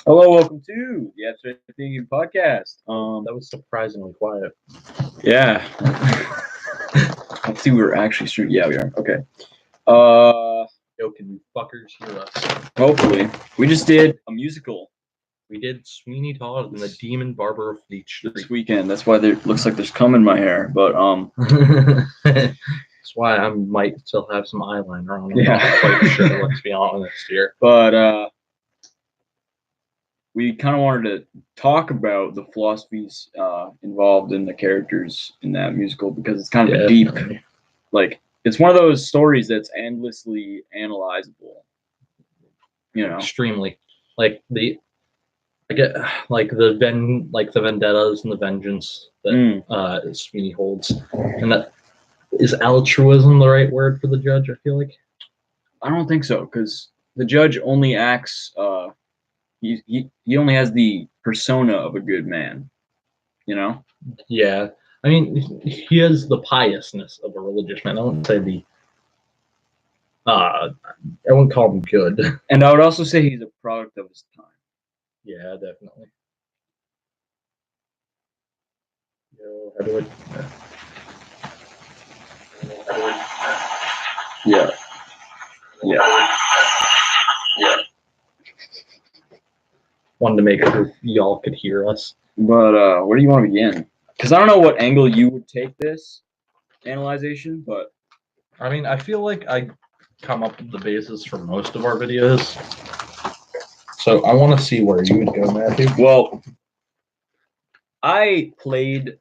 Hello, welcome to the Abstract Thinking Podcast. That was surprisingly quiet. Yeah. Let's see, we're actually streaming. Yeah, we are. Okay. Yo, can you fuckers hear us? Hopefully, we just did a musical We did Sweeney Todd and the Demon Barber of Fleet this Street. weekend. That's why there looks like there's cum in my hair. But That's why I might still have some eyeliner on. I'm Yeah. not quite sure, let's be honest here. But we kind of wanted to talk about the philosophies involved in the characters in that musical because it's kind of a deep, like it's one of those stories that's endlessly analyzable. You know, Extremely. Like the vendettas and the vengeance that Sweeney holds. And that is altruism the right word for the judge, I feel like? I don't think so, because the judge only acts. He only has the persona of a good man. You know. Yeah, I mean, he has the piousness of a religious man. I wouldn't say I wouldn't call him good. And I would also say he's a product of his time. Yeah, definitely. Yo, how do Yeah. Wanted to make sure y'all could hear us. But where do you want to begin? Because I don't know what angle you would take this analyzation, but I mean, I feel like I come up with the basis for most of our videos. So I want to see where you would go, Matthew. Well, I played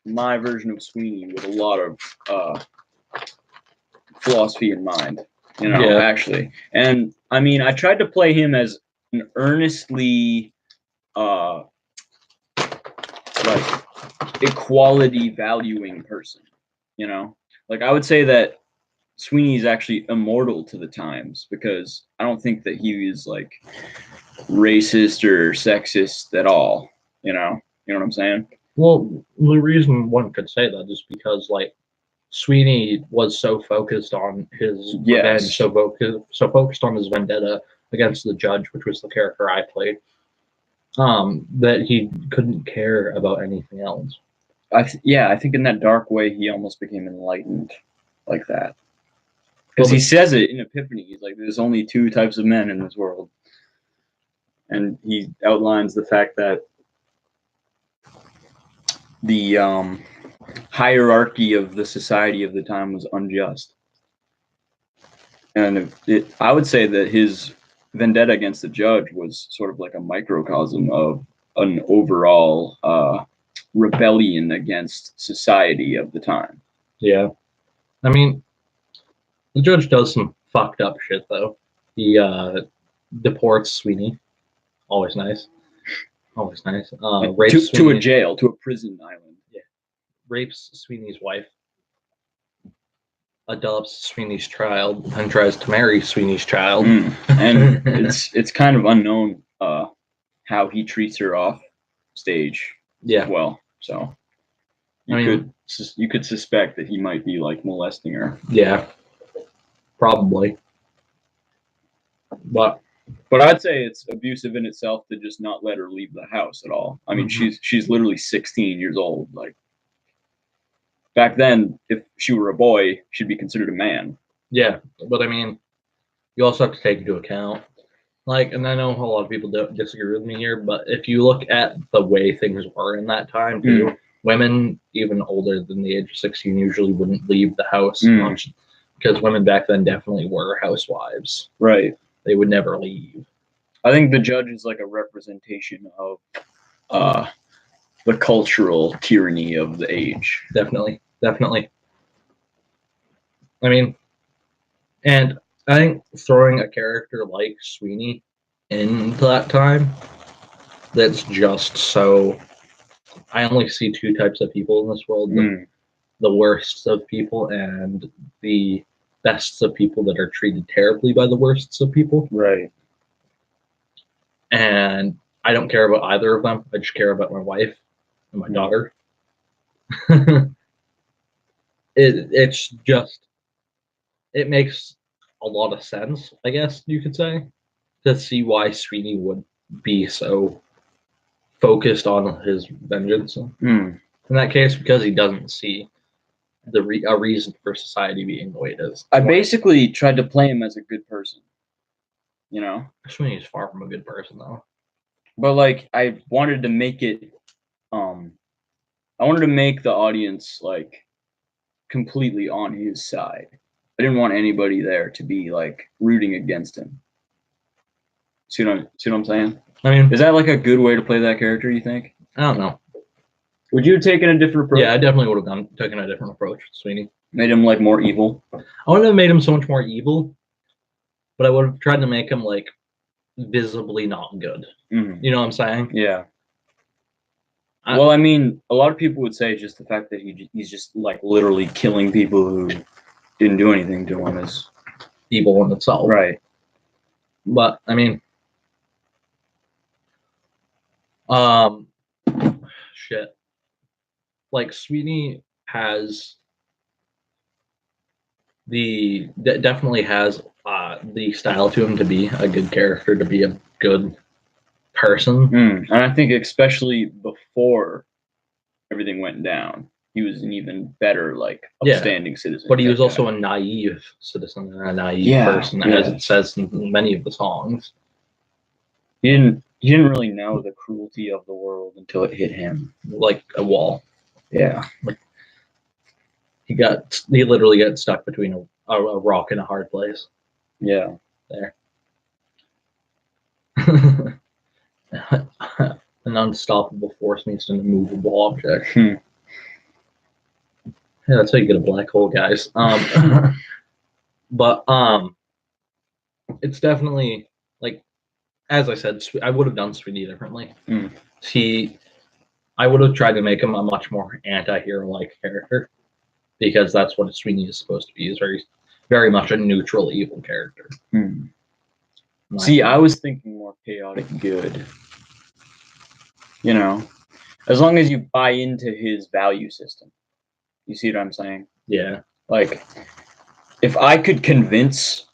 my version of Sweeney with a lot of philosophy in mind, actually. And I mean, I tried to play him as an earnestly like equality valuing person, like I would say that Sweeney is actually immortal to the times because I don't think that he is like racist or sexist at all. You know what I'm saying? Well, the reason one could say that is because like Sweeney was so focused on his revenge, so focused on his vendetta against the judge, which was the character I played, that he couldn't care about anything else. I think in that dark way he almost became enlightened like that. Because he says it in Epiphany. He's like, there's only two types of men in this world. And he outlines the fact that the hierarchy of the society of the time was unjust. And I would say that his vendetta against the judge was sort of like a microcosm of an overall rebellion against society of the time. Yeah. I mean, the judge does some fucked up shit, though. He deports Sweeney. Always nice. Always nice. Rapes to a jail, to a prison island. Yeah. Rapes Sweeney's wife. Adopts Sweeney's child and tries to marry Sweeney's child. And it's kind of unknown how he treats her off stage as well. So you could suspect that he might be like molesting her. Yeah. Probably. But I'd say it's abusive in itself to just not let her leave the house at all. I mean, she's literally 16 years old. Like back then, if she were a boy, she'd be considered a man. Yeah, but I mean, you also have to take into account, like, and I know a lot of people don't disagree with me here, but if you look at the way things were in that time, too, women even older than the age of 16 usually wouldn't leave the house much, because women back then definitely were housewives. Right. They would never leave. I think the judge is like a representation of the cultural tyranny of the age. Definitely. I mean, and I think throwing a character like Sweeney into that time, that's just so... I only see two types of people in this world. The worsts of people and the bests of people that are treated terribly by the worsts of people. Right. And I don't care about either of them. I just care about my wife and my daughter. It's just... It makes a lot of sense, I guess you could say, to see why Sweeney would be so focused on his vengeance Hmm. in that case because he doesn't see a reason for society being the way it is. I basically tried to play him as a good person, you know? Sweeney's far from a good person, though. But like I wanted to make it I wanted to make the audience like completely on his side. I didn't want anybody there to be like rooting against him. See what I'm saying? I mean, Is that like a good way to play that character, you think? I don't know. Would you have taken a different approach? Yeah, I definitely would have taken a different approach with Sweeney. Made him like more evil? I wouldn't have made him so much more evil, but I would have tried to make him like visibly not good. Mm-hmm. You know what I'm saying? Yeah. Well, I mean, a lot of people would say just the fact that he's just like literally killing people who didn't do anything to him is evil in itself. right. But I mean, shit. Like Sweeney has definitely has the style to him to be a good character, to be a good person. And I think especially before everything went down, he was an even better, like, upstanding citizen. But he was also a naive citizen and a naive person, as it says in many of the songs. He didn't really know the cruelty of the world until it hit him. Like a wall. Yeah. Like, he literally got stuck between a rock and a hard place. Yeah. There. An unstoppable force means an immovable object. Yeah, that's how you get a black hole, guys. But it's definitely like, as I said, I would have done Sweeney differently. I would have tried to make him a much more anti-hero-like character, because that's what Sweeney is supposed to be. He's very, very much a neutral evil character. See, I was thinking more chaotic good. You know, as long as you buy into his value system. You see what I'm saying? Yeah. Like, if I could convince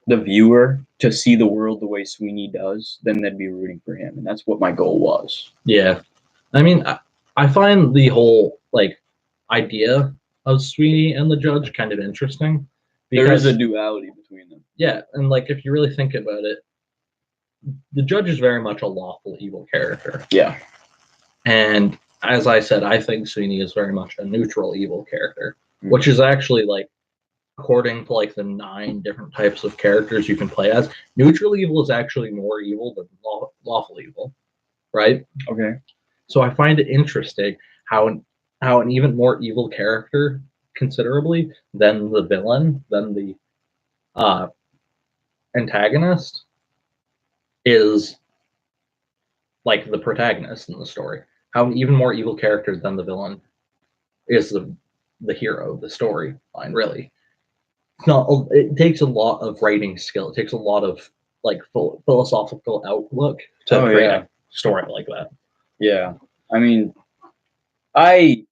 the viewer to see the world the way Sweeney does, then they'd be rooting for him, and that's what my goal was. Yeah. I mean, I find the whole, like, idea of Sweeney and the Judge kind of interesting. There is a duality between them. Yeah, and, like, if you really think about it, the Judge is very much a lawful evil character. Yeah. And as I said, I think Sweeney is very much a neutral evil character, which is actually, like, according to, like, the 9 different types of characters you can play as, neutral evil is actually more evil than lawful evil, right? Okay. So I find it interesting how an even more evil character, considerably, than the villain, than the antagonist, is like the protagonist in the story. How an even more evil character than the villain is the hero of the storyline, really. It takes a lot of writing skill. It takes a lot of, like, philosophical outlook to create a story like that. Yeah. I mean, I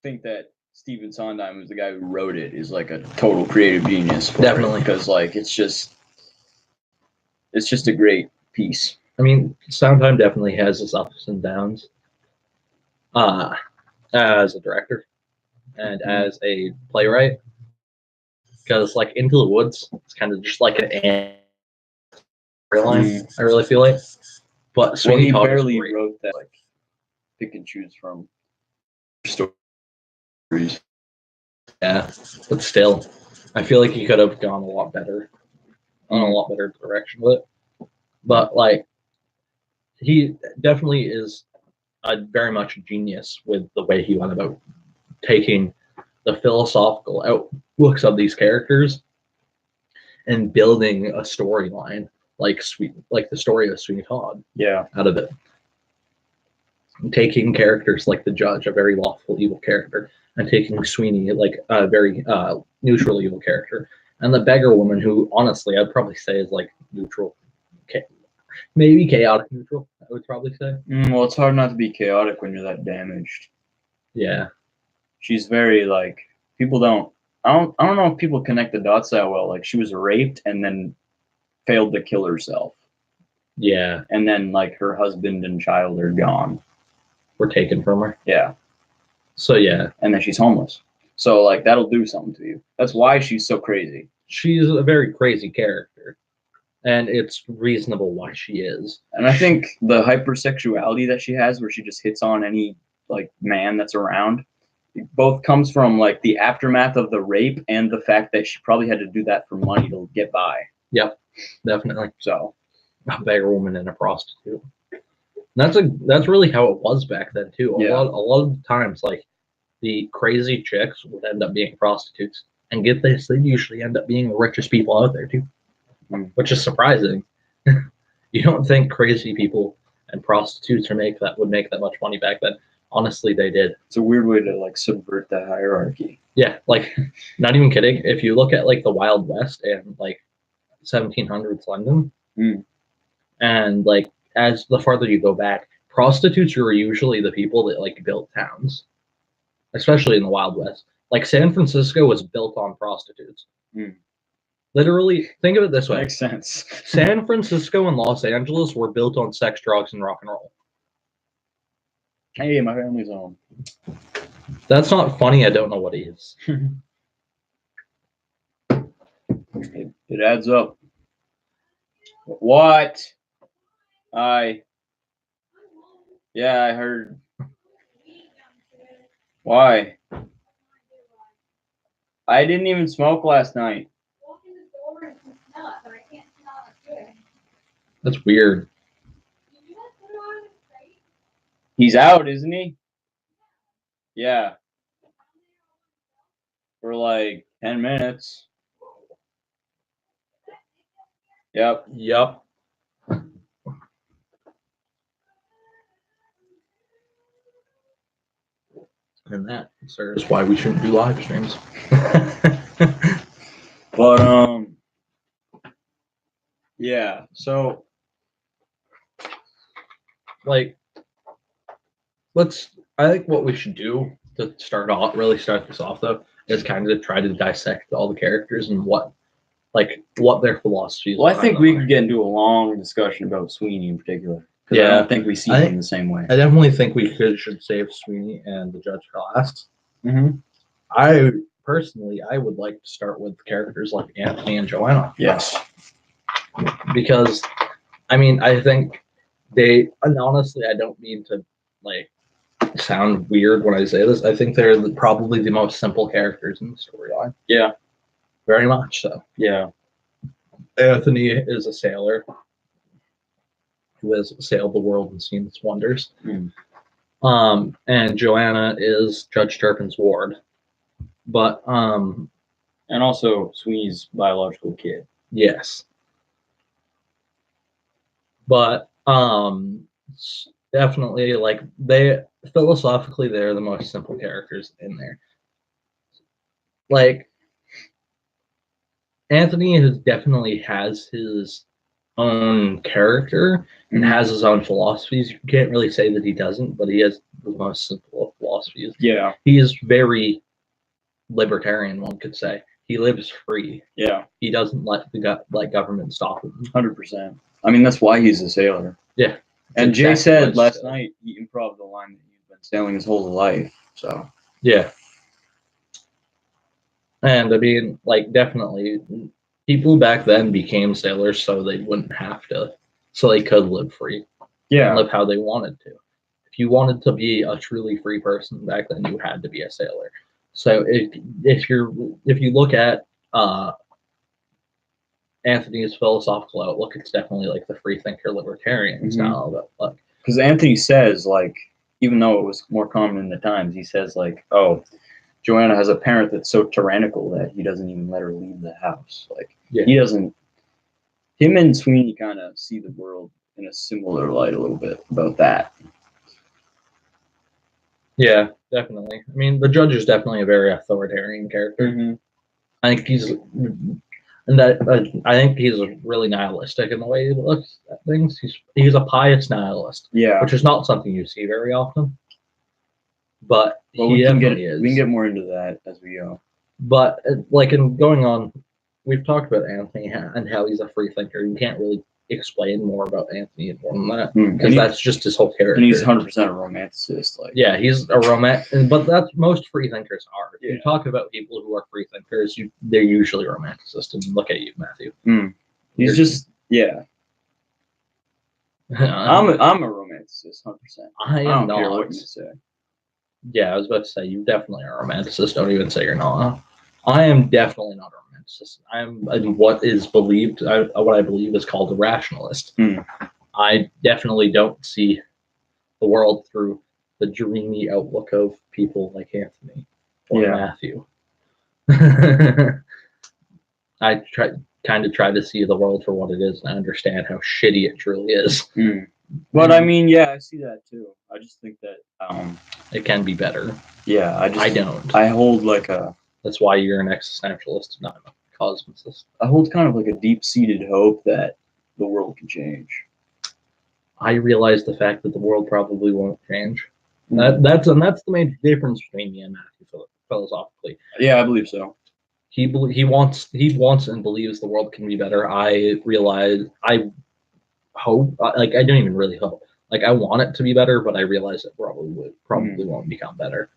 think that Stephen Sondheim, who's the guy who wrote it, is like a total creative genius. Definitely. Because, like, it's just a great piece. I mean, Sondheim definitely has its ups and downs. As a director and as a playwright, because, like, Into the Woods, it's kind of just like an storyline. I really feel like, but Sweeney Todd barely wrote that, like, pick and choose from stories. Yeah, but still, I feel like he could have gone a lot better, on a lot better direction with it. But, like, he definitely is very much a genius with the way he went about taking the philosophical outlooks of these characters and building a storyline like the story of Sweeney Todd. Yeah. Out of it. Taking characters like the Judge, a very lawful evil character, and taking Sweeney, like, a very neutral evil character, and the beggar woman, who honestly I'd probably say is, like, neutral, maybe chaotic neutral. I would probably say. Well, it's hard not to be chaotic when you're that damaged. Yeah. She's very, like, people don't. I don't know if people connect the dots that well. Like, she was raped and then failed to kill herself. Yeah, and then like her husband and child are gone. were taken from her. Yeah, So yeah, and then she's homeless. So like that'll do something to you. That's why she's so crazy. she's a very crazy character, and it's reasonable why she is. And I think the hypersexuality that she has, where she just hits on any like man that's around, it both comes from like the aftermath of the rape and the fact that she probably had to do that for money to get by. Yep, definitely. So A beggar woman and a prostitute. That's really how it was back then too. Yeah. A lot of the times, like the crazy chicks would end up being prostitutes, and get this, they usually end up being the richest people out there too, which is surprising. You don't think crazy people and prostitutes would make that much money back then. Honestly, they did. it's a weird way to like subvert that hierarchy. Yeah, like not even kidding. If you look at like the Wild West and like 1700s London, and like as the farther you go back, prostitutes were usually the people that like built towns, especially in the Wild West. Like San Francisco was built on prostitutes. Literally, think of it this way: Makes sense. San Francisco and Los Angeles were built on sex, drugs, and rock and roll. Hey, my family's home. That's not funny. I don't know what is. It adds up. What? Yeah, I heard. Why? I didn't even smoke last night. That's weird. He's out, isn't he? Yeah. For like 10 minutes. Yep. Yep. And that, sir, is why we shouldn't do live streams. But yeah. So like, I think what we should do to really start this off though, is kind of try to dissect all the characters and what their philosophies. Well, I think we could get into a long discussion about Sweeney in particular. Yeah, I don't think we see him the same way. I definitely think we should save Sweeney and the judge for last. Mm-hmm. I would like to start with characters like Anthony and Joanna. Yes. Because, I mean, I think and honestly, I don't mean to like sound weird when I say this. I think they're probably the most simple characters in the storyline. Yeah. Very much so. Yeah. Anthony is a sailor who has sailed the world and seen its wonders. And Joanna is Judge Turpin's ward. But and also Sweeney's biological kid. Yes. But definitely like they're the most simple characters in there. Like Anthony definitely has his own character and has his own philosophies. You can't really say that he doesn't, but he has the most simple of philosophies. Yeah. He is very libertarian, one could say. He lives free. Yeah. He doesn't let government stop him. 100%. I mean, that's why he's a sailor. Yeah. And Jay said last night he improv'd the line that he's been sailing his whole life. So yeah. And I mean, like, definitely, people back then became sailors so they wouldn't have to, so they could live free. Yeah. And live how they wanted to. If you wanted to be a truly free person back then, you had to be a sailor. So if you look at Anthony's philosophical outlook, it's definitely like the free thinker libertarian style of outlook. Because Anthony says, like, even though it was more common in the times, he says, like, oh, Joanna has a parent that's so tyrannical that he doesn't even let her leave the house. Like, he doesn't. Him and Sweeney kind of see the world in a similar light a little bit about that. Yeah, definitely. I mean, the judge is definitely a very authoritarian character. I think he's really nihilistic in the way he looks at things. He's a pious nihilist. Yeah, which is not something you see very often. But we can get more into that as we go. But like in going on, we've talked about Anthony and how he's a free thinker. You can't really explain more about Anthony and more than that, And because that's just his whole character. And he's 100% a romanticist. Like, yeah, he's a romantic, but that's most free thinkers are. If Yeah. you talk about people who are free thinkers, they're usually romanticists. And look at you, Matthew. He's just I'm a romanticist, 100%. I am I don't not. care what you say. Yeah, I was about to say you definitely are a romanticist. Don't even say you're not. I am definitely not a romanticist. I'm what is believed. What I believe is called a rationalist. I definitely don't see the world through the dreamy outlook of people like Anthony or Matthew. I try to see the world for what it is and understand how shitty it truly is. But I mean, yeah, I see that too. I just think that it can be better. Yeah, I don't. I hold like a. That's why you're an existentialist, not a cosmicist. I hold kind of like a deep-seated hope that the world can change. I realize the fact that the world probably won't change. That's the major difference between me and Matthew philosophically. Yeah, I believe so. He wants and believes the world can be better. I hope, like I don't even really hope. Like I want it to be better, but I realize it probably won't become better.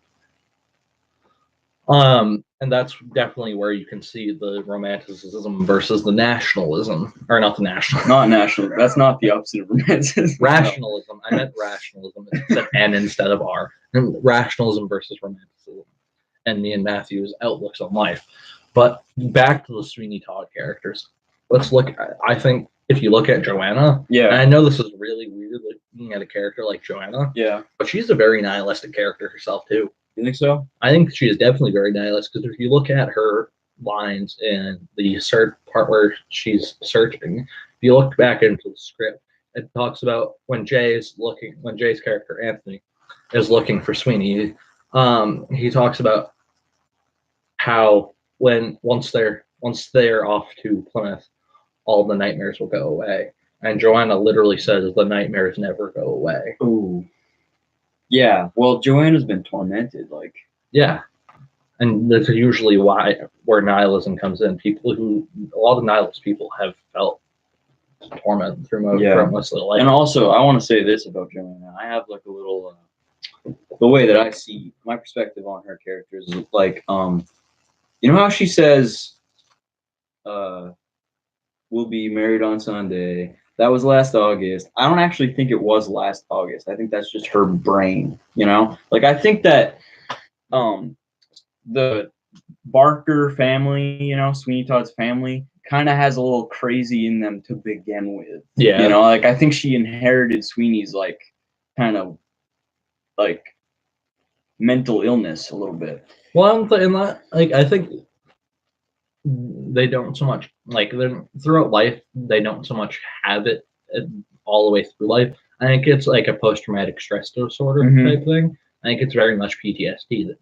And that's definitely where you can see the romanticism versus the nationalism, or not the national. Not national. That's not the opposite of romanticism. Rationalism. I meant rationalism. It said N instead of R. And rationalism versus romanticism, and me and Matthew's outlooks on life. But back to the Sweeney Todd characters. Let's look. I think if you look at Joanna, and I know this is really weird looking at a character like Joanna, but she's a very nihilistic character herself too. You think so? I think she is definitely very nihilist, because if you look at her lines in the part where she's searching, if you look back into the script, it talks about when Jay's character Anthony is looking for Sweeney. He talks about how once they're off to Plymouth, all the nightmares will go away. And Joanna literally says the nightmares never go away. Ooh. Yeah, well, Joanna's been tormented, like. Yeah, and that's usually where nihilism comes in. A lot of nihilist people have felt torment through most of their life. And also, I want to say this about Joanna. I have like a little, the way that I see my perspective on her characters is like, you know how she says, we'll be married on Sunday. That was last August. I don't actually think it was last August. I think that's just her brain, you know? Like, I think that the Barker family, you know, Sweeney Todd's family, kind of has a little crazy in them to begin with. Yeah. You know, like, I think she inherited Sweeney's, like, kind of, like, mental illness a little bit. Well, I think they don't so much, like, throughout life, they don't so much have it all the way through life. I think it's like a post-traumatic stress disorder type thing. I think it's very much PTSD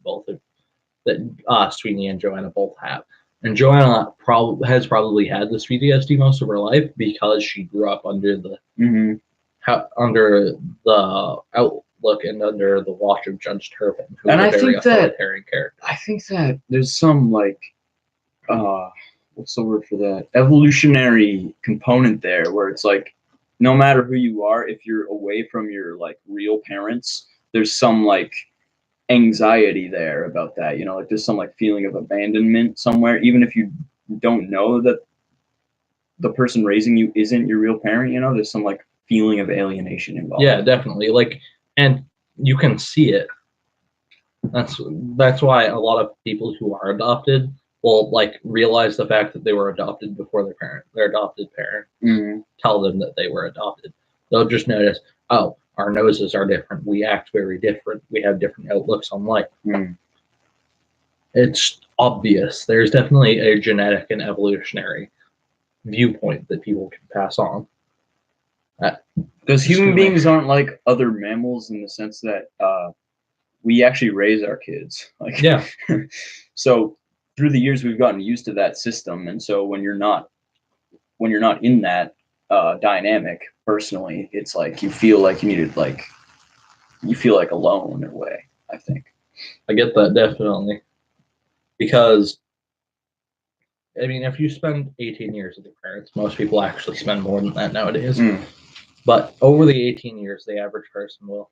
that Sweeney and Joanna both have. And Joanna has probably had this PTSD most of her life because she grew up under the outlook and under the watch of Judge Turpin, who is a very authoritarian character. I think that there's some like what's the word for that? Evolutionary component there, where it's like, no matter who you are, if you're away from your like real parents, there's some like anxiety there about that, you know, like there's some like feeling of abandonment somewhere, even if you don't know that the person raising you isn't your real parent, you know, there's some like feeling of alienation involved. Yeah, definitely. Like, and you can see it. That's why a lot of people who are adopted will like realize the fact that they were adopted before their adopted parent tell them that they were adopted. They'll just notice, oh, our noses are different. We act very different. We have different outlooks on life. It's obvious. There's definitely a genetic and evolutionary viewpoint that people can pass on. Because human beings aren't like other mammals in the sense that we actually raise our kids. Like, yeah. So through the years, we've gotten used to that system, and so when you're not in that dynamic personally, it's like you feel like you feel like alone in a way. I think I get that definitely, because I mean, if you spend 18 years with your parents, most people actually spend more than that nowadays. Mm. But over the 18 years, the average person will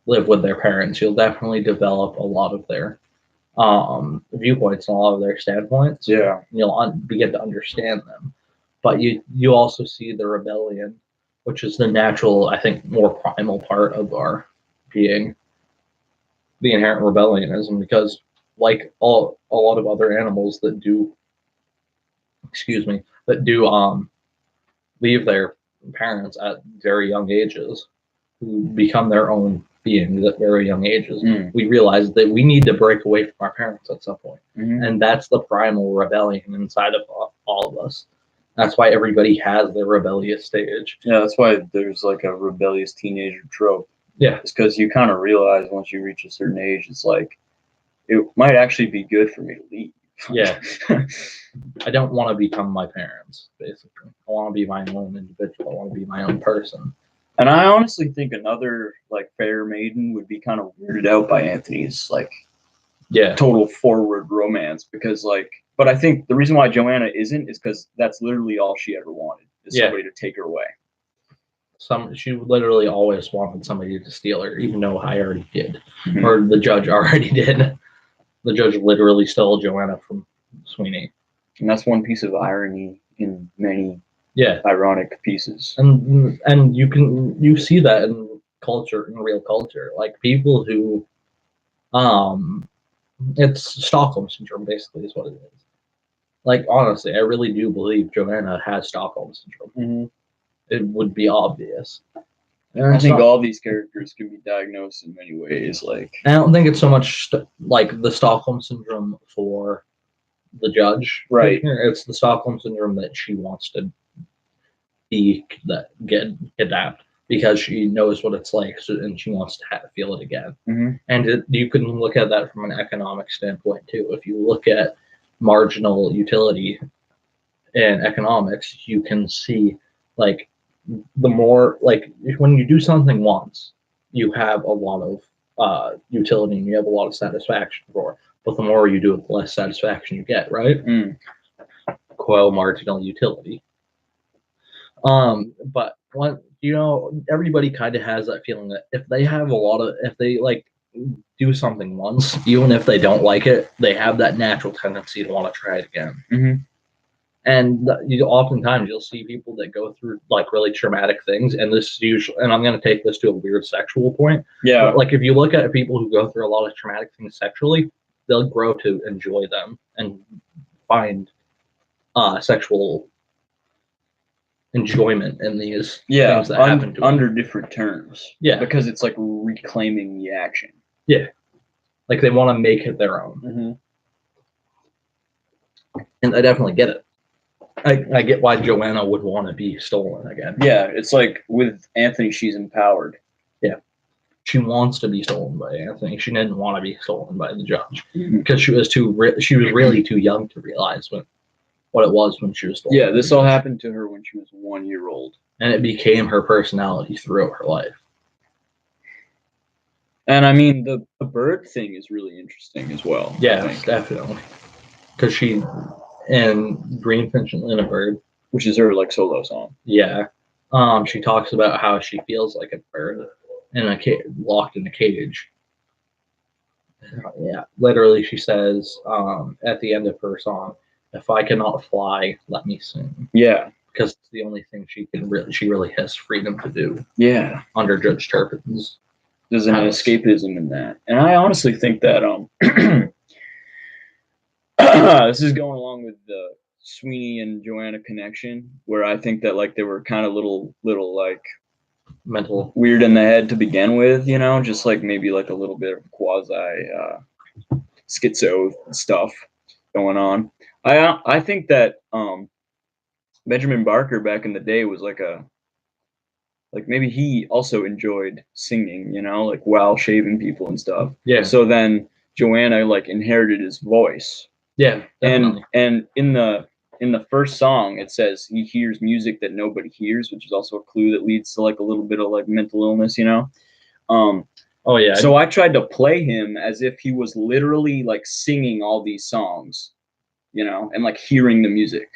live with their parents. You'll definitely develop a lot of their viewpoints and a lot of their standpoints. Yeah. You'll begin to understand them. But you also see the rebellion, which is the natural, I think, more primal part of our being, the inherent rebellionism, because like a lot of other animals that do, leave their parents at very young ages, who become their own beings at very young ages, we realize that we need to break away from our parents at some point. And that's the primal rebellion inside of all of us. That's why everybody has their rebellious stage. Yeah, that's why there's like a rebellious teenager trope. Yeah. It's because you kind of realize once you reach a certain age, it's like, it might actually be good for me to leave. Yeah. I don't want to become my parents, basically. I want to be my own individual. I want to be my own person. And I honestly think another like fair maiden would be kind of weirded out by Anthony's like total forward romance, because like, but I think the reason why Joanna isn't is because that's literally all she ever wanted, is somebody to take her away. She literally always wanted somebody to steal her, even though I already did, or the judge already did. The judge literally stole Joanna from Sweeney, and that's one piece of irony in many ironic pieces. And you see that in culture, in real culture, like people who, it's Stockholm syndrome basically is what it is. Like honestly, I really do believe Joanna has Stockholm syndrome. It would be obvious. And I think all these characters can be diagnosed in many ways. Like, I don't think it's so much like the Stockholm syndrome for the judge, right? It's the Stockholm syndrome that she wants to get kidnapped because she knows what it's like, and she wants to feel it again. And you can look at that from an economic standpoint too. If you look at marginal utility in economics, you can see like the more, like when you do something once, you have a lot of utility and you have a lot of satisfaction for it. But the more you do it, the less satisfaction you get, right? Quo marginal utility. But when everybody kind of has that feeling that if they like do something once, even if they don't like it, they have that natural tendency to want to try it again. And oftentimes you'll see people that go through like really traumatic things, and this usually, and I'm going to take this to a weird sexual point. Yeah. But, like if you look at people who go through a lot of traumatic things sexually, they'll grow to enjoy them and find sexual enjoyment in these things that happen to under them. different terms. Yeah. Because it's like reclaiming the action. Yeah. Like they want to make it their own. And I definitely get it. I get why Joanna would want to be stolen again. Yeah, it's like with Anthony, she's empowered. Yeah. She wants to be stolen by Anthony. She didn't want to be stolen by the judge because she was really too young to realize what it was when she was stolen. Yeah, this all happened to her when she was 1 year old. And it became her personality throughout her life. And I mean, the bird thing is really interesting as well. Yeah, definitely. Because she, in Greenfinch and Lena Bird, which is her like solo song. Yeah. She talks about how she feels like a bird in a locked in a cage. Yeah, literally, she says at the end of her song, "If I cannot fly, let me sing." Yeah, because it's the only thing she really has freedom to do. Yeah, under Judge Turpin's. There's an escapism in that, and I honestly think that this is going along with the Sweeney and Joanna connection, where I think that like they were kind of little like mental weird in the head to begin with, just like maybe like a little bit of quasi schizo stuff going on. I think that Benjamin Barker back in the day was like maybe he also enjoyed singing, like while shaving people and stuff. Yeah. So then Joanna like inherited his voice. Yeah. Definitely. And in the first song, it says he hears music that nobody hears, which is also a clue that leads to like a little bit of like mental illness, Oh yeah. So I tried to play him as if he was literally like singing all these songs, you know, and like hearing the music.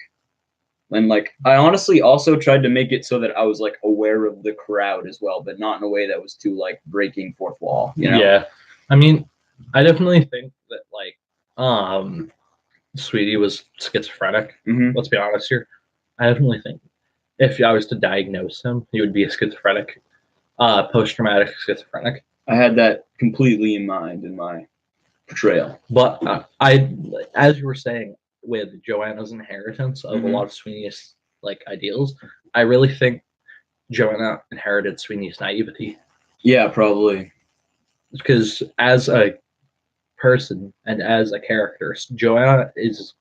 And like I honestly also tried to make it so that I was like aware of the crowd as well, but not in a way that was too like breaking fourth wall, you know? Yeah. I mean, I definitely think that like Sweetie was schizophrenic. Mhm. Let's be honest here. I definitely think if I was to diagnose him, he would be a schizophrenic, post-traumatic schizophrenic. I had that completely in mind in my portrayal. But as you were saying, with Joanna's inheritance of a Mhm. lot of Sweeney's like ideals, I really think Joanna inherited Sweeney's naivety Yeah, probably. because as a person and as a character, Joanna is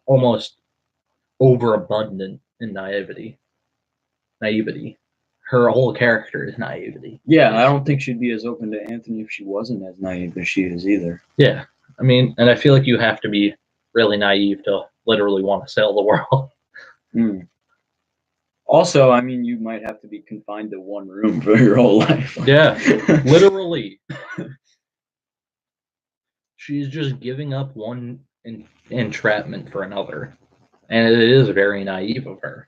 almost overabundant in naivety. Her whole character is naivety. Yeah, I don't think she'd be as open to Anthony if she wasn't as naive as she is either. Yeah, I mean, and I feel like you have to be really naive to literally want to sail the world. Mm. Also, I mean, you might have to be confined to one room for your whole life. Yeah, literally. She's just giving up one entrapment for another, and it is very naive of her.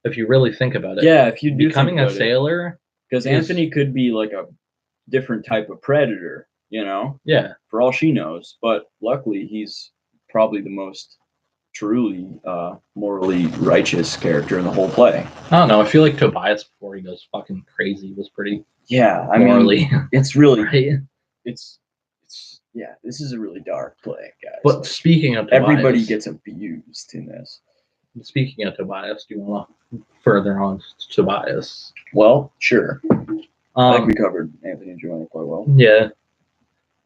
If you really think about it, Yeah, if you do becoming think a sailor, because Anthony could be like a different type of predator, you know, yeah, for all she knows. But luckily, he's probably the most truly morally righteous character in the whole play. I don't know. I feel like Tobias before he goes fucking crazy was pretty Yeah, I morally. mean, it's really, Right? it's yeah, this is a really dark play, guys. But Like, speaking of Tobias, everybody gets abused in this. Speaking of Tobias, do you want to further on to Tobias? Well, sure. I think we Um, covered Anthony and Joanna quite well. yeah,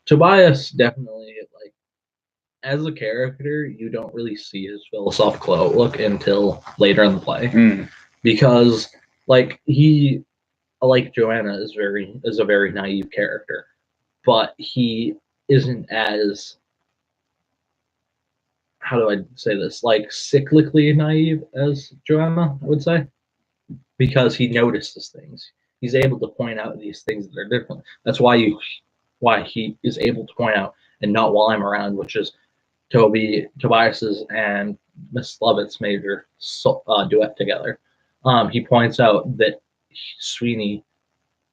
Tobias definitely like as a character, you don't really see his philosophical outlook until later in the play Mm. because like he like Joanna is a very naive character, but he isn't as how do I say this like cyclically naive as Joanna, I would say, because he notices things. He's able to point out these things that are different. That's why he is able to point out and not while I'm around, which is Tobias's and Miss Lovett's major duet together. He points out that Sweeney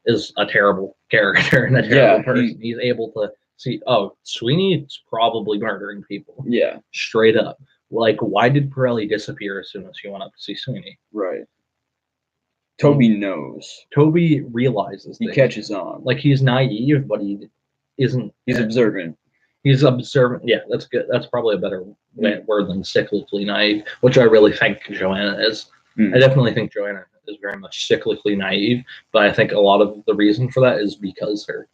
is a terrible character and a terrible person. He's able to see, oh, Sweeney's probably murdering people. Yeah. Straight up. Like, why did Pirelli disappear as soon as he went up to see Sweeney? Right. Toby knows. Toby realizes He things. catches on. Like, he's naive, but he isn't. He's observant. He's observant. Yeah, that's good. That's probably a better word than cyclically naive, which I really think Joanna is. I definitely think Joanna is very much cyclically naive, but I think a lot of the reason for that is because her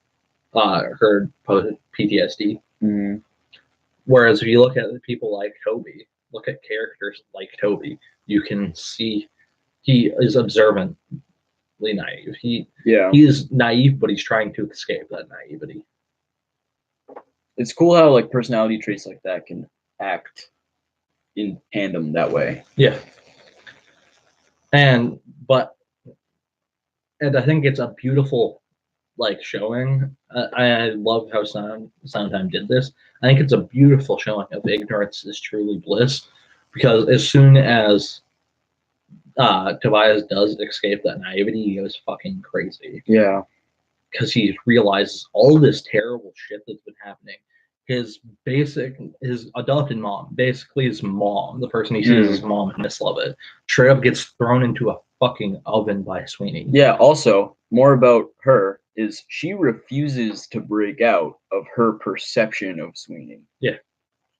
PTSD. Mm-hmm. Whereas if you look at people like Toby, look at characters like Toby, you can see he is observantly naive. He is naive, but he's trying to escape that naivety. It's cool how like personality traits like that can act in tandem that way. Yeah. And I think it's a beautiful like showing. I love how Sondheim did this. I think it's a beautiful showing of ignorance is truly bliss, because as soon as Tobias does escape that naivety, he goes fucking crazy. Yeah. Because he realizes all this terrible shit that's been happening. His adopted mom, basically his mom, the person he sees as his mom and Miss Lovett, straight up gets thrown into a fucking oven by Sweeney. Yeah, also, more about her is she refuses to break out of her perception of Sweeney. Yeah.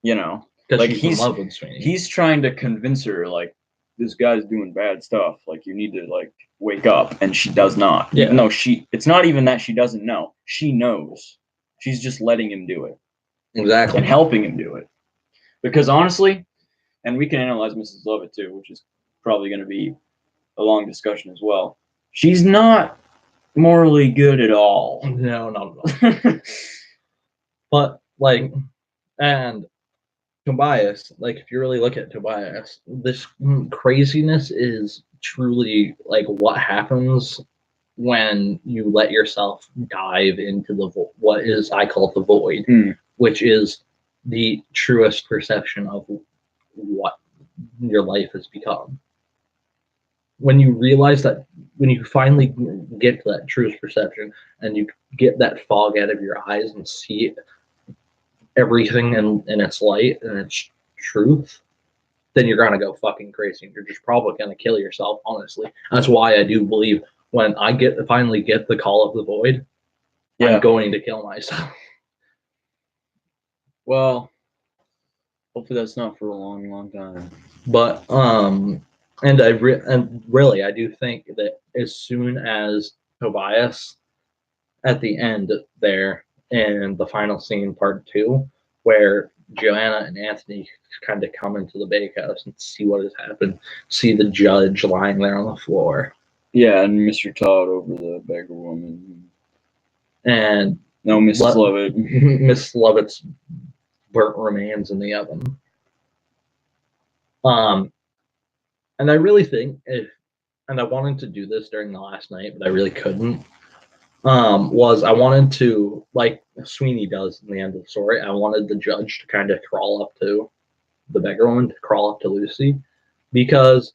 You know? Because like, she's in love with Sweeney. He's trying to convince her, like, this guy's doing bad stuff. Like, you need to, like, wake up. And she does not. Yeah. No, it's not even that she doesn't know. She knows. She's just letting him do it. Exactly. And helping him do it. Because honestly, and we can analyze Mrs. Lovett too, which is probably going to be a long discussion as well. She's not morally good at all. No, not at all. But, like, and Tobias, like, if you really look at Tobias, this craziness is truly, like, what happens when you let yourself dive into what I call the void, which is the truest perception of what your life has become. When you realize that, when you finally get to that truest perception and you get that fog out of your eyes and see everything in its light and its truth, then you're gonna go fucking crazy. And you're just probably gonna kill yourself, honestly. That's why I do believe when I finally get the call of the void, Yeah. I'm going to kill myself. Well, hopefully that's not for a long, long time. But and really I do think that as soon as Tobias at the end there in the final scene, part 2, where Joanna and Anthony kind of come into the bakehouse and see what has happened, see the judge lying there on the floor. Yeah, and Mr. Todd over the beggar woman. And no, Mrs. Lovett. Miss Lovett's burnt remains in the oven. And I really think and I wanted to do this during the last night, but I really couldn't. Was I wanted to, like Sweeney does in the end of the story, I wanted the judge to kind of crawl up to the beggar woman, to crawl up to Lucy, because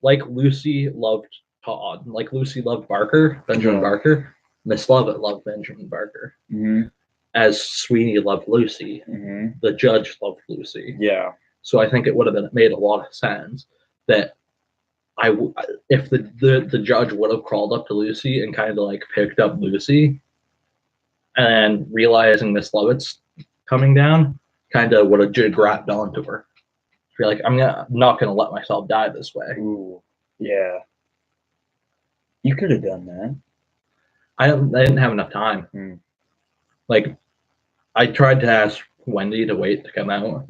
like Lucy loved Todd, like Lucy loved Barker, Benjamin Barker, Miss Lovett loved Benjamin Barker. Mm-hmm. As Sweeney loved Lucy, the judge loved Lucy. Yeah. So I think it would have made a lot of sense that if the judge would have crawled up to Lucy and kind of like picked up Lucy, and realizing Miss Lovett's coming down, kind of would have grabbed onto her. You're like, I'm not going to let myself die this way. Ooh, yeah. You could have done that. I didn't have enough time. Like, I tried to ask Wendy to wait to come out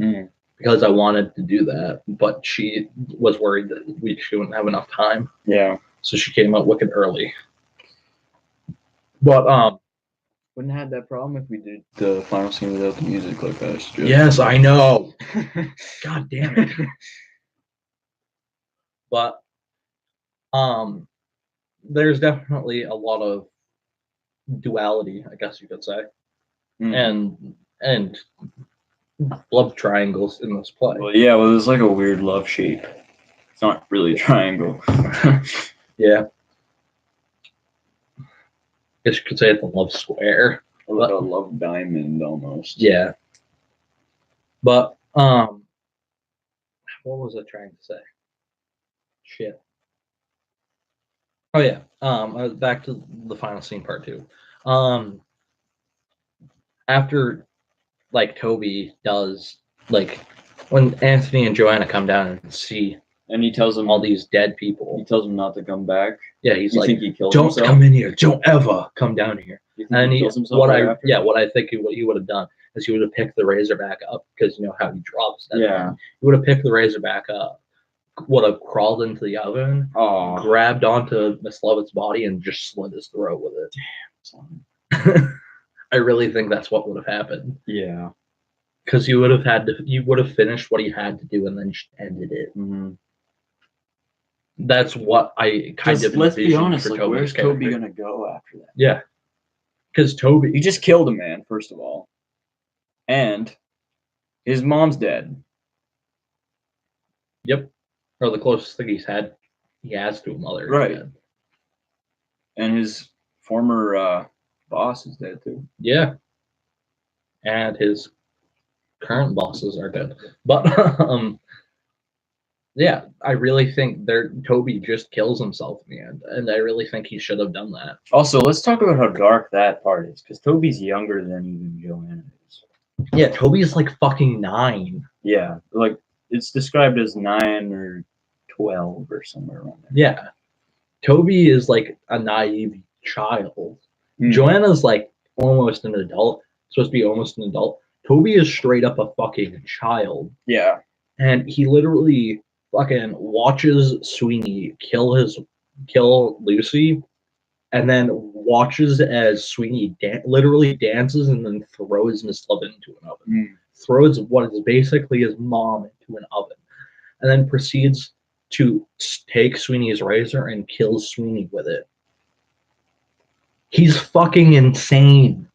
because I wanted to do that, but she was worried that she wouldn't have enough time. Yeah. So she came out wicked early. But wouldn't have had that problem if we did the final scene without the music like that. Yes, I know. God damn it. But there's definitely a lot of duality, I guess you could say, and love triangles in this play. Well, yeah, well, there's like a weird love shape. It's not really a triangle. Yeah. I guess you could say it's a love square. Or like a love diamond almost. Yeah. But what was I trying to say? Shit. Oh yeah. Back to the final scene, part 2. After like Toby does, like when Anthony and Joanna come down and see, and he tells them all these dead people. He tells them not to come back. Yeah, he's like, he kills don't himself? Come in here. Don't ever come down here. And he kills himself what I think what he would have done is he would have picked the razor back up, because you know how he drops that. Yeah. He would have picked the razor back up, would have crawled into the oven, grabbed onto Miss Lovett's body, and just slit his throat with it. Damn, son. I really think that's what would have happened. Yeah. Because you would have finished what he had to do and then just ended it. That's what I kind of. Let's be honest. Like, where's Toby gonna go after that? Yeah. Because Toby, he just killed a man, first of all, and his mom's dead. Yep. Or the closest thing he has to a mother. Right. And his former boss is dead too. Yeah. And his current bosses are dead. But yeah, I really think Toby just kills himself in the end, and I really think he should have done that. Also, let's talk about how dark that part is, because Toby's younger than even Joanna is. Yeah, Toby's like fucking 9. Yeah, like it's described as 9 or 12 or somewhere around there. Yeah, Toby is like a naive child. Joanna's like almost an adult, supposed to be almost an adult. Toby is straight up a fucking child. Yeah, and he literally fucking watches Sweeney kill Lucy, and then watches as Sweeney literally dances and then throws Miss Lovett into an oven. Throws what is basically his mom into an oven, and then proceeds to take Sweeney's razor and kills Sweeney with it. He's fucking insane.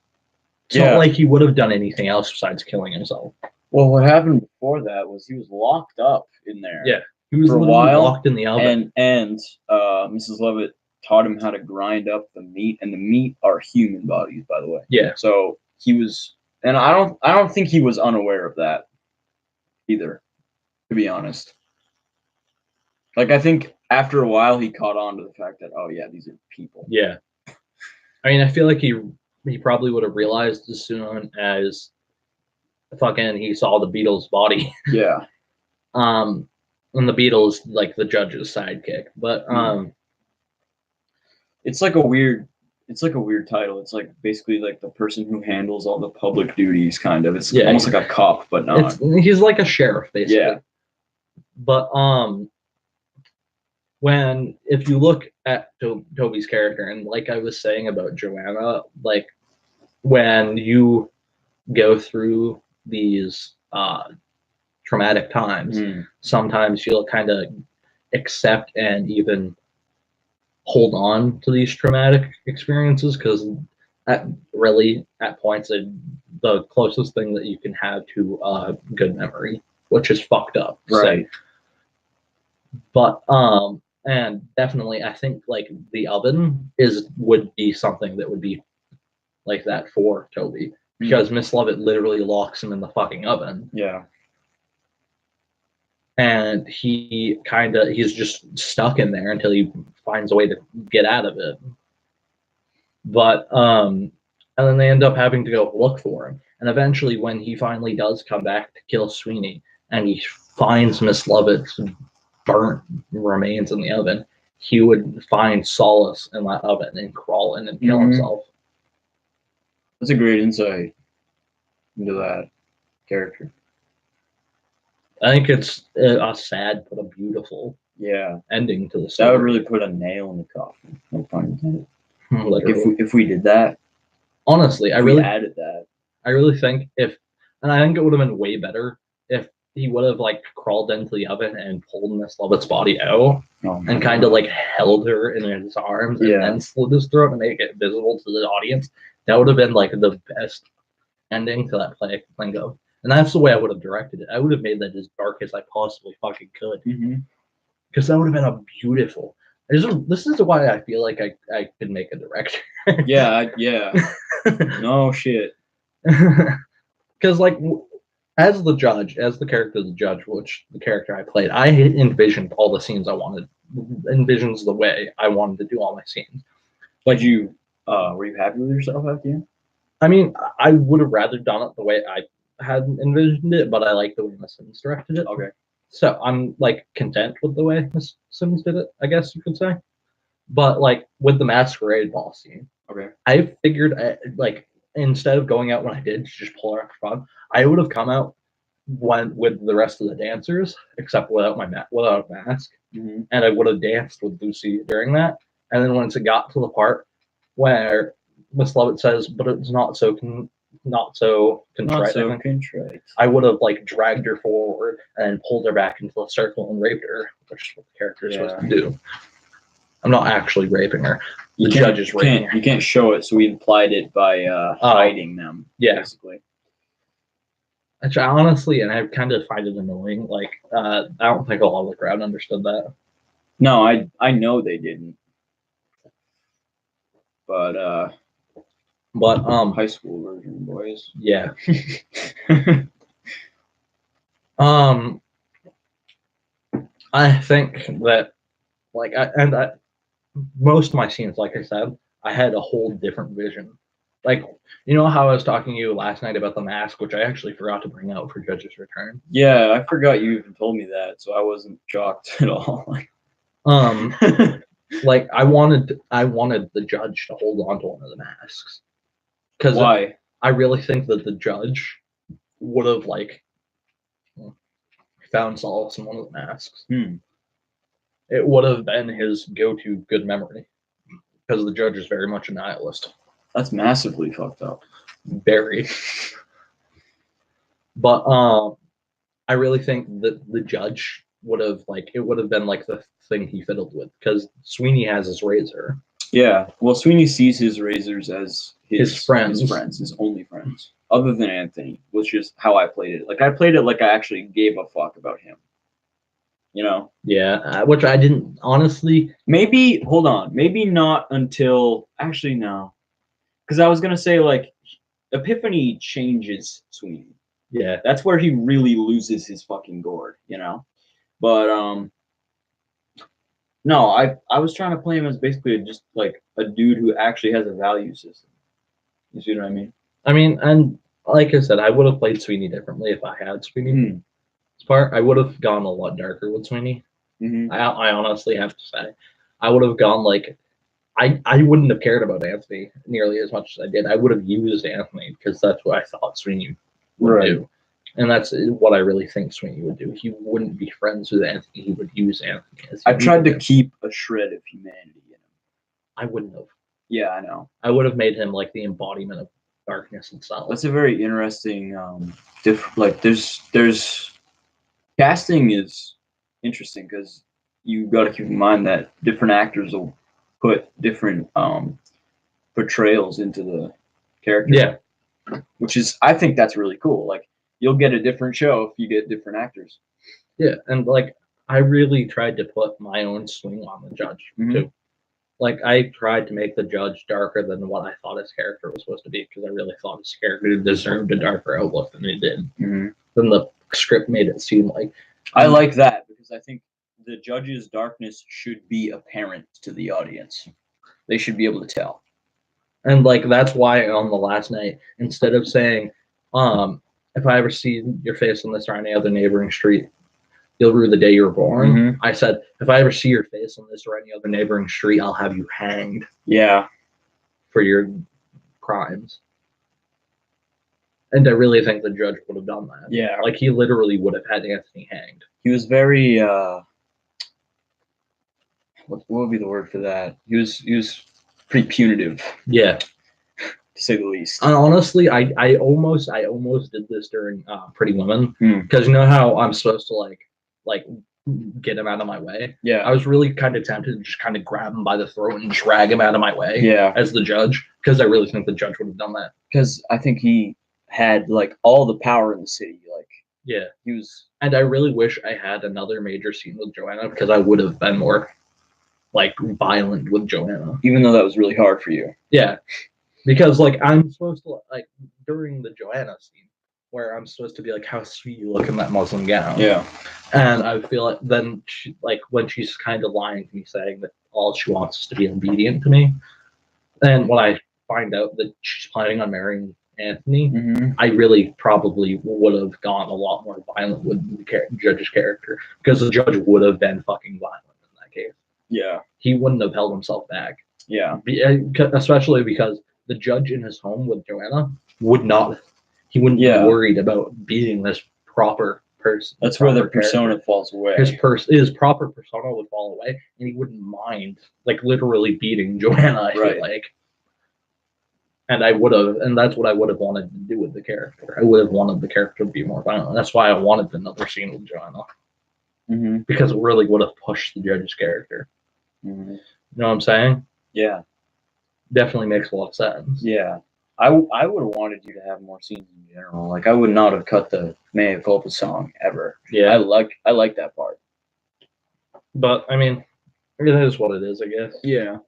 It's not like he would have done anything else besides killing himself. Well, what happened before that was he was locked up in there. Yeah, he was For a literally while, locked in the oven. and Mrs. Lovett taught him how to grind up the meat, and the meat are human bodies, by the way. Yeah, So he was, and I don't think he was unaware of that either, to be honest. Like, I think after a while he caught on to the fact that, oh yeah, these are people. yeah. I mean, I feel like he probably would have realized as soon as fucking he saw the Beatles' body. Yeah. And the Beatles like the judge's sidekick, but It's like a weird title. It's like basically like the person who handles all the public duties, kind of. It's Yeah. almost like a cop, but not. He's like a sheriff, basically. Yeah. But when if you look at Toby's character, and like I was saying about Joanna, like when you go through these traumatic times, sometimes you'll kind of accept and even hold on to these traumatic experiences because at points the closest thing that you can have to a good memory, which is fucked up. Right. So, but and definitely I think like the oven would be something that would be like that for Toby because Miss Lovett literally locks him in the fucking oven. Yeah. And he's just stuck in there until he finds a way to get out of it. But and then they end up having to go look for him. And eventually when he finally does come back to kill Sweeney and he finds Miss Lovett's burnt remains in the oven, he would find solace in that oven and crawl in and kill himself. That's a great insight into that character. I think it's a sad but a beautiful ending to the story. That would really put a nail in the coffin. No pun intended. Like Literally. if we did that, honestly, I really added that. I really think I think it would have been way better if he would have like crawled into the oven and pulled Miss Lovett's body out and kind of like held her in his arms and then slit his throat and make it visible to the audience. That would have been like the best ending to that play I could think of. And that's the way I would have directed it. I would have made that as dark as I possibly fucking could. Because that would have been a beautiful. This is why I feel like I could make a director. Yeah. No shit. Because like as the character of the judge, which the character I played, I envisioned all the scenes I wanted. Envisions the way I wanted to do all my scenes. But were you happy with yourself at the end? I mean, I would have rather done it the way I had envisioned it, but I like the way Miss Sims directed it. Okay. So I'm like content with the way Miss Sims did it, I guess you could say. But like with the masquerade ball scene, I figured like instead of going out when I did to just pull her for fun, I would have come out with the rest of the dancers, except without without a mask, and I would have danced with Lucy during that. And then once it got to the part where Miss Lovett says, "But it's not so contrite." I would have like dragged her forward and pulled her back into the circle and raped her, which is what the character is supposed to do. I'm not actually raping her. The judge is raping her. You can't show it, so we implied it by hiding them. Yeah. Basically. Which honestly, and I kind of find it annoying. Like, I don't think a lot of the crowd understood that. No, I know they didn't. But high school version, boys. Yeah. I think that most of my scenes, like I said, I had a whole different vision. Like, you know how I was talking to you last night about the mask, which I actually forgot to bring out for Judge's Return. Yeah, I forgot you even told me that, so I wasn't shocked at all. Like I wanted the judge to hold on to one of the masks. Because why? I really think that the judge would have like found solace in one of the masks. It would have been his go-to good memory. Because the judge is very much a nihilist. That's massively fucked up. Very. But I really think that the judge would have been like the thing he fiddled with, because Sweeney has his razor. Yeah. Well, Sweeney sees his razors as His friends. his only friends, other than Anthony, which is how I played it. Like I played it like I actually gave a fuck about him. You know? Yeah, which I didn't honestly. Maybe hold on. Maybe not until actually no, because I was gonna say like Epiphany changes Sweeney. Yeah, That's where he really loses his fucking gourd. You know? But no, I was trying to play him as basically just like a dude who actually has a value system. You see what I mean? I mean, and like I said, I would have played Sweeney differently if I had Sweeney's part. I would have gone a lot darker with Sweeney. Mm-hmm. I honestly have to say, I would have gone like I wouldn't have cared about Anthony nearly as much as I did. I would have used Anthony because that's what I thought Sweeney would do. And that's what I really think Sweeney would do. He wouldn't be friends with Anthony. He would use Anthony. I tried to keep a shred of humanity in him. I wouldn't have. Yeah, I know. I would have made him like the embodiment of darkness itself. That's a very interesting. Like there's casting is interesting because you got to keep in mind that different actors will put different portrayals into the character. Yeah, which is I think that's really cool. Like you'll get a different show if you get different actors. Yeah, and like I really tried to put my own swing on the judge too. Like I tried to make the judge darker than what I thought his character was supposed to be because I really thought his character deserved a darker outlook than he did. Then the script made it seem like I like that because I think the judge's darkness should be apparent to the audience. They should be able to tell. And like that's why on the last night, instead of saying, if I ever see your face on this or any other neighboring street, you'll rue the day you were born. I said, if I ever see your face on this or any other neighboring street, I'll have you hanged. Yeah. For your crimes. And I really think the judge would have done that. Yeah. Like he literally would have had Anthony hanged. He was very what would be the word for that? He was pretty punitive. Yeah. To say the least. And honestly, I almost did this during Pretty Women. Because you know how I'm supposed to like get him out of my way. Yeah. I was really kind of tempted to just kind of grab him by the throat and drag him out of my way. Yeah. As the judge, because I really think the judge would have done that. Because I think he had like all the power in the city. Like yeah, he was. And I really wish I had another major scene with Joanna because I would have been more like violent with Joanna. Even though that was really hard for you. Yeah. Because like I'm supposed to like during the Joanna scene where I'm supposed to be like, how sweet you look in that Muslim gown. Yeah. And I feel like then she, like when she's kind of lying to me saying that all she wants is to be obedient to me. And when I find out that she's planning on marrying Anthony, I really probably would have gone a lot more violent with the judge's character because the judge would have been fucking violent in that case. Yeah. He wouldn't have held himself back. Yeah. Especially because the judge in his home with Joanna would not. He wouldn't be worried about beating this proper person. That's where the persona falls away. His proper persona would fall away, and he wouldn't mind like literally beating Joanna. I feel like. And I would have, and that's what I would have wanted to do with the character. I would have wanted the character to be more violent. That's why I wanted another scene with Joanna. Because it really would have pushed the judge's character. You know what I'm saying? Yeah. Definitely makes a lot of sense. Yeah. I would have wanted you to have more scenes in general. Like I would not have cut the Mea Culpa song ever. Yeah. I like that part. But I mean, it is what it is, I guess. Yeah.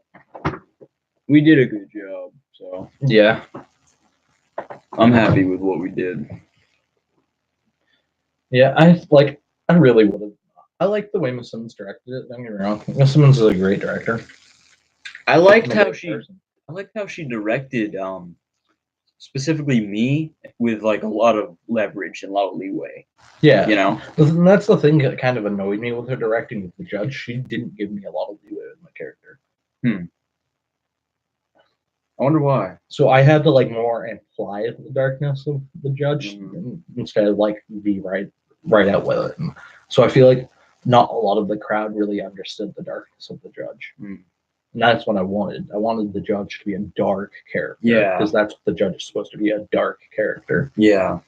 We did a good job, so yeah. I'm happy with what we did. Yeah, I really would have. I like the way Miss Simmons directed it. Don't get me wrong. Miss Simmons is a great director. I liked how she directed specifically me with like a lot of leverage and a lot of leeway. Yeah. You know? And that's the thing that kind of annoyed me with her directing with the judge. She didn't give me a lot of leeway with my character. I wonder why. So I had to like more imply the darkness of the judge instead of like be right out with it. And so I feel like not a lot of the crowd really understood the darkness of the judge. And that's what I wanted. I wanted the judge to be a dark character. Yeah. Because that's what the judge is supposed to be, a dark character. Yeah.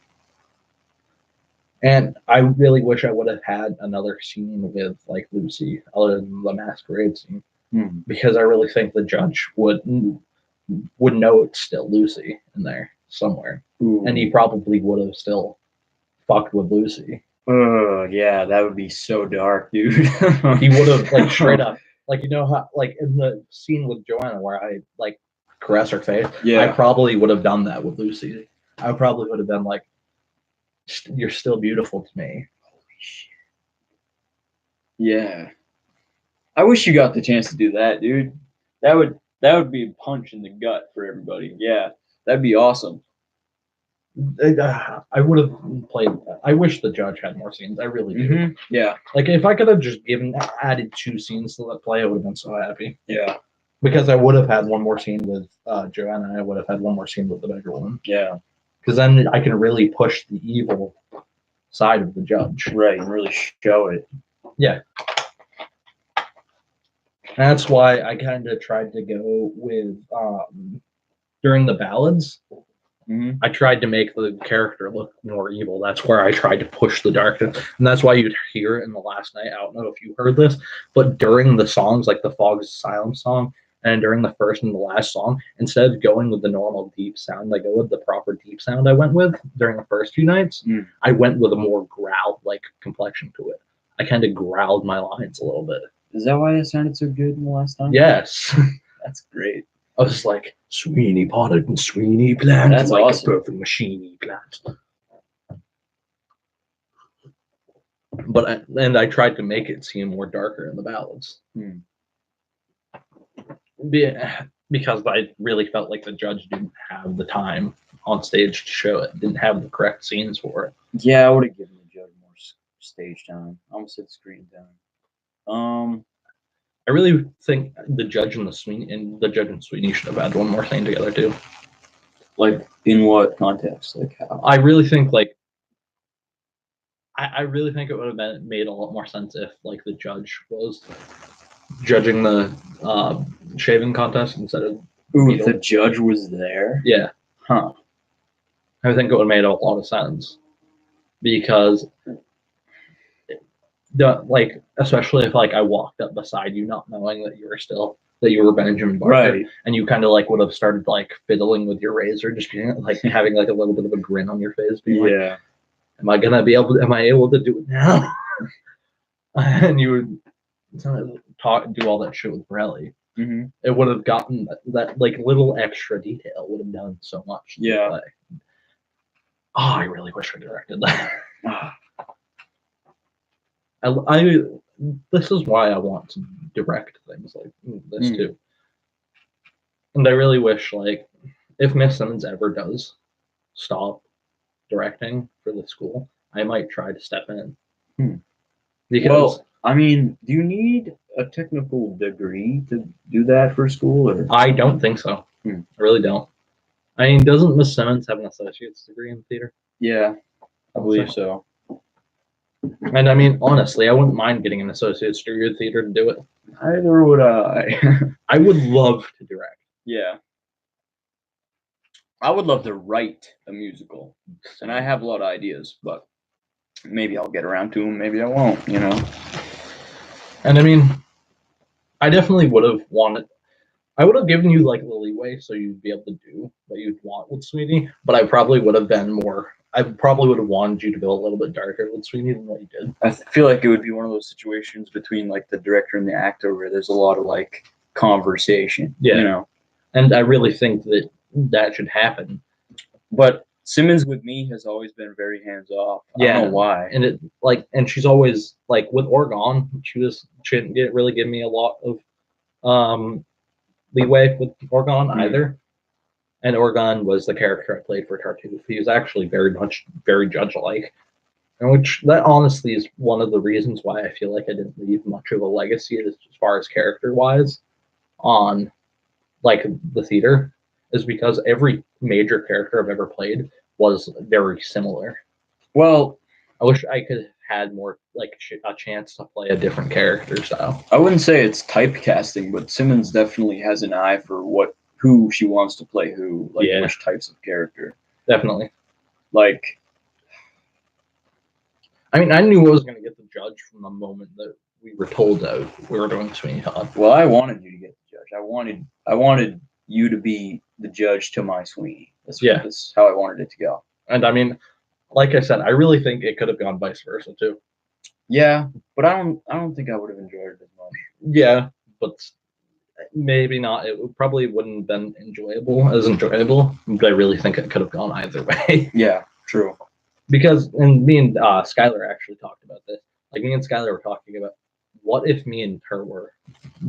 And I really wish I would have had another scene with like Lucy other than the masquerade scene. because I really think the judge would know it's still Lucy in there somewhere, and he probably would have still fucked with Lucy. Oh yeah, that would be so dark, dude. He would have like straight up, like you know how like in the scene with Joanna where I like caress her face. Yeah. I probably would have done that with Lucy. I probably would have been like, "You're still beautiful to me." Holy shit. Yeah. I wish you got the chance to do that, dude. That would be a punch in the gut for everybody. Yeah, that'd be awesome. I would have played. I wish the judge had more scenes. I really do. Yeah. Like if I could have just added 2 scenes to that play, I would have been so happy. Yeah. Because I would have had one more scene with Joanna, and I would have had one more scene with the beggar woman. Yeah. Because then I can really push the evil side of the judge. Right, and really show it. Yeah. That's why I kind of tried to go with during the ballads. I tried to make the character look more evil. That's where I tried to push the darkness, and that's why you'd hear it in the last night. I don't know if you heard this, but during the songs, like the Fog's Silence song, and during the first and the last song, instead of going with the normal deep sound, I go with the proper deep sound I went with during the first 2 nights. I went with a more growl-like complexion to it. I kind of growled my lines a little bit. Is that why it sounded so good in the last time? Yes. That's great. I was like, Sweeney potted and Sweeney plant. That's like awesome. A perfect machine plant. But I tried to make it seem more darker in the ballads. Because I really felt like the judge didn't have the time on stage to show it. Didn't have the correct scenes for it. Yeah, I would have given the judge more stage time. I almost said screen time. I really think the judge and Sweeney should have had one more thing together too. Like in what context? Like how? I really think I really think it would have made a lot more sense if like the judge was judging the shaving contest instead of. Ooh, if the judge was there? Yeah. Huh. I think it would have made a lot of sense. Because especially if like I walked up beside you not knowing that you were Benjamin Barber, right, and you kind of like would have started like fiddling with your razor, just being like having like a little bit of a grin on your face, being like, am I able to do it now? And you would do all that shit with Borelli. It would have gotten that like little extra detail would have done so much. Yeah. I really wish I directed that. This is why I want to direct things like this too. And I really wish, like, if Miss Simmons ever does stop directing for the school, I might try to step in. Because, well, I mean, do you need a technical degree to do that for school? Or? I don't think so. I really don't. I mean, doesn't Miss Simmons have an associate's degree in theater? Yeah, I believe so. And I mean, honestly, I wouldn't mind getting an associate's degree in theater to do it. Either would I. I would love to direct. Yeah. I would love to write a musical. And I have a lot of ideas, but maybe I'll get around to them, maybe I won't, you know? And I mean, I definitely would have wanted... I would have given you, like, the leeway so you'd be able to do what you'd want with Sweeney, but I probably would have been more... I probably would have wanted you to go a little bit darker with Sweeney than what you did. I feel like it would be one of those situations between, like, the director and the actor where there's a lot of, like, conversation, you know? And I really think that that should happen. But Simmons with me has always been very hands-off. I don't know why. And she's always, like, with Oregon, she didn't really give me a lot of leeway with Oregon either. And Oregon was the character I played for Tartuffe. He was actually very judge-like. And which, that honestly is one of the reasons why I feel like I didn't leave much of a legacy as far as character-wise on, like, the theater, is because every major character I've ever played was very similar. Well, I wish I could have had more, like, a chance to play a different character style. I wouldn't say it's typecasting, but Simmons definitely has an eye for who she wants to play who, like which types of character. Definitely. Like, I mean, I knew I was going to get the judge from the moment that we were told that we were doing Sweeney Todd. Well, I wanted you to get the judge. I wanted you to be the judge to my Sweeney. That's how I wanted it to go. And I mean, like I said, I really think it could have gone vice versa too. Yeah, but I don't think I would have enjoyed it as much. Yeah, but maybe not. It probably wouldn't have been enjoyable, but I really think it could have gone either way. Yeah, true. Because, and me and Skylar actually talked about this. Like, me and Skylar were talking about, what if me and her were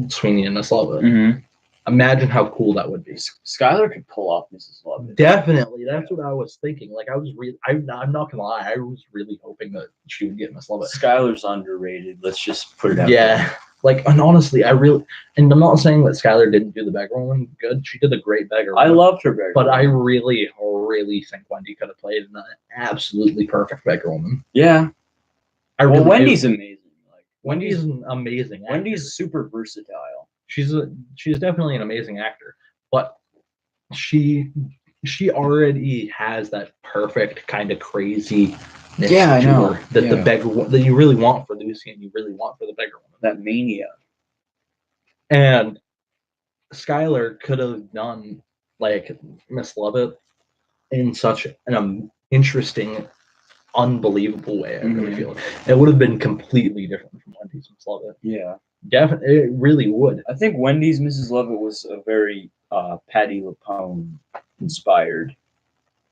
Sweeney and Miss Lovett? Mm-hmm. Imagine how cool that would be. Skylar could pull off Mrs. Lovett. Definitely, that's what I was thinking. Like, I was really, I'm not gonna lie, I was really hoping that she would get Miss Lovett. Skylar's underrated. Let's just put it out there. Like, and honestly, and I'm not saying that Skylar didn't do the beggar woman good. She did a great beggar woman. I loved her beggar but woman. I really think Wendy could have played an absolutely perfect beggar woman. Yeah. Wendy's amazing. Like Wendy's an amazing actor. Wendy's super versatile. She's definitely an amazing actor, but she already has that perfect kind of crazy. Yeah, I know. The beggar that you really want for Lucy and you really want for the beggar woman. That mania. And Skylar could have done like Miss Lovett in such an interesting, unbelievable way. I really feel it would have been completely different from Wendy's Miss Lovett. Yeah, definitely, it really would. I think Wendy's Mrs. Lovett was a very Patti LuPone inspired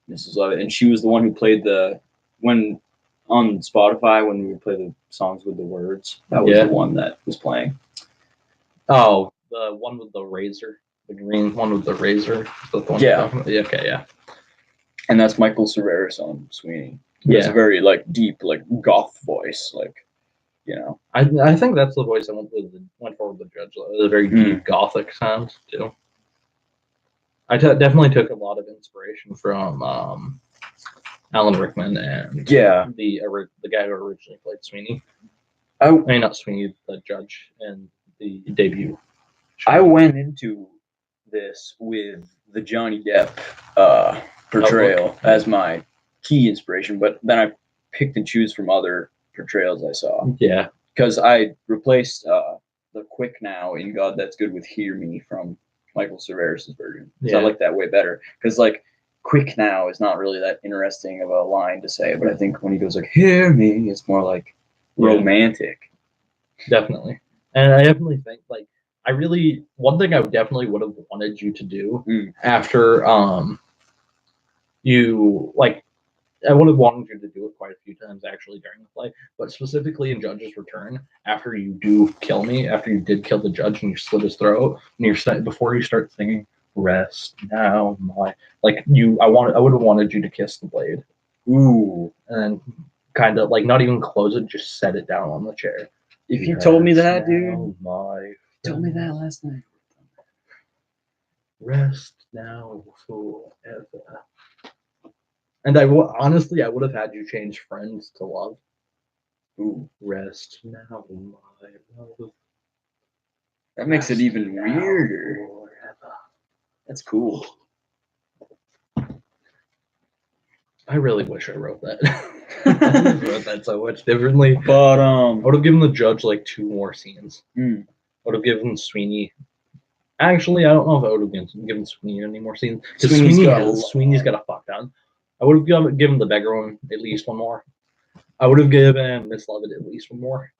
Mrs. Lovett, and she was the one who played on Spotify when we would play the songs with the words. That was the one that was playing. Oh, the one with the razor, the green one with the razor. The one okay, yeah. And that's Michael Cerveris on Sweeney. It's a very like deep, like goth voice, like, you know. I think that's the voice I went for with the judge. It was a very deep gothic sound too. I definitely took a lot of inspiration from Alan Rickman and the guy who originally played Sweeney. I mean, not Sweeney, the judge in the debut show. I went into this with the Johnny Depp portrayal as my key inspiration, but then I picked and choose from other portrayals I saw. Yeah. Because I replaced the quick now in God That's Good with Hear Me from Michael Cerveris' version. I like that way better. Because like quick now is not really that interesting of a line to say, but I think when he goes like hear me, it's more like romantic. Definitely. And I definitely think like one thing I definitely would have wanted you to do after I would have wanted you to do it quite a few times actually during the play, but specifically in Judge's Return, after you did kill the judge and you slit his throat, and before you start singing "Rest Now, My," I would have wanted you to kiss the blade. Ooh, and kind of like not even close it, just set it down on the chair. If you told me that, dude, told me that last night. Rest now forever. And honestly, I would have had you change friends to love. Ooh, rest now, my love. That makes it even weirder. Forever. That's cool. I really wish I wrote that. I wrote that so much differently. But I would have given the judge like 2 more scenes. I would have given Sweeney. Actually, I don't know if I would have given Sweeney any more scenes. Sweeney's got a fuck down. I would have given the beggar one at least 1 more. I would have given Miss Lovett at least 1 more.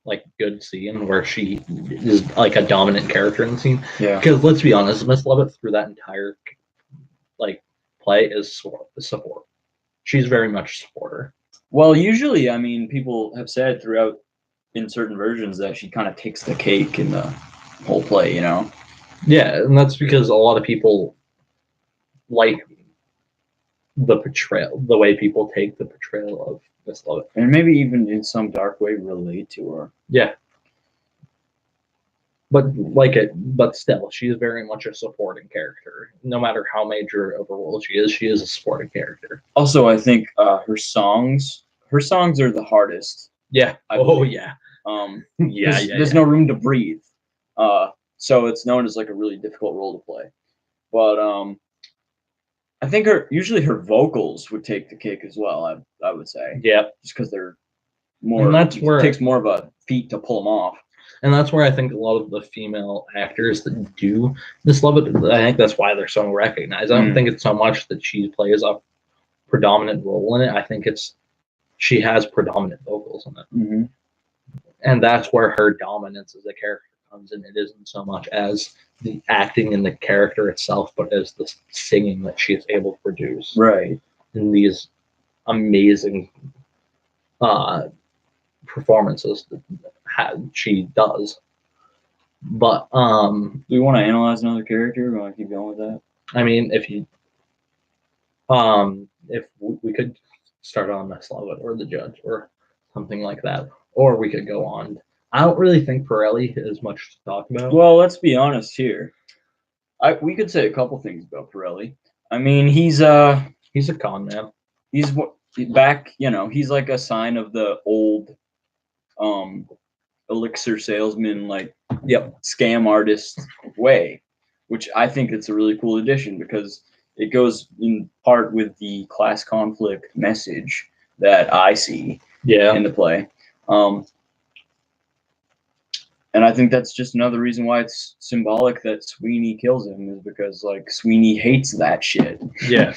Like good scene where she is like a dominant character in the scene. Yeah. Because let's be honest, Miss Lovett through that entire play is support. She's very much a supporter. Well, usually, I mean, people have said throughout in certain versions that she kind of takes the cake in the whole play, you know? Yeah, and that's because a lot of people like the portrayal, the way people take the portrayal of Miss Lovett. And maybe even in some dark way relate to her. Yeah. But still, she is very much a supporting character. No matter how major of a role she is a supporting character. Also, I think her songs are the hardest. Yeah. There's no room to breathe. So it's known as like a really difficult role to play. But I think usually her vocals would take the cake as well. I would say. Yeah. Just because they're more. And that's where it takes more of a feet to pull them off. And that's where I think a lot of the female actors that do Miss Lovett, I think that's why they're so recognized. I don't think it's so much that she plays a predominant role in it. I think it's she has predominant vocals in it. Mm-hmm. And that's where her dominance as a character comes in. It isn't so much as the acting in the character itself, but as the singing that she is able to produce. Right. In these amazing performances that she does. But do we want to analyze another character? We want to keep going with that? I mean, if we could start on Miss Lovett or the judge or something like that, or we could go on. I don't really think Pirelli is much to talk about. Well, let's be honest here. We could say a couple things about Pirelli. I mean, he's a con man. He's back, he's like a sign of the old elixir salesman, like scam artist way, which I think it's a really cool addition because it goes in part with the class conflict message that I see in the play. And I think that's just another reason why it's symbolic that Sweeney kills him, is because like Sweeney hates that shit. Yeah.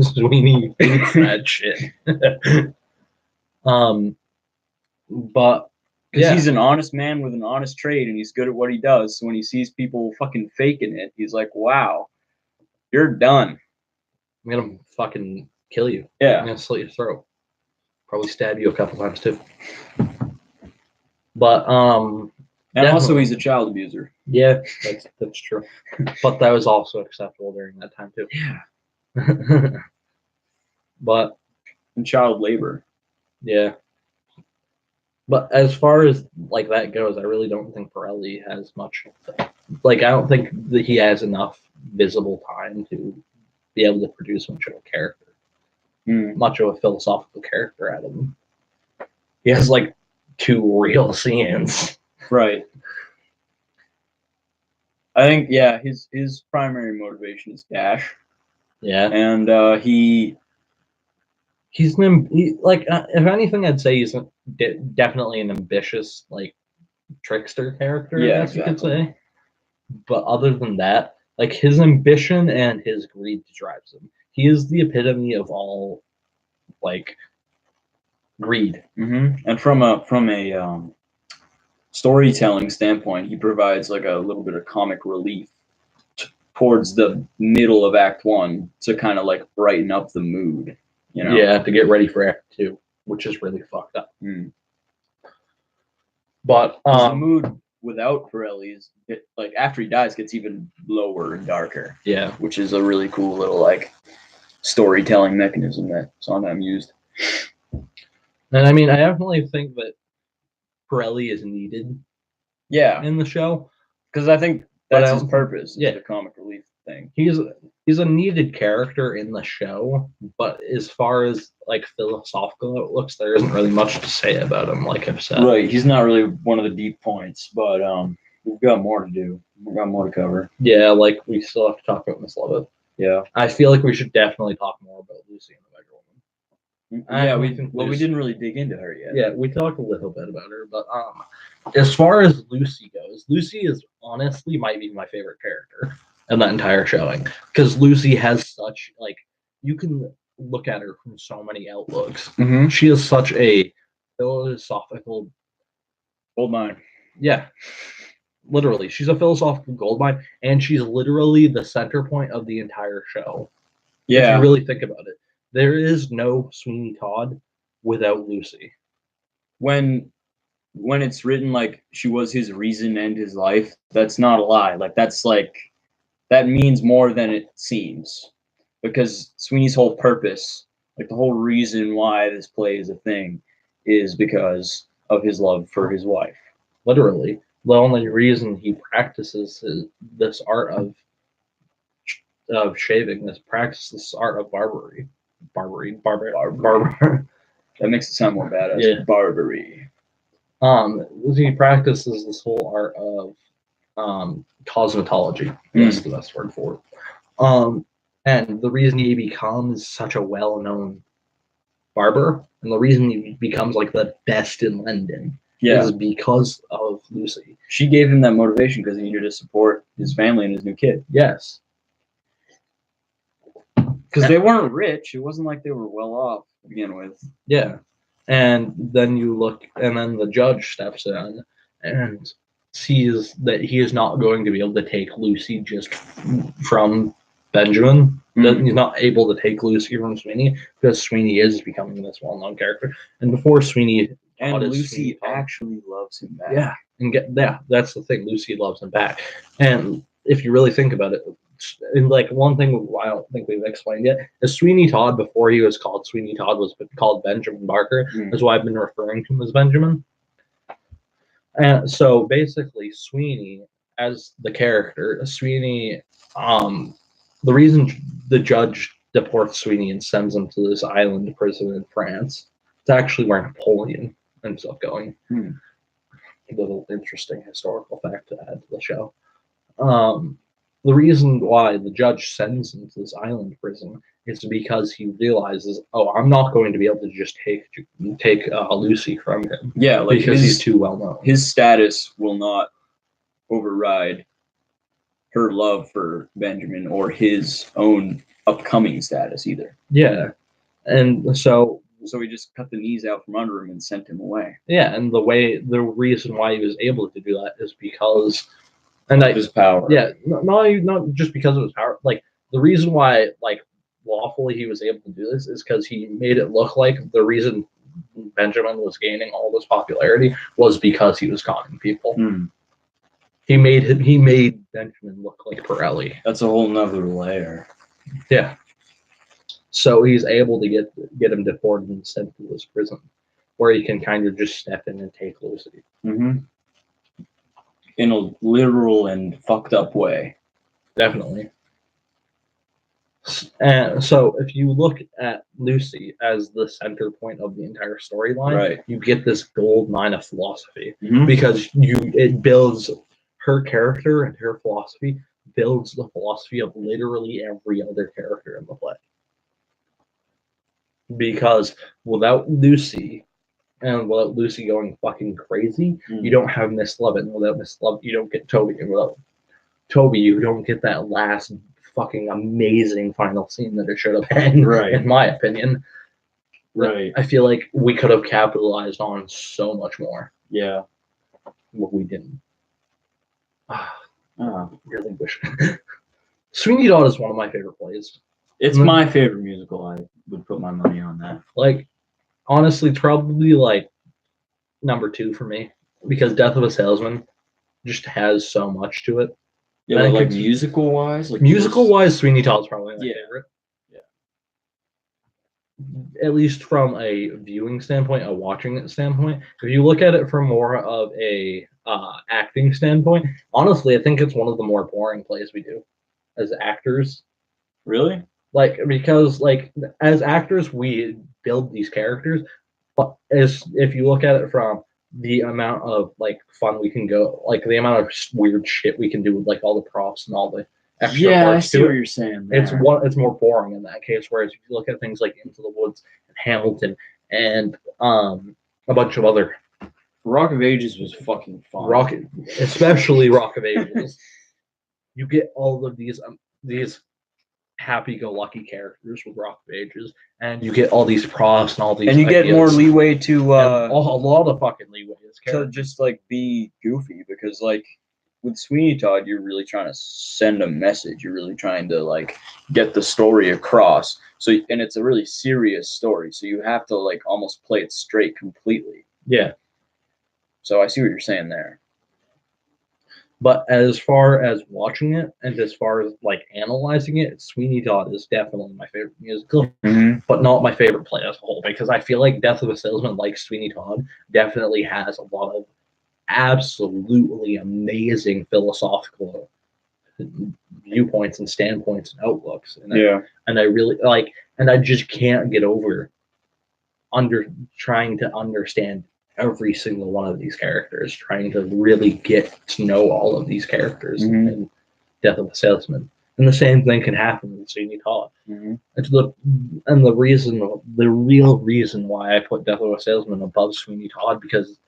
Sweeney hates that shit. But because he's an honest man with an honest trade, and he's good at what he does. So when he sees people fucking faking it, he's like, "Wow, you're done. I'm gonna fucking kill you. Yeah, I'm gonna slit your throat. Probably stab you a couple times too." But and also he's a child abuser. Yeah, that's true. But that was also acceptable during that time too. Yeah. But and child labor. Yeah. But as far as like that goes, I really don't think Pirelli has much. Like, I don't think that he has enough visible time to be able to produce much of a character, much of a philosophical character out of him. He has like 2 real scenes. Right. I think his primary motivation is cash. Yeah. And he's like if anything, I'd say he's definitely an ambitious like trickster character. Yeah, I guess you could say. But other than that, like his ambition and his greed drives him. He is the epitome of all like greed. Mm-hmm. And from a storytelling standpoint, he provides like a little bit of comic relief towards the middle of Act 1 to kind of like brighten up the mood. Yeah, to get ready for Act 2, which is really fucked up. But the mood without Pirelli is like after he dies gets even lower and darker. Yeah, which is a really cool little like storytelling mechanism that Sondheim used. And I mean, I definitely think that Pirelli is needed. Yeah, in the show, because I think that's his purpose. Yeah, the comic relief thing. He's a needed character in the show, but as far as like philosophical outlooks, there isn't really much to say about him. Like I've said, right? He's not really one of the deep points, but we've got more to do. We've got more to cover. Yeah, like we still have to talk about Miss Lovett. Yeah, I feel like we should definitely talk more about Lucy and the Beggar Woman. Yeah, we didn't really dig into her yet. Yeah, we talked a little bit about her, but as far as Lucy goes, Lucy is honestly might be my favorite character in that entire showing, because Lucy has such like you can look at her from so many outlooks. Mm-hmm. She is such a philosophical goldmine. Yeah, literally, she's a philosophical goldmine, and she's literally the center point of the entire show. Yeah, if you really think about it, there is no Sweeney Todd without Lucy. When it's written like she was his reason and his life, that's not a lie. Like that means more than it seems, because Sweeney's whole purpose, like the whole reason why this play is a thing, is because of his love for his wife. Literally, the only reason he practices this art of shaving, this art of Barber. That makes it sound more badass. Yeah. Barbary. He practices this whole art of cosmetology. That's the best word for it. And the reason he becomes such a well-known Barber, and the reason he becomes like the best in London is because of Lucy. She gave him that motivation because he needed to support his family and his new kid. Yes. Because they weren't rich. It wasn't like they were well off to begin with. Yeah. And then you look, and then the judge steps in and sees that he is not going to be able to take Lucy just from Benjamin. Mhm. He's not able to take Lucy from Sweeney because Sweeney is becoming this well-known character. And before Sweeney And Todd is Lucy Sweeney Todd. actually loves him back. Yeah, and that's the thing. Lucy loves him back. And if you really think about it, and like one thing I don't think we've explained yet is Sweeney Todd before he was called Sweeney Todd was called Benjamin Barker. That's why I've been referring to him as Benjamin. And so basically, Sweeney as the character, Sweeney, the reason the judge deports Sweeney and sends him to this island prison in France, it's actually where Napoleon ends up going. A little interesting historical fact to add to the show. The reason why the judge sends him to this island prison is because he realizes, oh, I'm not going to be able to just take Lucy from him. Yeah, like because he's too well known. His status will not override her love for Benjamin or his own upcoming status either. Yeah, and so he just cut the knees out from under him and sent him away. Yeah, and the reason why he was able to do that is because his power. Yeah, not just because of his power. Like the reason why, like lawfully, he was able to do this is because he made it look like the reason Benjamin was gaining all this popularity was because he was conning people. He made Benjamin look like Pirelli. That's a whole nother layer. Yeah. So he's able to get him deported and sent to this prison, where he can kind of just step in and take Lucy. In a literal and fucked up way. Definitely. And so if you look at Lucy as the center point of the entire storyline, you get this gold mine of philosophy because it builds her character, and her philosophy builds the philosophy of literally every other character in the play. Because without Lucy, and without Lucy going fucking crazy, you don't have Miss Lovett. And without Miss Lovett, you don't get Toby. And without Toby, you don't get that last fucking amazing final scene that it should have been, in my opinion. I feel like we could have capitalized on so much more. Yeah. But we didn't. Really wish. Sweeney Todd is one of my favorite plays. It's my favorite musical. I would put my money on that. Like, honestly, it's probably like number 2 for me because Death of a Salesman just has so much to it. Yeah, but like musical wise, Sweeney Todd's probably my favorite. Yeah. At least from a viewing standpoint, a watching it standpoint. If you look at it from more of a acting standpoint, honestly, I think it's one of the more boring plays we do as actors. Really? Like, because like as actors, we build these characters, but if you look at it from the amount of like fun we can go, like the amount of weird shit we can do with like all the props and all the extra parts. I see what you're saying. It's more boring in that case. Whereas if you look at things like Into the Woods and Hamilton and a bunch of other, Rock of Ages was fucking fun. Especially Rock of Ages, you get all of these happy-go-lucky characters with Rock of Ages, and you get all these props and all these, and you get more leeway to a lot of fucking leeway to just like be goofy, because like with Sweeney Todd, you're really trying to send a message. You're really trying to like get the story across. So, and it's a really serious story, so you have to like almost play it straight completely. Yeah. So I see what you're saying there. But as far as watching it and as far as like analyzing it, Sweeney Todd is definitely my favorite musical, but not my favorite play as a whole, because I feel like Death of a Salesman, like Sweeney Todd, definitely has a lot of absolutely amazing philosophical viewpoints and standpoints and outlooks. And I really like, and I just can't get over trying to understand every single one of these characters, trying to really get to know all of these characters in Death of a Salesman. And the same thing can happen with Sweeney Todd. Mm-hmm. The real reason why I put Death of a Salesman above Sweeney Todd, because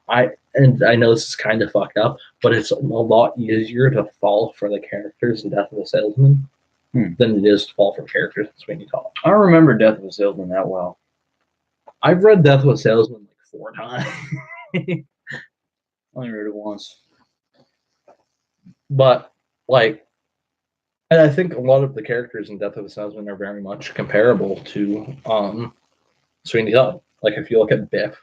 I know this is kind of fucked up, but it's a lot easier to fall for the characters in Death of a Salesman than it is to fall for characters in Sweeney Todd. I don't remember Death of a Salesman that well. I've read Death of a Salesman like 4 times. I only read it once. But like, and I think a lot of the characters in Death of a Salesman are very much comparable to Sweeney Todd. Like if you look at Biff,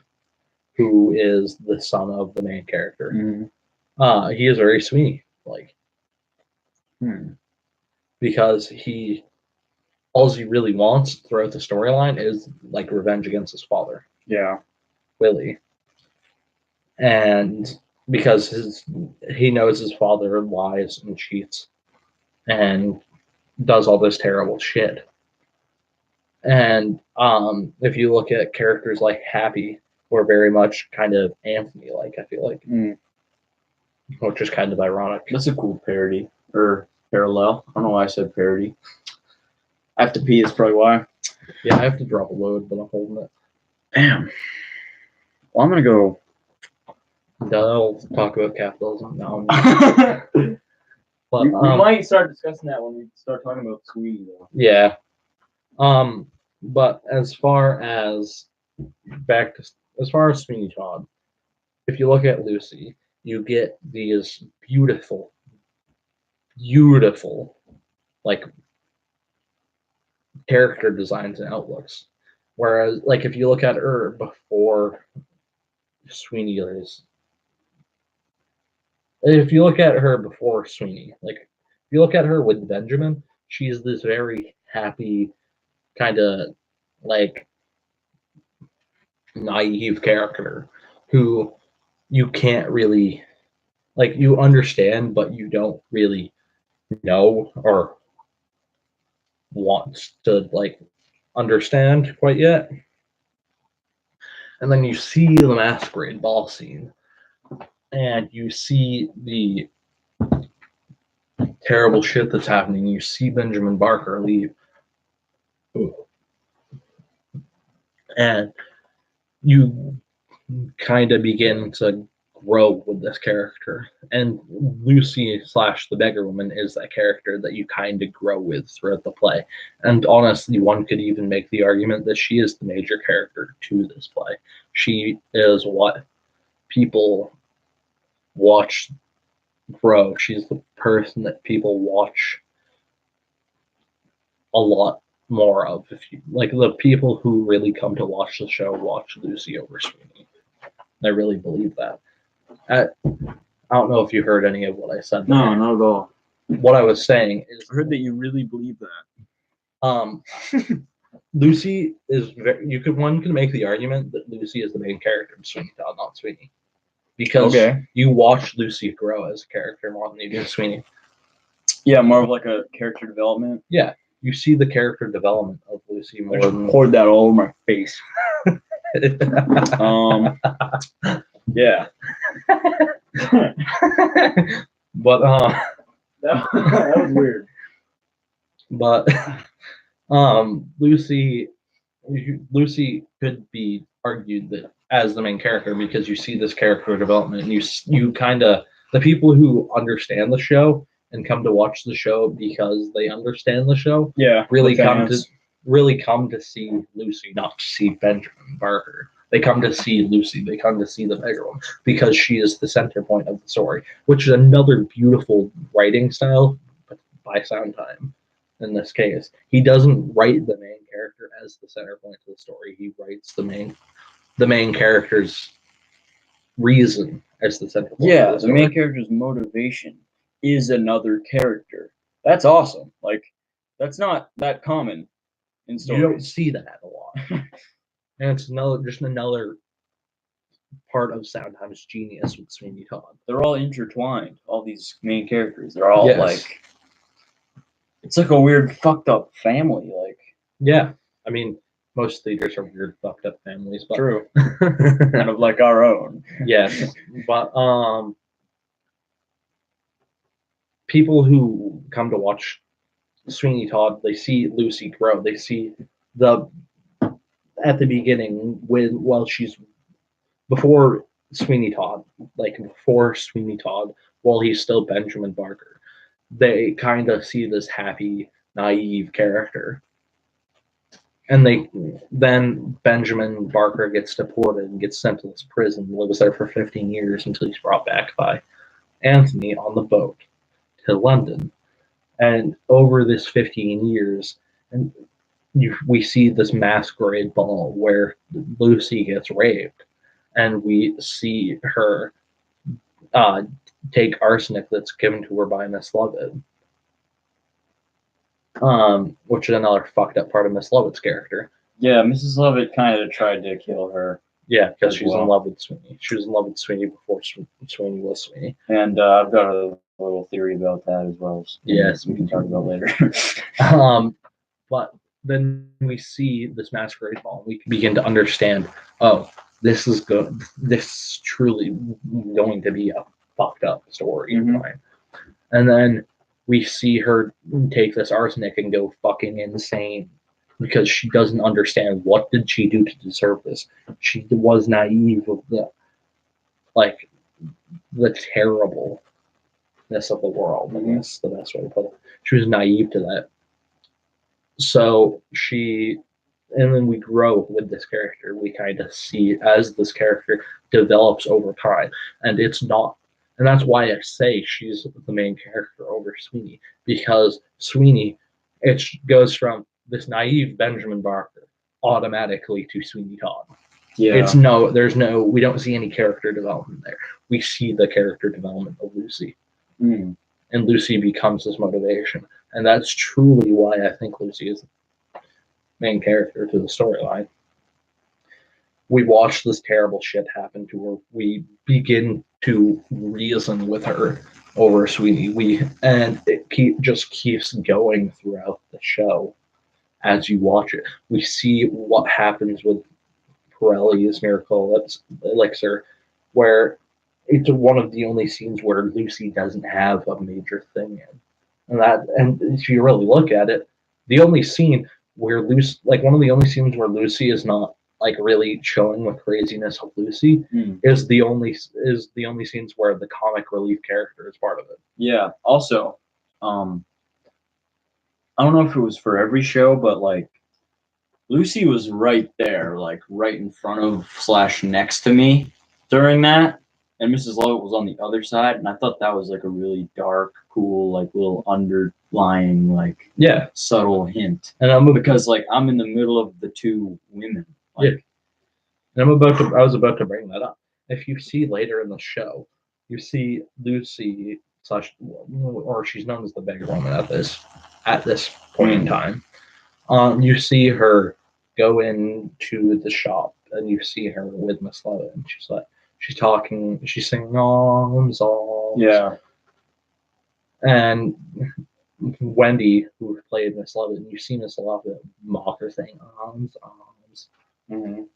who is the son of the main character, he is very Sweeney like, because all he really wants throughout the storyline is like revenge against his father. Yeah, Willie, and because he knows his father lies and cheats and does all this terrible shit. And if you look at characters like Happy, who are very much kind of Anthony like, I feel like, which is kind of ironic. That's a cool parody or parallel. I don't know why I said parody. I have to pee. That's probably why. Yeah, I have to drop a load, but I'm holding it. Damn. Well, I'm gonna go. I'll talk about capitalism now. But we might start discussing that when we start talking about Sweeney, though. Yeah. But as far as Sweeney Todd, if you look at Lucy, you get these beautiful, like character designs and outlooks. Whereas, like if you look at her before Sweeney is, if you look at her before Sweeney, like if you look at her with Benjamin, she's this very happy, kind of like naive character who you can't really like, you understand, but you don't really know or want to like understand quite yet. And then you see the masquerade ball scene, and you see the terrible shit that's happening. You see Benjamin Barker leave. And you kind of begin to grow with this character. And Lucy / the beggar woman is that character that you kind of grow with throughout the play. And honestly, one could even make the argument that she is the major character to this play. She is what people watch grow. She's the person that people watch a lot more of. If you like, the people who really come to watch the show watch Lucy over Sweeney. I really believe that. I don't know if you heard any of what I said. No, not at all. What I was saying is, I heard that you really believe that. Lucy is one can make the argument that Lucy is the main character of Sweeney Todd, not Sweeney, because you watch Lucy grow as a character more than you do Sweeney. Yeah, more of like a character development. Yeah, you see the character development of Lucy more than poured that all over my face. Yeah. But that was weird. But Lucy could be argued that as the main character, because you see this character development, and you kind of, the people who understand the show and come to watch the show because they understand the show, really come to see Lucy, not to see Benjamin Barker. They come to see Lucy. They come to see the beggar woman because she is the center point of the story, which is another beautiful writing style by Sondheim. In this case, he doesn't write the main character as the center point of the story. He writes the main character's reason as the center point. Yeah, the main character's motivation is another character. That's awesome. Like, that's not that common in stories. You don't see that a lot. And it's another part of Sondheim's genius with Sweeney Todd. They're all intertwined, all these main characters. They're all like, it's like a weird fucked up family. Like, yeah, I mean, most theaters are weird fucked up families, but true. Kind of like our own. Yes, but people who come to watch Sweeney Todd, they see Lucy grow. They see at the beginning while she's before Sweeney Todd, while he's still Benjamin Barker, they kind of see this happy, naive character. And then Benjamin Barker gets deported and gets sent to this prison, lives there for 15 years until he's brought back by Anthony on the boat to London. And over this 15 years, we see this masquerade ball where Lucy gets raped, and we see her take arsenic that's given to her by Miss Lovett. Which is another fucked up part of Miss Lovett's character. Yeah, Mrs. Lovett kind of tried to kill her. Yeah, because she's in love with Sweeney. She was in love with Sweeney before Sweeney was Sweeney. And I've got a little theory about that as well. Yes, we can talk about later. But then we see this masquerade ball. We begin to understand, oh, this is good. This is truly going to be a fucked up story. Mm-hmm. And then we see her take this arsenic and go fucking insane because she doesn't understand what did she do to deserve this. She was naive of the terribleness of the world. I guess the best way to put it. She was naive to that. So and then we grow with this character. We kind of see as this character develops over time, and and that's why I say she's the main character over Sweeney, because Sweeney, it goes from this naive Benjamin Barker automatically to Sweeney Todd. Yeah. We don't see any character development there. We see the character development of Lucy. Mm. And Lucy becomes this motivation. And that's truly why I think Lucy is the main character to the storyline. We watch this terrible shit happen to her. We begin to reason with her over Sweeney. And it just keeps going throughout the show as you watch it. We see what happens with Pirelli's Miracle Elixir, where it's one of the only scenes where Lucy doesn't have a major thing in. And if you really look at it, the only scene where Lucy, one of the only scenes where Lucy is not really showing the craziness of Lucy is the only scenes where the comic relief character is part of it. Yeah. Also, I don't know if it was for every show, but Lucy was right there, right in front of / next to me during that, and Mrs. Lovett was on the other side, and I thought that was a really dark, cool, little underlying, subtle hint. And because I'm in the middle of the two women. Yeah. And I was about to bring that up. If you see later in the show, you see Lucy or she's known as the beggar woman at this point in time. You see her go into the shop, and you see her with Miss Lovett, and she's talking, she's singing arms. Yeah. And Wendy, who played Miss Lovett, and you see Miss Lovett mock her, saying arms.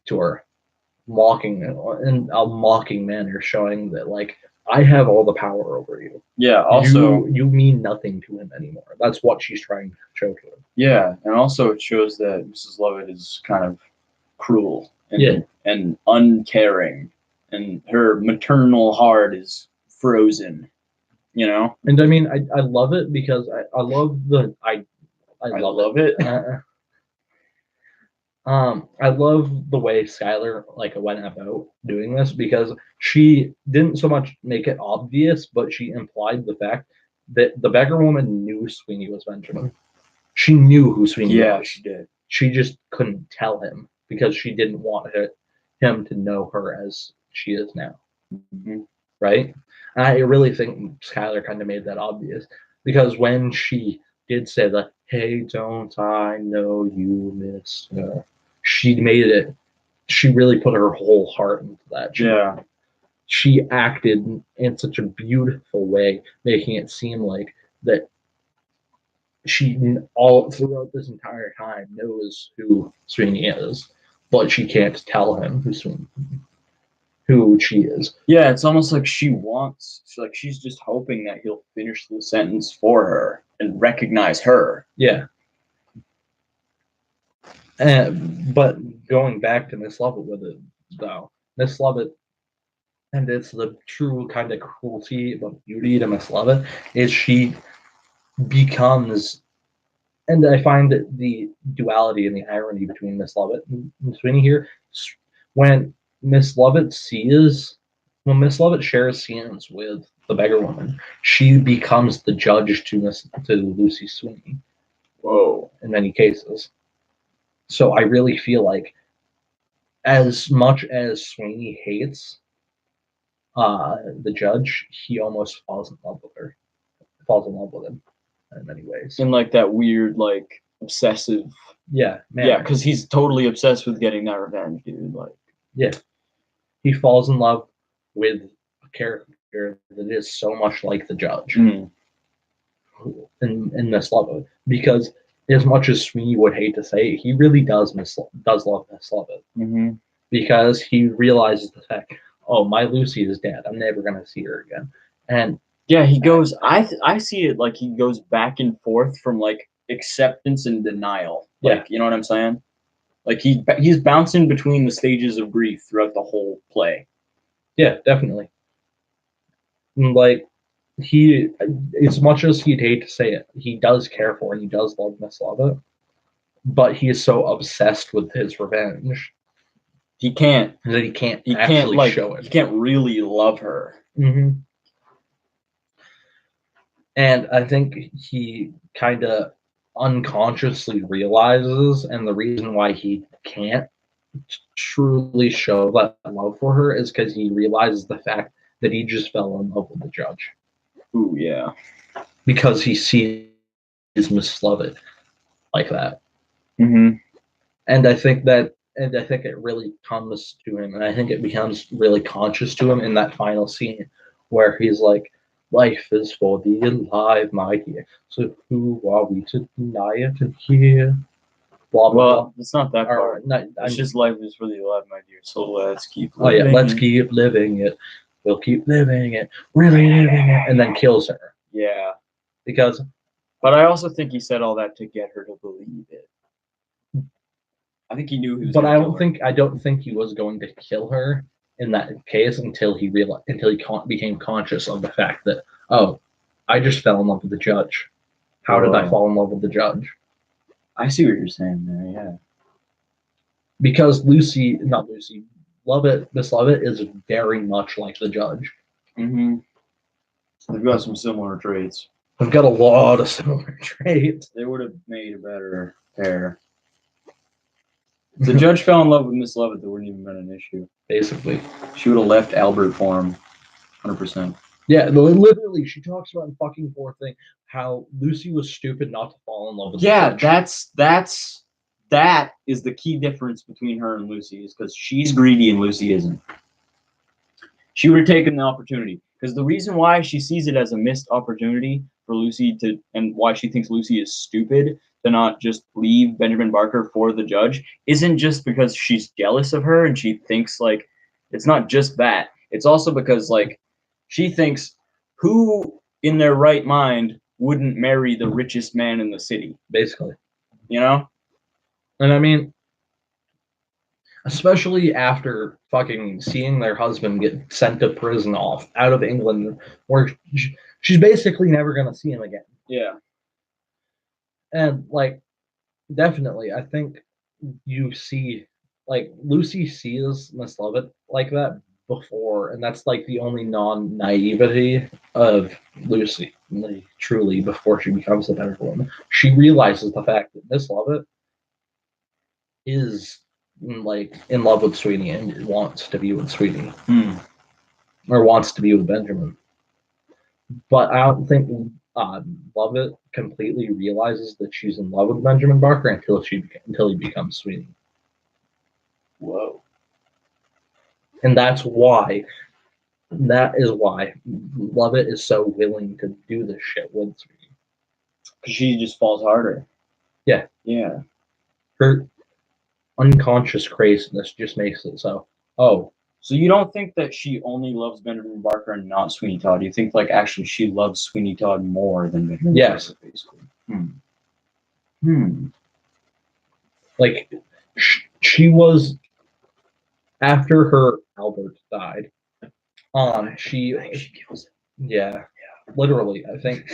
To her, mocking in a mocking manner, showing that I have all the power over you. Yeah. Also, you mean nothing to him anymore. That's what she's trying to show to him. Yeah, and also it shows that Mrs. Lovett is kind of cruel and uncaring, and her maternal heart is frozen. And I mean, I love it because I love it. I love the way Skylar went about doing this, because she didn't so much make it obvious, but she implied the fact that the beggar woman knew Sweeney was Benjamin. She knew who Sweeney was. Yeah, she did. She just couldn't tell him because she didn't want him to know her as she is now. Mm-hmm. Right? And I really think Skylar kind of made that obvious, because when she did say that, "Hey, don't I know you, mister?" She really put her whole heart into that. She acted in such a beautiful way, making it seem like that she all throughout this entire time knows who Sweeney is, but she can't tell him who she is. Yeah, it's almost like she's just hoping that he'll finish the sentence for her, and recognize her. Yeah. But going back to Miss Lovett with it, though, Miss Lovett, and it's the true kind of cruelty but beauty to Miss Lovett, is she becomes, and I find that the duality and the irony between Miss Lovett and Sweeney here, when Miss Lovett sees, when Miss Lovett shares scenes with the beggar woman, she becomes the judge to Lucy Sweeney. Whoa. In many cases. So I really feel like, as much as Sweeney hates the judge, he almost falls in love with her, falls in love with him in many ways. In like that weird, like obsessive. Yeah, man. Yeah, because he's totally obsessed with getting that revenge, dude. Like, yeah, he falls in love with a character that is so much like the judge in Miss Lovett, because as much as Sweeney would hate to say it, he really does love Miss Lovett, because he realizes the fact, oh, my Lucy is dead. I'm never gonna see her again. And yeah, he goes. I see it like he goes back and forth from like acceptance and denial. Like, you know what I'm saying? Like he's bouncing between the stages of grief throughout the whole play. Yeah, definitely. Like, he, as much as he'd hate to say it, he does care for and he does love Miss Lovett, but he is so obsessed with his revenge He can't. that he can't show it. He can't really love her. Mm-hmm. And I think he kind of unconsciously realizes, and the reason why he can't truly show that love for her is because he realizes the fact that he just fell in love with the judge. Ooh, yeah. Because he sees Miss Lovett like that. Mm-hmm. And I think it really comes to him, and I think it becomes really conscious to him in that final scene where he's like, life is for the alive, my dear. So who are we to deny it and here? Blah, blah, Well, blah. it's not that part. It's just life is for the alive, my dear. So let's keep living. Oh yeah, let's keep living it. We'll keep living it, really living it, and then kills her. Yeah. Because. But I also think he said all that to get her to believe it. I think he knew he was. But I don't think he was going to kill her in that case until he became conscious of the fact that, oh, I just fell in love with the judge. How did I fall in love with the judge? I see what you're saying there. Yeah. Because Miss Lovett is very much like the judge. Mm-hmm. They've got some similar traits. They've got a lot of similar traits. They would have made a better pair. If the judge fell in love with Miss Lovett, there wouldn't even been an issue. Basically. She would have left Albert for him. 100%. Yeah, literally, she talks about in fucking fourth thing how Lucy was stupid not to fall in love with the judge. That is the key difference between her and Lucy, is because she's greedy and Lucy isn't. She would have taken the opportunity, because the reason why she sees it as a missed opportunity for Lucy to, and why she thinks Lucy is stupid to not just leave Benjamin Barker for the judge, isn't just because she's jealous of her and she thinks, like, it's not just that. It's also because, like, she thinks, who in their right mind wouldn't marry the richest man in the city? Basically. You know? And I mean, especially after fucking seeing their husband get sent to prison out of England, where she's basically never going to see him again. Yeah. And, like, definitely, I think you see, like, Lucy sees Miss Lovett like that before, and that's, like, the only non-naivety of Lucy, like, truly, before she becomes a better woman. She realizes the fact that Miss Lovett is, like, in love with Sweeney and wants to be with Sweeney. Or wants to be with Benjamin. But I don't think Lovett completely realizes that she's in love with Benjamin Barker until he becomes Sweeney. Whoa. And that is why Lovett is so willing to do this shit with Sweeney. Because she just falls harder. Yeah. Yeah. Her unconscious craziness just makes it so, oh, So you don't think that she only loves Benjamin Barker and not Sweeney Todd? You think like actually she loves Sweeney Todd more than Benjamin Yes. Barker, basically. Hmm. Like, she was after her Albert died. She I think she kills yeah, literally. I think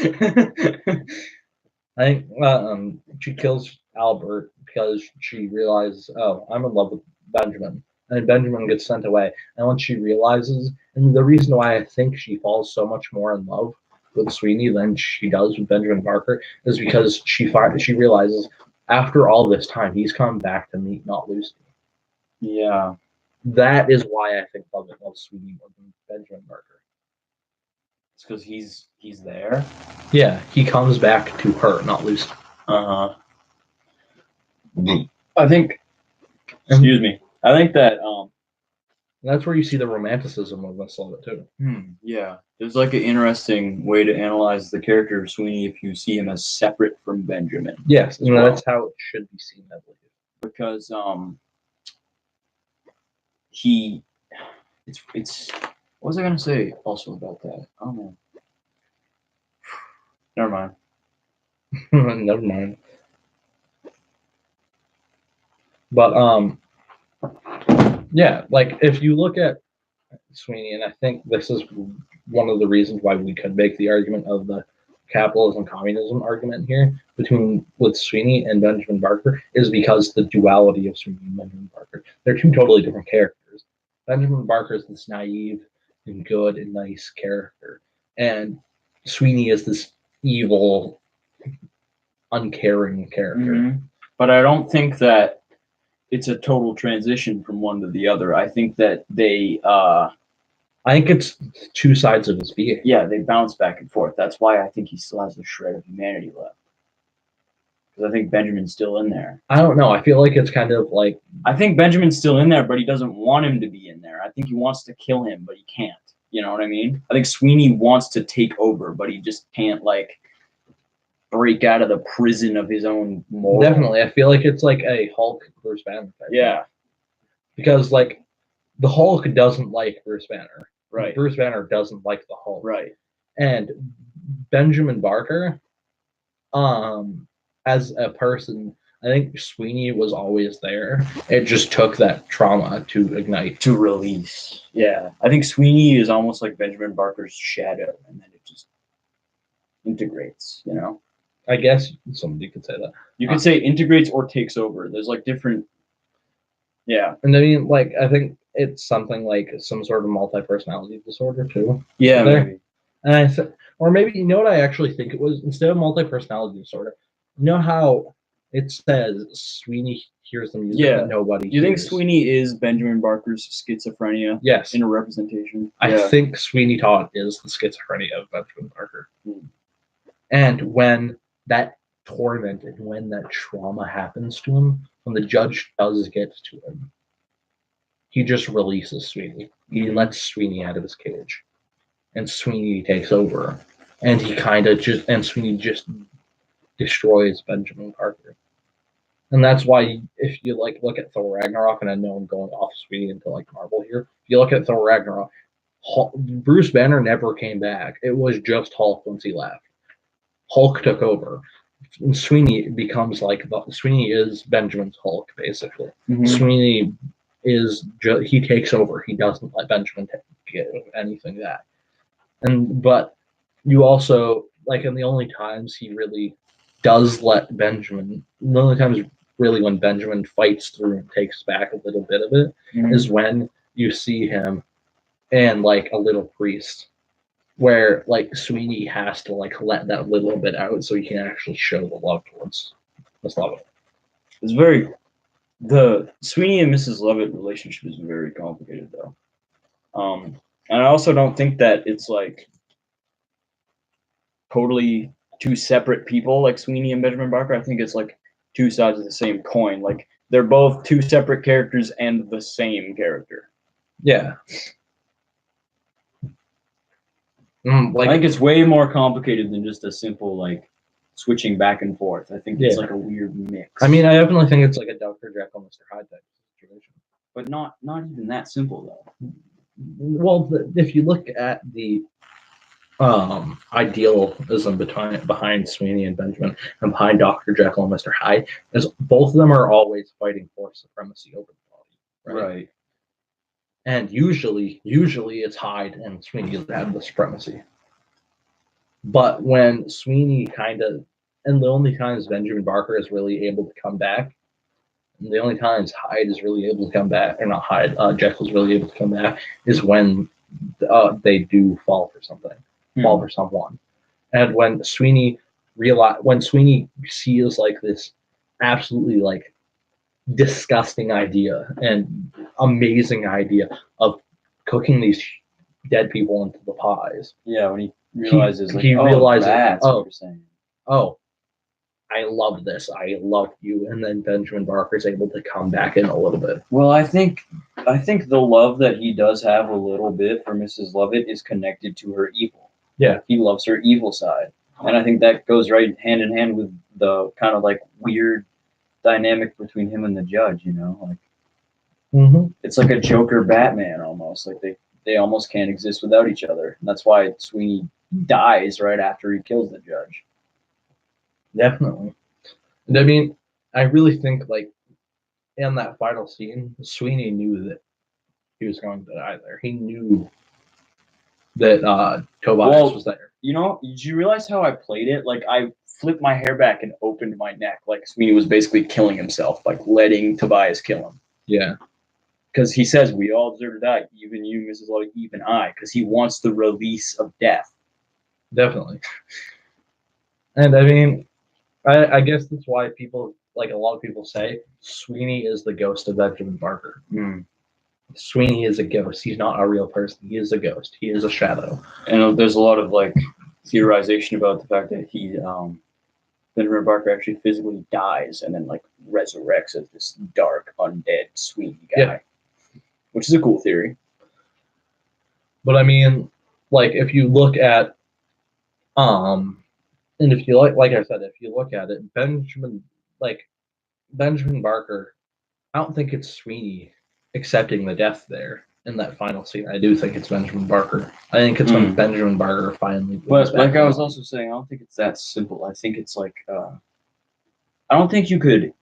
she kills Albert because she realizes, oh, I'm in love with Benjamin. And Benjamin gets sent away. And when she realizes, and the reason why I think she falls so much more in love with Sweeney than she does with Benjamin Barker is because she realizes after all this time he's come back to meet not Lucy. Yeah. That is why I think Lovett loves Sweeney more than Benjamin Barker. It's because he's there. Yeah, he comes back to her, not Lucy. I think. Excuse me. I think that that's where you see the romanticism of Miss Lovett too. Yeah, there's like an interesting way to analyze the character of Sweeney if you see him as separate from Benjamin. Yes, and that's how it should be seen, I believe. Because it's what was I gonna say also about that? I don't know. Never mind. Never mind. But yeah, like if you look at Sweeney, and I think this is one of the reasons why we could make the argument of the capitalism communism argument here with Sweeney and Benjamin Barker is because the duality of Sweeney and Benjamin Barker. They're two totally different characters. Benjamin Barker is this naive and good and nice character, and Sweeney is this evil, uncaring character. Mm-hmm. But I don't think that it's a total transition from one to the other. I think that they I think it's two sides of his being. Yeah, they bounce back and forth. That's why I think he still has a shred of humanity left. Because I think Benjamin's still in there. I don't know. I feel like it's kind of like I think Benjamin's still in there, but he doesn't want him to be in there. I think he wants to kill him, but he can't. You know what I mean? I think Sweeney wants to take over, but he just can't like break out of the prison of his own moral. Definitely. I feel like it's like a Hulk Bruce Banner type. Yeah. Because like the Hulk doesn't like Bruce Banner. Right. Bruce Banner doesn't like the Hulk. Right. And Benjamin Barker, as a person, I think Sweeney was always there. It just took that trauma to ignite. To release. Yeah. I think Sweeney is almost like Benjamin Barker's shadow, and then it just integrates, you know? I guess somebody could say that. You could say integrates or takes over. There's like different. Yeah. And I mean, like, I think it's something like some sort of multi-personality disorder too. Yeah, maybe. And or maybe, you know what I actually think it was? Instead of multi-personality disorder, you know how it says Sweeney hears the music that nobody Do you think hears? Sweeney is Benjamin Barker's schizophrenia? Yes. In a representation? I think Sweeney Todd is the schizophrenia of Benjamin Barker. And when that torment and when that trauma happens to him, when the judge does get to him, he just releases Sweeney. He lets Sweeney out of his cage. And Sweeney takes over. And Sweeney just destroys Benjamin Barker. And that's why if you like look at Thor Ragnarok, and I know I'm going off Sweeney into like Marvel here, if you look at Thor Ragnarok, Bruce Banner never came back. It was just Hulk once he left. Hulk took over. And Sweeney becomes Sweeney is Benjamin's Hulk, basically. Mm-hmm. Sweeney he takes over. He doesn't let Benjamin get anything back. But you also and the only times he really does let Benjamin, the only times really when Benjamin fights through and takes back a little bit of it is when you see him and like a little priest, where like Sweeney has to like let that little bit out so he can actually show the love towards Miss Lovett. It's the Sweeney and Mrs. Lovett relationship is very complicated though. And I also don't think that it's like totally two separate people like Sweeney and Benjamin Barker. I think it's like two sides of the same coin. Like they're both two separate characters and the same character. Yeah. I think it's way more complicated than just a simple like switching back and forth. I think it's like a weird mix. I mean, I definitely think it's like a Dr. Jekyll, Mr. Hyde type situation. but not even that simple though. Well, if you look at the idealism behind Sweeney and Benjamin and behind Dr. Jekyll and Mr. Hyde, is both of them are always fighting for supremacy over the body. Right. And usually it's Hyde and Sweeney that have the supremacy. But when Sweeney and the only times Benjamin Barker is really able to come back, and the only times Hyde is really able to come back, or not Hyde, Jekyll's really able to come back, is when they do fall for someone. And when Sweeney sees like this absolutely like disgusting idea and amazing idea of cooking these dead people into the pies. Yeah, when he realizes he realizes, that's what you're saying. Oh, I love this. I love you. And then Benjamin Barker is able to come back in a little bit. Well, I think the love that he does have a little bit for Mrs. Lovett is connected to her evil. Yeah. He loves her evil side. And I think that goes right hand in hand with the kind of like weird dynamic between him and the judge, you know? Like It's like a Joker Batman almost. Like they almost can't exist without each other. And that's why Sweeney dies right after he kills the judge. Definitely. And I mean, I really think like in that final scene, Sweeney knew that he was going to die there. He knew that Tobias was there. You know, did you realize how I played it? Like I flipped my hair back and opened my neck. Like Sweeney was basically killing himself, like letting Tobias kill him. Yeah. Because he says, we all deserve to die, even you, Mrs. Lovett, even I, because he wants the release of death. Definitely. And I mean, I guess that's why people, like a lot of people say, Sweeney is the ghost of Benjamin Barker. Sweeney is a ghost. He's not a real person. He is a ghost. He is a shadow. And there's a lot of like theorization about the fact that Benjamin Barker actually physically dies and then like resurrects as this dark, undead Sweeney guy. Yeah. Which is a cool theory. But I mean, like if you look at and if you like I said, if you look at it, Benjamin Barker, I don't think it's Sweeney accepting the death there in that final scene. I do think it's Benjamin Barker. I think it's when Benjamin Barker finally. But like I was also saying, I don't think it's that simple. I think it's like I don't think you could.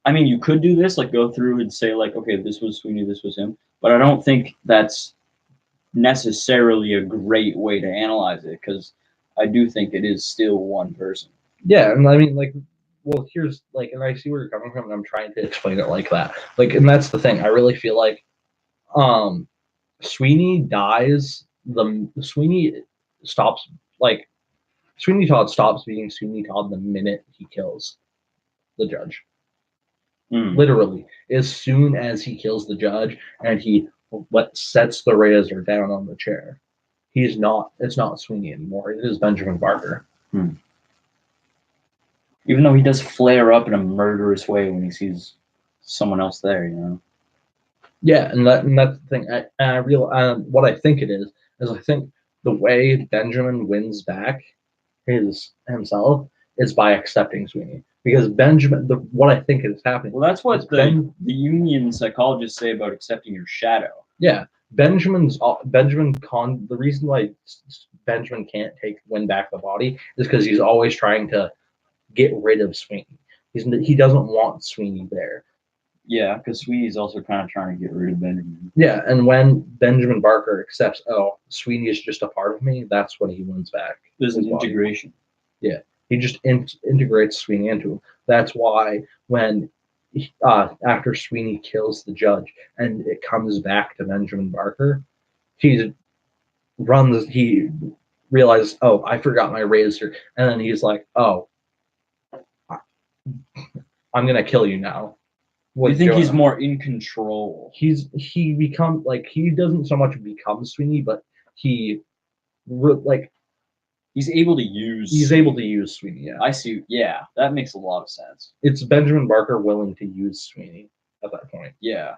I mean, you could do this, like go through and say like, okay, this was Sweeney, this was him. But I don't think that's necessarily a great way to analyze it because I do think it is still one person. Yeah, and I mean, like, well, here's like, and I see where you're coming from, and I'm trying to explain it like that. Like, and that's the thing. I really feel like, Sweeney dies. Sweeney stops. Like, Sweeney Todd stops being Sweeney Todd the minute he kills the judge. Literally, as soon as he kills the judge and he sets the razor down on the chair. It's not Sweeney anymore. It is Benjamin Barker. Even though he does flare up in a murderous way when he sees someone else there, you know. Yeah, and that's the thing. What I think it is I think the way Benjamin wins back himself is by accepting Sweeney. Because what I think is happening. Well, that's what the Jungian psychologists say about accepting your shadow. Yeah. The reason why Benjamin can't win back the body is because he's always trying to get rid of Sweeney. He doesn't want Sweeney there. Yeah, because Sweeney's also kind of trying to get rid of Benjamin. Yeah, and when Benjamin Barker accepts, oh, Sweeney is just a part of me, that's when he wins back. There's an integration. Yeah, he just integrates Sweeney into him. That's why when after Sweeney kills the judge and it comes back to Benjamin Barker, he realizes, oh, I forgot my razor, and then he's like, oh, I'm gonna kill you now. You think he's more in control? He doesn't so much become Sweeney, but he's able to use. He's able to use Sweeney. Yeah, I see. Yeah, that makes a lot of sense. It's Benjamin Barker willing to use Sweeney at that point. Yeah,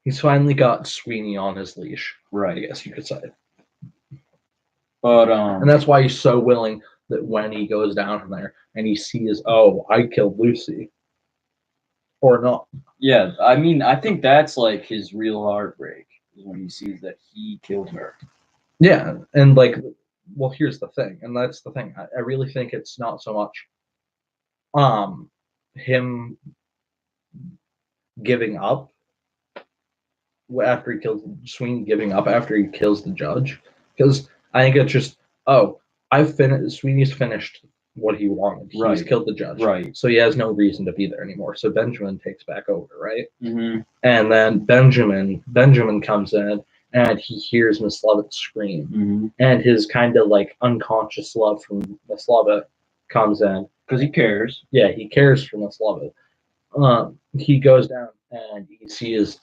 he's finally got Sweeney on his leash. Right. I guess you could say. But and that's why he's so willing that when he goes down from there and he sees, oh, I killed Lucy. or not. Yeah, I mean, I think that's like his real heartbreak is when he sees that he killed her. Yeah, and like, well, here's the thing, and that's the thing. I really think it's not so much him giving up after he kills Sweeney, giving up after he kills the judge, because I think it's just, oh, I've finished. Sweeney's finished what he wanted. He's Right. killed the judge, Right. so he has no reason to be there anymore. So Benjamin takes back over, right? Mm-hmm. And then Benjamin comes in and he hears Miss Lovett scream, Mm-hmm. and his kind of like unconscious love from Miss Lovett comes in. Because he cares. Yeah, he cares for Miss Lovett. He goes down and he sees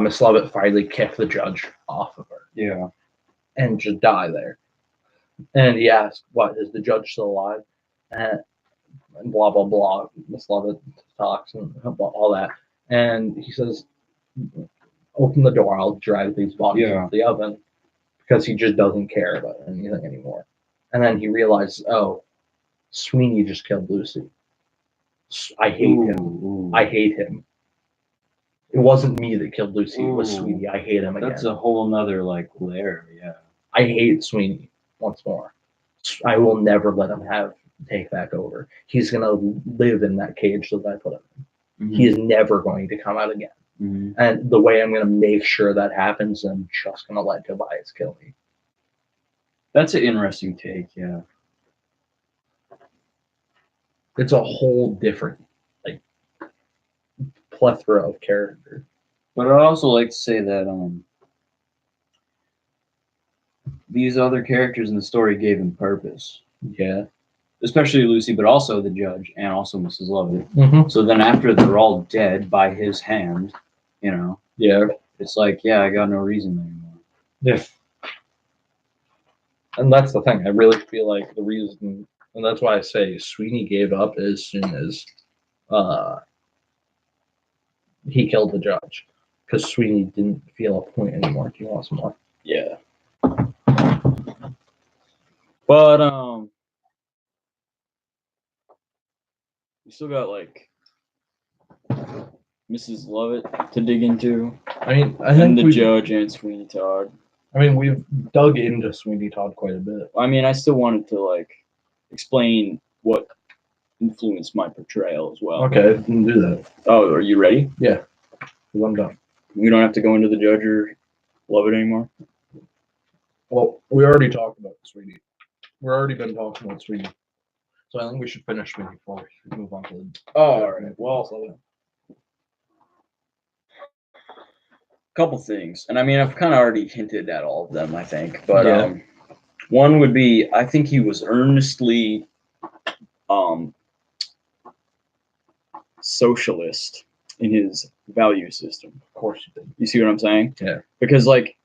Miss Lovett finally kick the judge off of her. Yeah. And just die there. And he asks, "What, is the judge still alive?" And blah blah blah. Miss Lovett talks and all that, and he says, "Open the door. I'll drive these bodies into the oven," because he just doesn't care about anything anymore. And then he realizes, oh, Sweeney just killed Lucy. I hate him. Ooh. I hate him. It wasn't me that killed Lucy. It was Ooh. Sweeney. I hate him again. That's a whole nother like layer. Yeah. I hate Sweeney once more. I will never let him take back over. He's gonna live in that cage that I put him in. Mm-hmm. He is never going to come out again. Mm-hmm. And the way I'm gonna make sure that happens, I'm just gonna let Tobias kill me. That's an interesting take. Yeah. It's a whole different like plethora of character. But I'd also like to say that these other characters in the story gave him purpose. Yeah. Especially Lucy, but also the judge and also Mrs. Lovett. Mm-hmm. So then after they're all dead by his hand, you know, Yeah. it's like, yeah, I got no reason anymore. Yeah. And that's the thing. I really feel like the reason, and that's why I say Sweeney gave up as soon as he killed the judge, because Sweeney didn't feel a point anymore. Do you want some more? Yeah. But we still got like Mrs. Lovett to dig into. I mean, I think the judge and Sweeney Todd. I mean, we've dug into Sweeney Todd quite a bit. I mean, I still wanted to like explain what influenced my portrayal as well. Okay, we can do that. Oh, are you ready? Yeah, I'm done. We don't have to go into the judge or Lovett anymore. Well, we already talked about Sweeney. We've already been talking about Sweeney, so I think we should finish Sweeney before we move on to the. Oh, all right. Well, couple things, and I mean, I've kind of already hinted at all of them, I think, but Yeah. One would be, I think he was earnestly socialist in his value system. Of course you did. You see what I'm saying? Yeah. Because like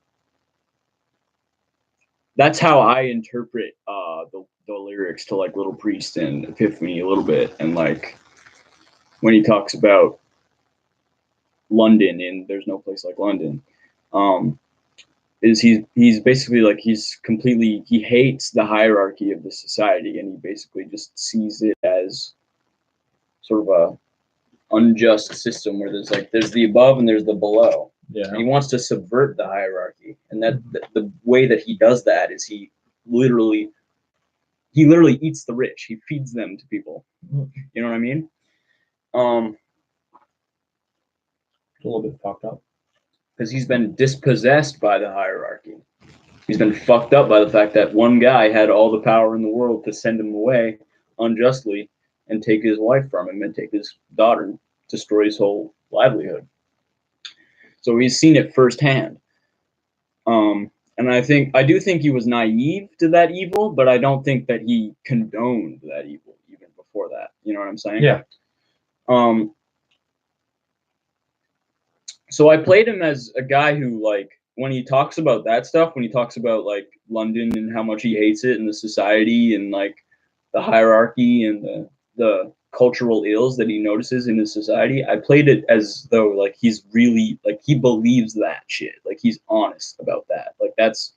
that's how I interpret the lyrics to like Little Priest and Epiphany a little bit, and like when he talks about London in There's No Place Like London, is he's basically like he hates the hierarchy of the society, and he basically just sees it as sort of a unjust system where there's the above and there's the below. Yeah. And he wants to subvert the hierarchy, and that the way that he does that is he literally eats the rich. He feeds them to people. You know what I mean? It's a little bit fucked up. Because he's been dispossessed by the hierarchy. He's been fucked up by the fact that one guy had all the power in the world to send him away unjustly and take his wife from him and take his daughter, destroy his whole livelihood. So he's seen it firsthand. And I do think he was naive to that evil, but I don't think that he condoned that evil even before that. You know what I'm saying? Yeah. So I played him as a guy who, like, when he talks about that stuff, when he talks about like London and how much he hates it and the society and like the hierarchy and the cultural ills that he notices in his society, I played it as though like he's really like he believes that shit. Like he's honest about that. Like that's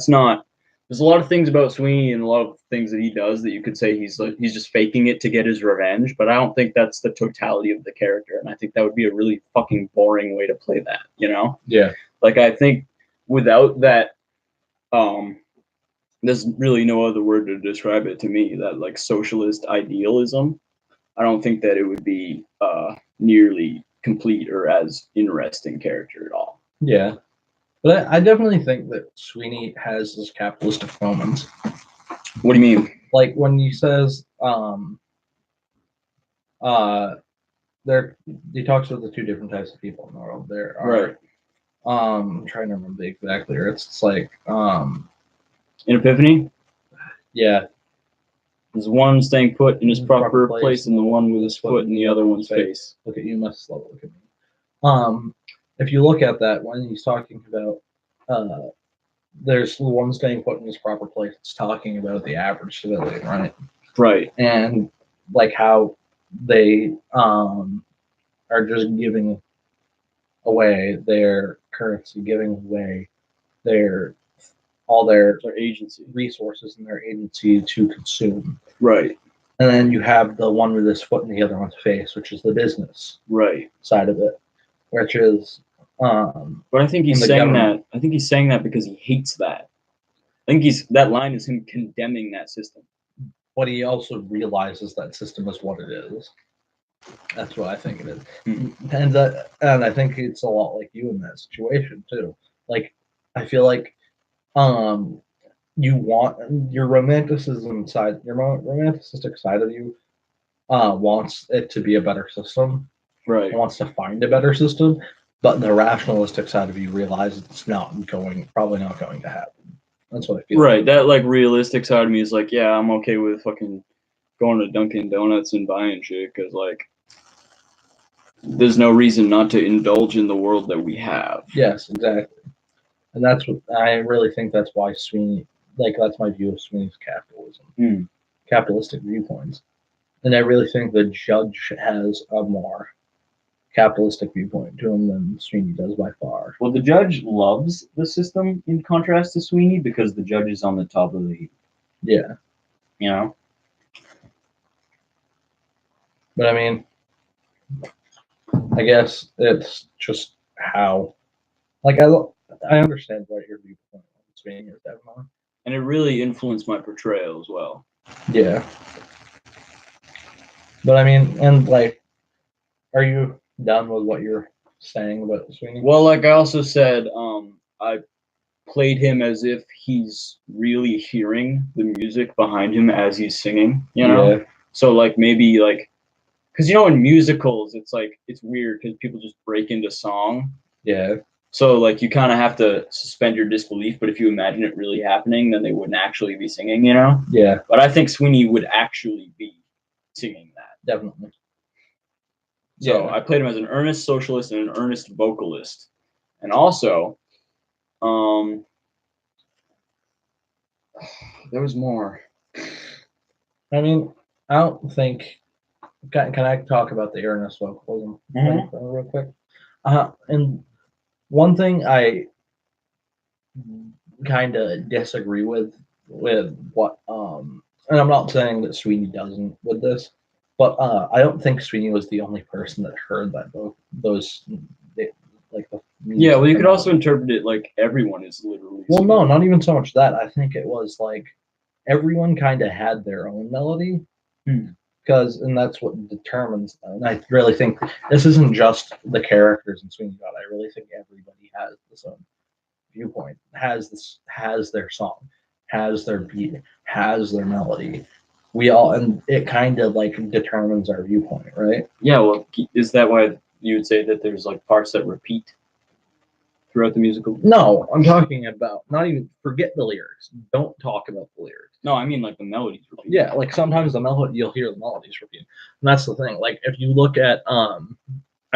not there's a lot of things about Sweeney and a lot of things that he does that you could say he's just faking it to get his revenge, but I don't think that's the totality of the character, and I think that would be a really fucking boring way to play that, you know? Yeah. Like I think without that, there's really no other word to describe it to me. That like socialist idealism, I don't think that it would be nearly complete or as interesting character at all. Yeah. But I definitely think that Sweeney has his capitalistic moments. What do you mean? Like when he says, there he talks about the two different types of people in the world. There are Right. I'm trying to remember the exact lyrics. It's like In Epiphany, yeah, there's one staying put in his proper place and the one with his foot in the other one's face. Look at you, must slow. Look at me. If you look at that when he's talking about there's the one staying put in his proper place. It's talking about the average civilian, right? Right. And like how they are just giving away their currency, giving away their all their agency resources and their agency to consume. Right. And then you have the one with his foot in the other one's face, which is the business Right. side of it, which is. But I think he's saying that. I think he's saying that because he hates that. I think that line is him condemning that system. But he also realizes that system is what it is. That's what I think it is. And I think it's a lot like you in that situation too. Like I feel like you want your romanticism side, your romanticistic side of you wants it to be a better system. Right. Wants to find a better system, but the rationalistic side of you realizes it's probably not going to happen. That's what I feel. Right. That like realistic side of me is like, yeah, I'm okay with fucking going to Dunkin' Donuts and buying shit because like there's no reason not to indulge in the world that we have. Yes, exactly. And that's what I really think that's why Sweeney, like that's my view of Sweeney's capitalism, capitalistic viewpoints. And I really think the judge has a more capitalistic viewpoint to him than Sweeney does by far. Well, the judge loves the system in contrast to Sweeney because the judge is on the top of the heap. Yeah. You know? But I mean, I guess it's just how, like, I understand what your viewpoint on Sweeney is, definitely. And it really influenced my portrayal as well. Yeah. But I mean, and like, are you done with what you're saying about Sweeney? Well, like I also said, I played him as if he's really hearing the music behind him as he's singing, you know? Yeah. So like maybe like, because you know in musicals it's like it's weird because people just break into song. Yeah. So like you kind of have to suspend your disbelief, but if you imagine it really happening, then they wouldn't actually be singing, you know? Yeah. But I think Sweeney would actually be singing that. Definitely. So I played him as an earnest socialist and an earnest vocalist. And also, there was more. I mean, I don't think. Can I talk about the earnest vocalism thing real quick? And one thing I kind of disagree with what and I'm not saying that Sweeney doesn't with this, but I don't think Sweeney was the only person that heard that those like the yeah. Well, you could also interpret it like everyone is literally. Well, no, not even so much that. I think it was like everyone kind of had their own melody. Because and that's what determines. And I really think this isn't just the characters in Sweeney Todd. I really think everybody has this own viewpoint, has their song, has their beat, has their melody. We all and it kind of like determines our viewpoint, right? Yeah. Well, is that why you would say that there's like parts that repeat throughout the musical? No, I'm talking about not even forget the lyrics. Don't talk about the lyrics. No, I mean like the melodies repeat. Yeah, like sometimes the melody you'll hear the melodies repeat. And that's the thing. Like if you look at I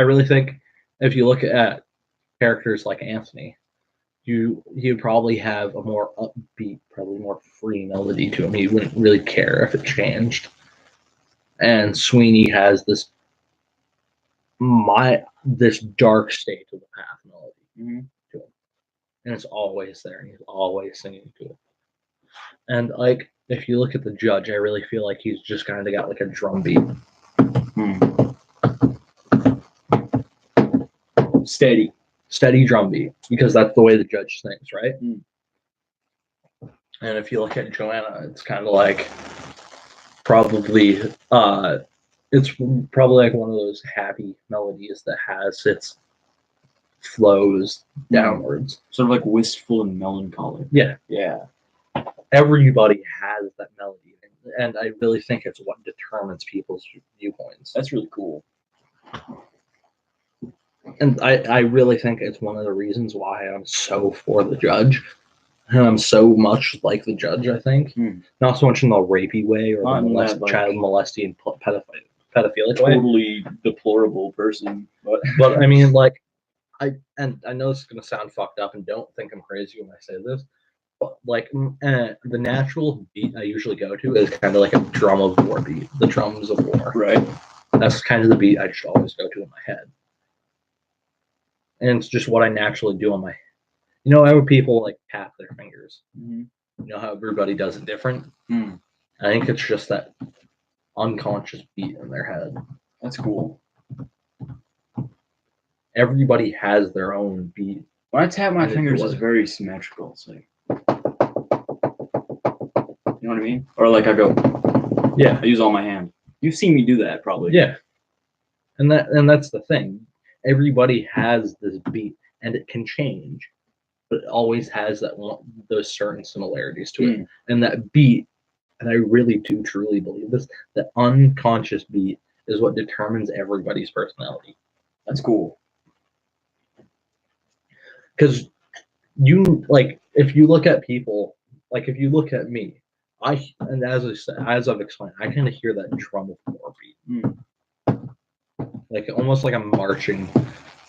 really think if you look at characters like Anthony, he'd probably have a more upbeat, probably more free melody to him. He wouldn't really care if it changed. And Sweeney has this dark state of the path melody to him. And it's always there, and he's always singing to it. And like, if you look at the judge, I really feel like he's just kind of got like a drum beat. Steady drum beat, because that's the way the judge thinks, right? And if you look at Joanna, it's kind of like probably it's probably like one of those happy melodies that has its flows downwards, sort of like wistful and melancholic. Yeah. Everybody has that melody, and I really think it's what determines people's viewpoints. That's really cool. And I really think it's one of the reasons why I'm so for the judge. And I'm so much like the judge, I think. Not so much in the rapey way or the child molesting pedophilic way. Totally deplorable person. But I mean, like, I know this is going to sound fucked up, and don't think I'm crazy when I say this, but like the natural beat I usually go to is kind of like a drum of war beat, the drums of war. Right. That's kind of the beat I just always go to in my head. And it's just what I naturally do on my, how people like tap their fingers. You know how everybody does it different. I think it's just that unconscious beat in their head. That's cool. Everybody has their own beat. When I tap my fingers, it's very symmetrical. It's like, you know what I mean? Or like I go, yeah. I use all my hand. You've seen me do that, probably. Yeah. And that's the thing. Everybody has this beat, and it can change, but it always has those certain similarities to it. And that beat, and I really do truly believe this, that unconscious beat is what determines everybody's personality. That's cool. Because if you look at people, like if you look at me, and as I've explained, I kind of hear that drum of war beat. Like almost like a marching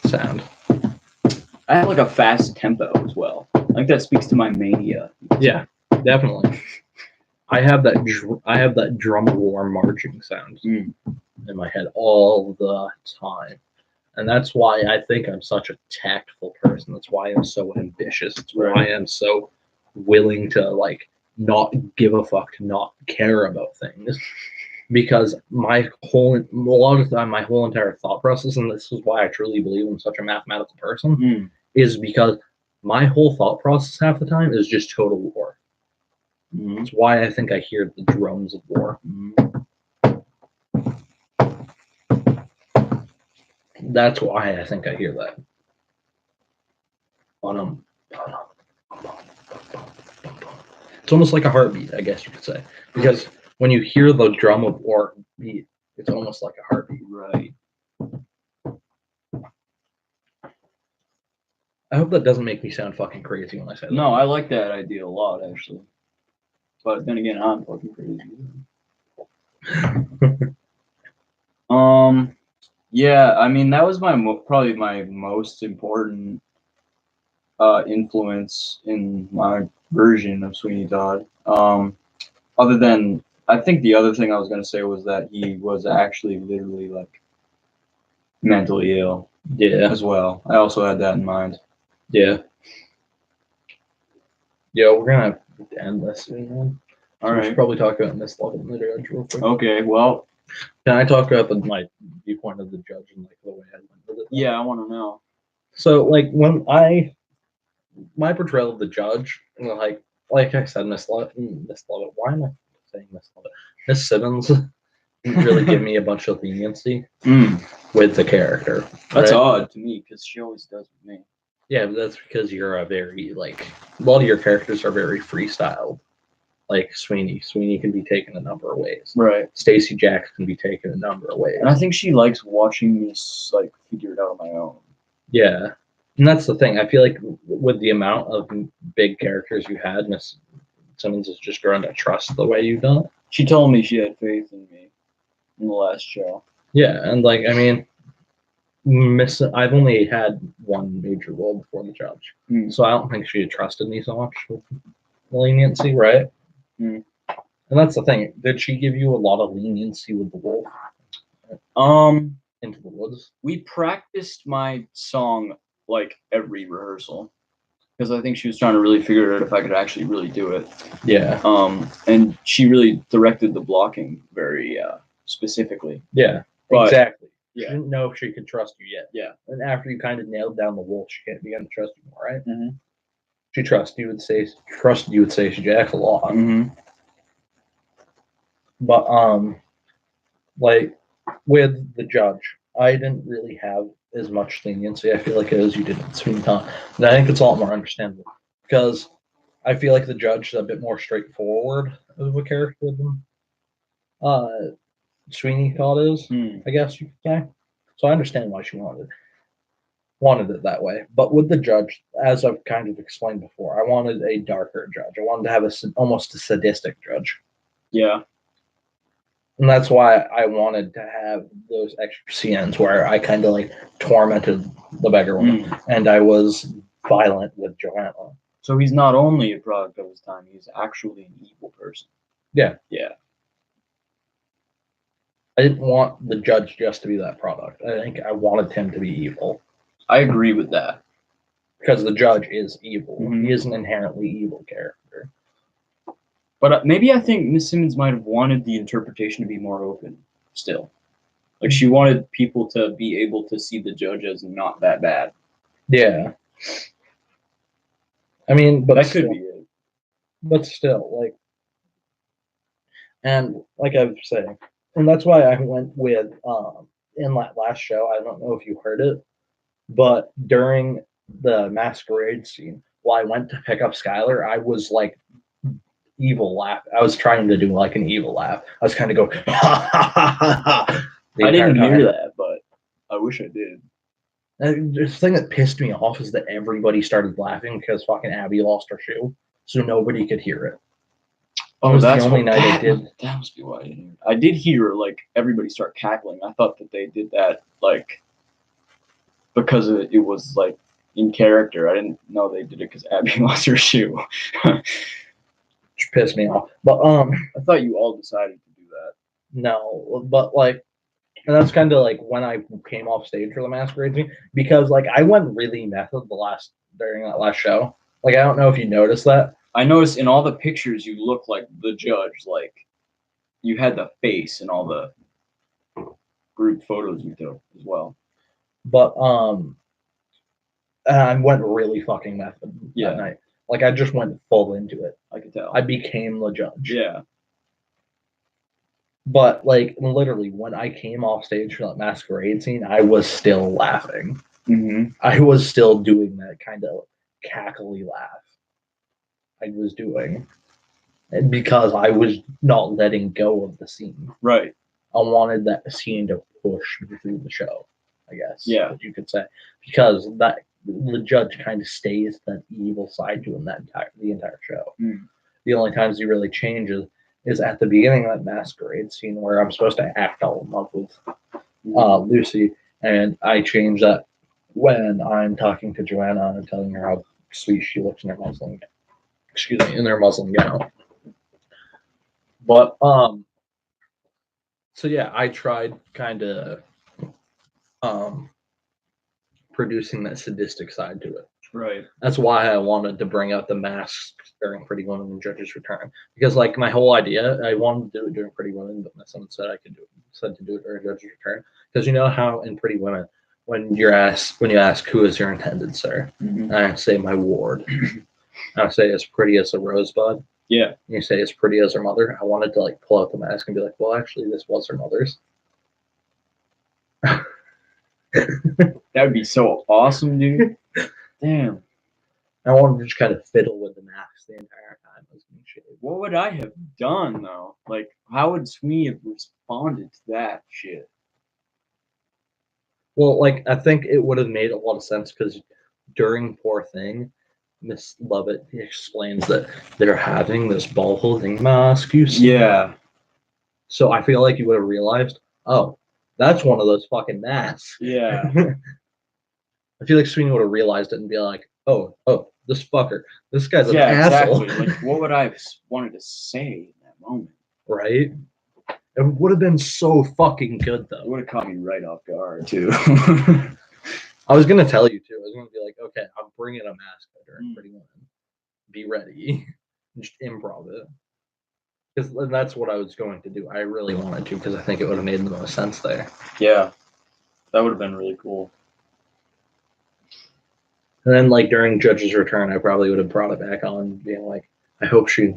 sound. I have like a fast tempo as well. I think that speaks to my mania. Yeah, definitely. I have that drum of war marching sound in my head all the time. And that's why I think I'm such a tactful person. That's why I'm so ambitious. That's why I am so willing to like not give a fuck, to not care about things. Because a lot of the time, my whole entire thought process, and this is why I truly believe I'm such a mathematical person, is because my whole thought process half the time is just total war. That's why I think I hear the drums of war. That's why I think I hear that. It's almost like a heartbeat, I guess you could say. Because when you hear the drum of war beat, it's almost like a heartbeat. Right. I hope that doesn't make me sound fucking crazy when I say that. No, I like that idea a lot, actually. But then again, I'm fucking crazy. Yeah, I mean, that was probably my most important influence in my version of Sweeney Todd. Other than, I think the other thing I was going to say was that he was actually literally like mentally ill. Yeah. As well. I also had that in mind. Yeah. Yeah, we're going to have to end this soon. All right. We should probably talk about Miss Love and the Judge real quick. Okay, well. Can I talk about my viewpoint of the judge and like the way I went with it? Yeah, I want to know. So like when my portrayal of the judge, like I said, Miss Love. Why am I saying Miss Love? Miss Simmons didn't really give me a bunch of leniency with the character. That's odd to me because she always does with me. Yeah, but that's because you're a lot of your characters are very freestyled. Like Sweeney can be taken a number of ways. Right. Stacey Jacks can be taken a number of ways. And I think she likes watching me like figure it out on my own. Yeah. And that's the thing. I feel like with the amount of big characters you had, Miss Simmons has just grown to trust the way you've done it. She told me she had faith in me in the last show. Yeah, and like I mean, I've only had one major role before the judge, so I don't think she had trusted me so much with leniency, right? And that's the thing. Did she give you a lot of leniency with the wolf? Into the Woods. We practiced my song like every rehearsal. because I think she was trying to really figure out if I could actually really do it. Yeah. And she really directed the blocking very specifically. Yeah. But, exactly. yeah. She didn't know if she could trust you yet. Yeah. And after you kind of nailed down the wolf, she can't begin to trust you more, right? Mm-hmm. She trusted you would say she jacks a lot. Mm-hmm. But like with the judge, I didn't really have as much leniency, I feel like, as you did in Sweeney Todd. And I think it's a lot more understandable because I feel like the judge is a bit more straightforward of a character than Sweeney Todd is, I guess you could say. So I understand why she wanted it that way. But with the judge, as I've kind of explained before, I wanted a darker judge. I wanted to have almost a sadistic judge. Yeah. And that's why I wanted to have those extra scenes where I kind of like tormented the beggar woman and I was violent with Joanna. So he's not only a product of his time, he's actually an evil person. Yeah. Yeah. I didn't want the judge just to be that product. I think I wanted him to be evil. I agree with that. Because the judge is evil. Mm-hmm. He is an inherently evil character. But maybe I think Miss Simmons might have wanted the interpretation to be more open still. Like she wanted people to be able to see the judge as not that bad. Yeah. I mean, but that still, could be it. But still, like, and like I was saying, and that's why I went with in that last show. I don't know if you heard it, but during the masquerade scene, while I went to pick up Skylar, I was like evil laugh. I was trying to do like an evil laugh. I was kind of going, ha ha ha ha ha. I didn't hear that, but I wish I did. And the thing that pissed me off is that everybody started laughing because fucking Abby lost her shoe, so nobody could hear it. Oh, that's the only night I did. That must be why I didn't hear it. I did hear like everybody start cackling. I thought that they did that like because it was like in character. I didn't know they did it because Abby lost her shoe. Which pissed me off. But I thought you all decided to do that. No, but like, and that's kind of like when I came off stage for the masquerade scene because like I went really method during that last show. Like I don't know if you noticed that. I noticed in all the pictures you look like the judge. Like you had the face in all the group photos we took as well. But I went really fucking method that night. Like I just went full into it. I could tell. I became the judge. Yeah. But like literally, when I came off stage for that masquerade scene, I was still laughing. Mm-hmm. I was still doing that kind of cackly laugh. I was doing, and because I was not letting go of the scene. Right. I wanted that scene to push me through the show. I guess. Yeah. You could say because the judge kind of stays that evil side to him the entire show. The only times he really changes is at the beginning of that masquerade scene where I'm supposed to act all in love with Lucy, and I change that when I'm talking to Joanna and telling her how sweet she looks in her Muslim gown. But so yeah, I tried kind of producing that sadistic side to it. Right. That's why I wanted to bring out the masks during Pretty Woman and Judge's Return. Because like my whole idea, I wanted to do it during Pretty Women, but my son said to do it during Judge's Return. Because you know how in Pretty Women, when you ask who is your intended, sir, and I say my ward. I say as pretty as a rosebud. Yeah. And you say as pretty as her mother. I wanted to like pull out the mask and be like, well, actually, this was her mother's. That would be so awesome, dude. Damn. I wanted to just kind of fiddle with the masks the entire time. What would I have done though? Like, how would Sweeney have responded to that shit? Well, like I think it would have made a lot of sense because during Poor Thing, Miss Lovett explains that they're having this ball holding mask. You see? Yeah. So I feel like you would have realized, oh, that's one of those fucking masks. Yeah. I feel like Sweeney would have realized it and be like, oh, this fucker, this guy's an asshole. Exactly. Like, what would I have wanted to say in that moment? Right? It would have been so fucking good, though. It would have caught me right off guard, too. I was gonna tell you too. I was gonna be like, okay, I'm bringing a mask during Pretty Woman. Be ready. Just improv it. Because that's what I was going to do. I really wanted to because I think it would have made the most sense there. Yeah, that would have been really cool. And then, like during Judge's return, I probably would have brought it back on, being like, I hope she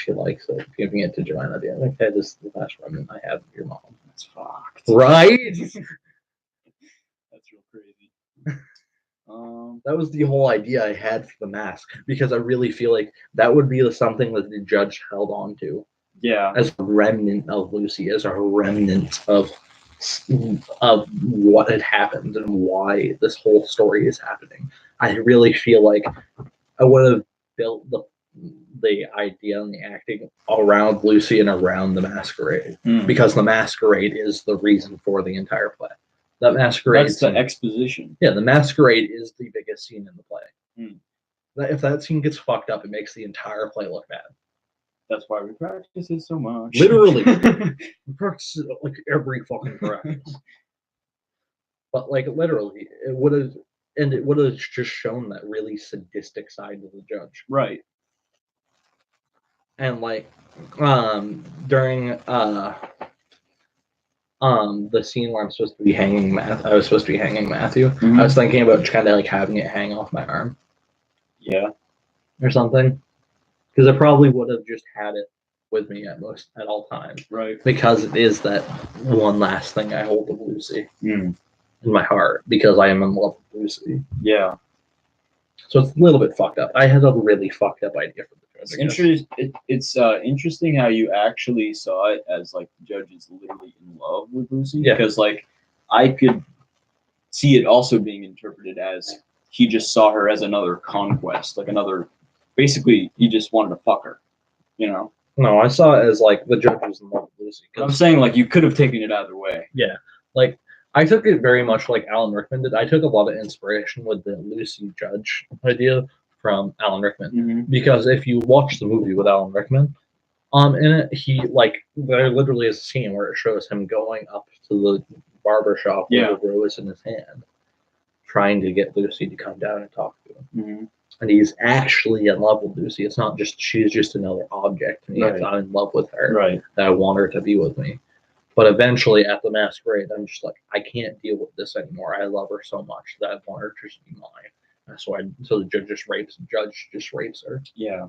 likes it, giving it to Joanna, being like, hey, this is the last remnant I have of your mom. That's fucked. Right? That's real crazy. That was the whole idea I had for the mask, because I really feel like that would be something that the Judge held on to. Yeah. As a remnant of Lucy, as a remnant of what had happened and why this whole story is happening. I really feel like I would have built the idea and the acting around Lucy and around the masquerade, because the masquerade is the reason for the entire play. That masquerade. That's the exposition. Yeah, the masquerade is the biggest scene in the play. If that scene gets fucked up, it makes the entire play look bad. That's why we practice it so much. Literally. We practice it like every fucking practice. But like literally, it would have just shown that really sadistic side of the Judge. Right. And like during the scene where I was supposed to be hanging Matthew. I was thinking about kind of like having it hang off my arm. Yeah. Or something. Because I probably would have just had it with me at all times. Right. Because it is that one last thing I hold of Lucy in my heart, because I am in love with Lucy. Yeah. So it's a little bit fucked up. I had a really fucked up idea for the Judge. It's interesting how you actually saw it as like the Judge is literally in love with Lucy. Yeah. Because like I could see it also being interpreted as he just saw her as another conquest, like another. Basically, he just wanted to fuck her, you know. No, I saw it as like the Judge was in love with Lucy. I'm saying like you could have taken it either way. Yeah, like I took it very much like Alan Rickman did. I took a lot of inspiration with the Lucy Judge idea from Alan Rickman, because if you watch the movie with Alan Rickman, in it he there literally is a scene where it shows him going up to the barber shop with a rose in his hand, trying to get Lucy to come down and talk to him. And he's actually in love with Lucy. It's not just she's just another object to me. Right. I'm in love with her. Right. That I want her to be with me. But eventually at the masquerade, I'm just like, I can't deal with this anymore. I love her so much that I want her to just be mine. That's why. So the judge just rapes her. Yeah.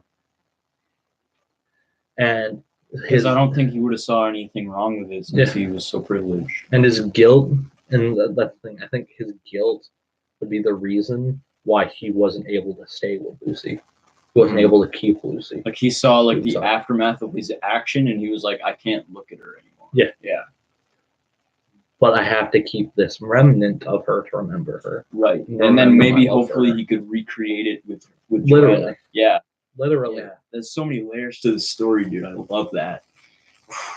And because I don't think he would have saw anything wrong with it since he was so privileged. And his guilt, and that thing, I think his guilt would be the reason why he wasn't able to stay with Lucy. He wasn't able to keep Lucy. Like he saw like the aftermath of his action, and he was like, I can't look at her anymore. Yeah. Yeah. But I have to keep this remnant of her to remember her. Right. And then maybe hopefully he could recreate it with literally. Joanna. Yeah. Literally. Yeah. There's so many layers to the story, dude. I love that.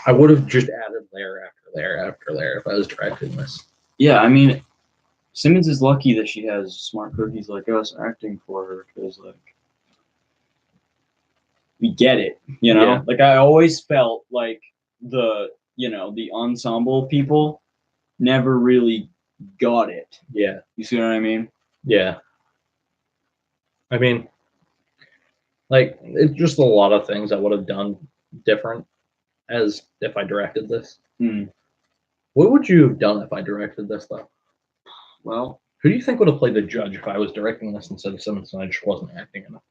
I would have just added layer after layer after layer if I was directing this. Yeah, I mean, Simmons is lucky that she has smart cookies like us acting for her, because like we get it, you know. Yeah. Like I always felt like the ensemble people never really got it. Yeah, you see what I mean? Yeah. I mean, like it's just a lot of things I would have done different as if I directed this. What would you have done if I directed this, though? Well, who do you think would have played the judge if I was directing this instead of Simmons and I just wasn't acting enough?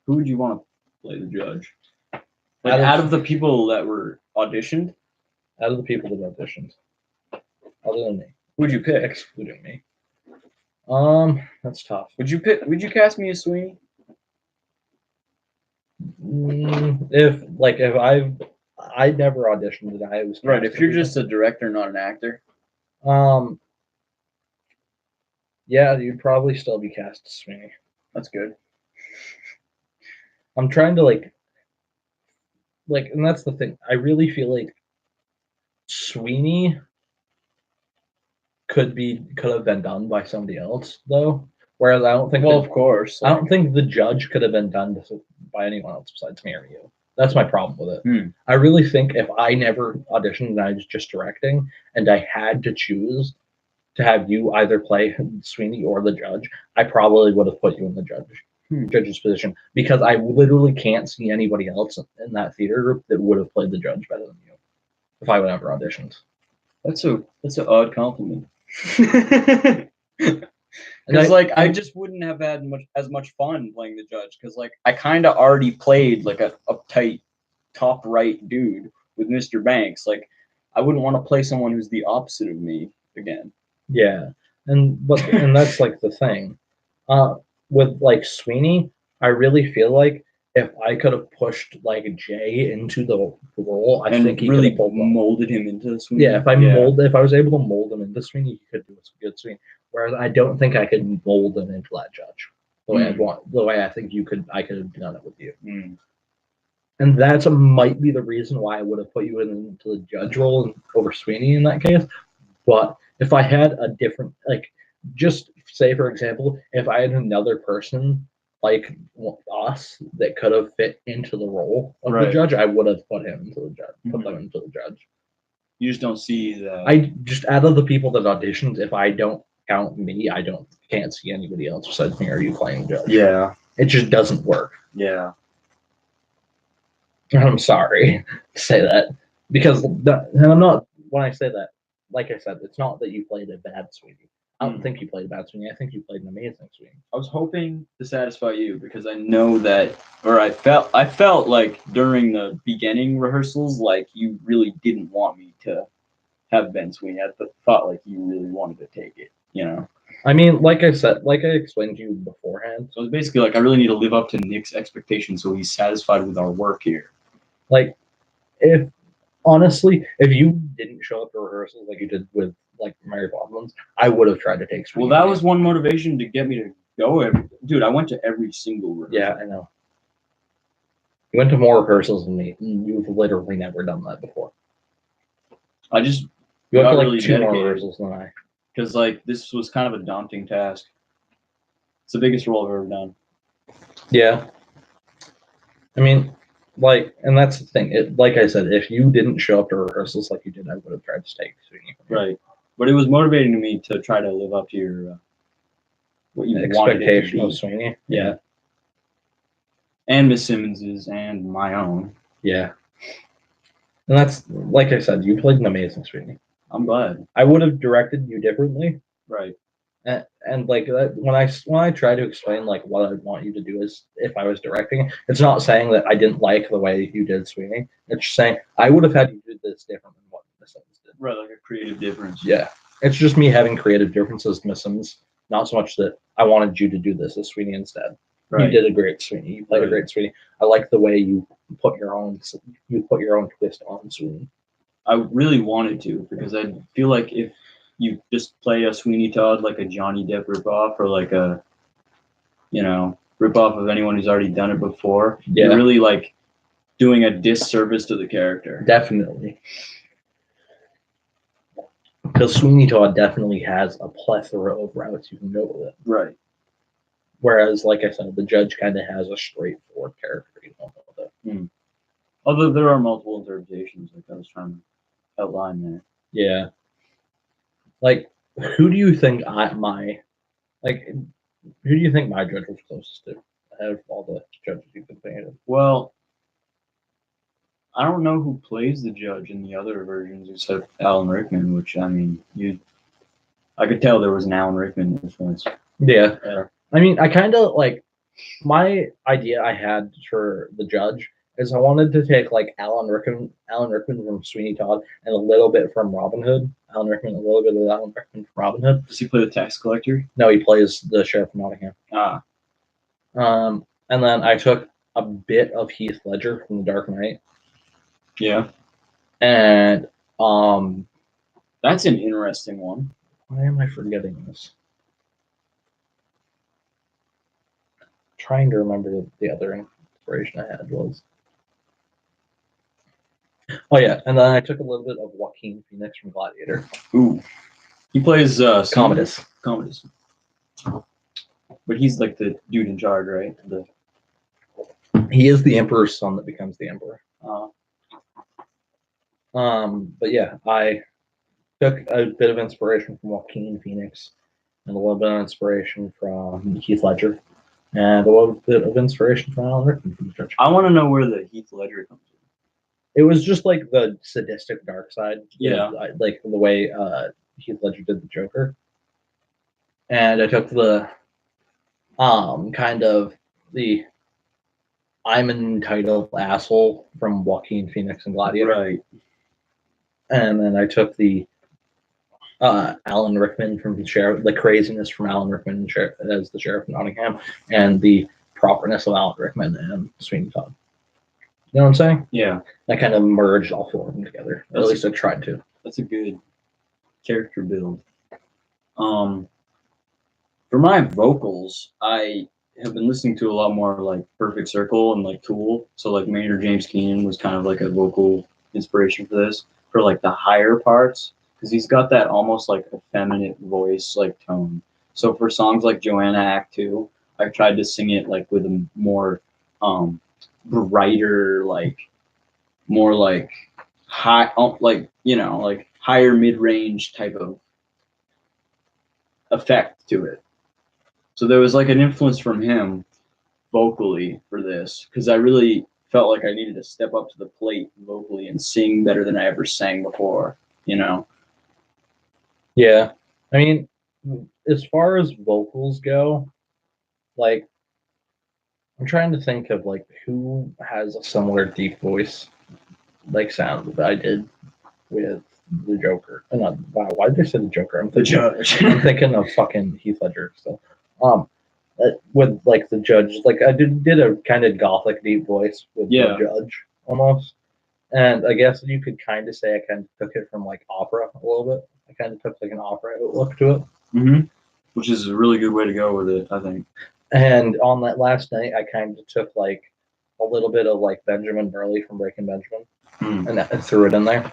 Who would you want to play the judge? Like out of the people that were auditioned? Out of the people that auditioned. Other than me. Who'd you pick? Excluding me. That's tough. Would you cast me as Sweeney? If I never auditioned and I was right. If you're just a director, not an actor. Yeah, you'd probably still be cast as Sweeney. That's good. I'm trying to like, and that's the thing. I really feel like Sweeney could have been done by somebody else, though. Whereas I don't think. Well, of course. I don't think the judge could have been done by anyone else besides me or you. That's my problem with it. I really think if I never auditioned and I was just directing and I had to choose, to have you either play Sweeney or the judge, I probably would have put you in the judge's position because I literally can't see anybody else in that theater group that would have played the judge better than you if I would have auditioned. That's an odd compliment. And Because like I just wouldn't have had as much fun playing the judge because like I kind of already played like a uptight top right dude with Mr. Banks. Like I wouldn't want to play someone who's the opposite of me again. Yeah, and that's like the thing. With like Sweeney, I really feel like if I could have pushed like Jay into the role, I think he really could have molded him into Sweeney. Yeah, if I was able to mold him into Sweeney, he could do a good Sweeney. Whereas I don't think I could mold him into that judge the way I'd want. The way I think I could have done it with you. And that's might be the reason why I would have put you into the judge role over Sweeney in that case. But if I had a different, like, just say for example, if I had another person like us that could have fit into the role of the judge, I would have put him into the judge. Put them into the judge. You just don't see the. I just out of the people that auditioned, if I don't count me, can't see anybody else besides me or you playing judge. Yeah. It just doesn't work. Yeah. I'm sorry to say that because and I'm not when I say that. Like I said, it's not that you played a bad Sweeney. I don't think you played a bad Sweeney. I think you played an amazing Sweeney. I was hoping to satisfy you because I know that, or I felt like during the beginning rehearsals, like you really didn't want me to have been Sweeney. I thought like you really wanted to take it, you know. I mean, like I said, like I explained to you beforehand. So it's basically like I really need to live up to Nick's expectations so he's satisfied with our work here. Like, if honestly, if you didn't show up to rehearsals like you did with like Mary Poppins, I would have tried to take Sweeney. Well, that was one motivation to get me to go. Dude, I went to every single rehearsal. Yeah, I know. You went to more rehearsals than me. You've literally never done that before. You went to like really 2 more rehearsals than I. Because like this was kind of a daunting task. It's the biggest role I've ever done. Yeah. I mean, like, and that's the thing. Like I said, if you didn't show up to rehearsals like you did, I would have tried to take Sweeney. Right, but it was motivating to me to try to live up to your what you expectation of Sweeney. Yeah, and Miss Simmons's and my own. Yeah, and that's like I said, you played an amazing Sweeney. I'm glad. I would have directed you differently. Right. And like that, when I try to explain like what I'd want you to do is if I was directing, it's not saying that I didn't like the way you did Sweeney. It's just saying I would have had you do this different than what Miss Simmons did. Right, like a creative difference. Yeah, it's just me having creative differences, Miss Simmons. Not so much that I wanted you to do this as Sweeney instead. Right. You did a great Sweeney. You played a great Sweeney. I like the way you put your own twist on Sweeney. I really wanted to because I feel like if you just play a Sweeney Todd like a Johnny Depp ripoff or like a, ripoff of anyone who's already done it before, you're really like doing a disservice to the character. Definitely. Because Sweeney Todd definitely has a plethora of routes you can go with it. Right. Whereas, like I said, the judge kind of has a straightforward character you don't know with it. Although there are multiple interpretations, like I was trying to outline there. Yeah. Like, who do you think my judge was closest to out of all the judges you've been painted? Well, I don't know who plays the judge in the other versions except Alan Rickman, which I mean, I could tell there was an Alan Rickman influence. Yeah. I mean, I kind of like my idea I had for the judge is I wanted to take like Alan Rickman from Sweeney Todd and a little bit from Robin Hood. Alan Rickman, a little bit of Alan Rickman from Robin Hood. Does he play the tax collector? No, he plays the sheriff of Nottingham. And then I took a bit of Heath Ledger from The Dark Knight. Yeah. And that's an interesting one. Why am I forgetting this? I'm trying to remember the other inspiration I had was. Oh yeah, and then I took a little bit of Joaquin Phoenix from Gladiator. Ooh. He plays Commodus. But he's like the dude in charge, right? He is the emperor's son that becomes the emperor. But yeah, took a bit of inspiration from Joaquin Phoenix and a little bit of inspiration from Heath Ledger and a little bit of inspiration from Alan Rickman from the Judge. I want to know where the Heath Ledger comes in. It was just like the sadistic dark side. Yeah. Like the way Heath Ledger did the Joker. And I took the kind of the I'm an entitled asshole from Joaquin Phoenix and Gladiator. Right. And then I took the Alan Rickman from the sheriff, the craziness from Alan Rickman as the sheriff of Nottingham, and the properness of Alan Rickman and Sweeney Todd. You know what I'm saying? Yeah. I kind of merged all four of them together. At That's least I tried to. That's a good character build. For my vocals, I have been listening to a lot more like Perfect Circle and like Tool. So like Maynard James Keenan was kind of like a vocal inspiration for this, for like the higher parts, because he's got that almost like effeminate voice like tone. So for songs like Joanna Act 2, I tried to sing it like with a more brighter, like more like high, like, you know, like higher mid-range type of effect to it. So there was like an influence from him vocally for this, because I really felt like I needed to step up to the plate vocally and sing better than I ever sang before, you know? Yeah. I mean, as far as vocals go, like, I'm trying to think of like who has a similar deep voice like sound that I did with the Joker. Wow, why did I say the Joker? I'm thinking, I'm thinking of fucking Heath Ledger still. With like the Judge, like I did a kind of gothic deep voice with the Judge almost, and I guess you could kind of say I kind of took it from like opera a little bit. I kind of took like an opera look to it, which is a really good way to go with it, I think. And on that last night, I kind of took like a little bit of like Benjamin Burley from Breaking Benjamin, and I threw it in there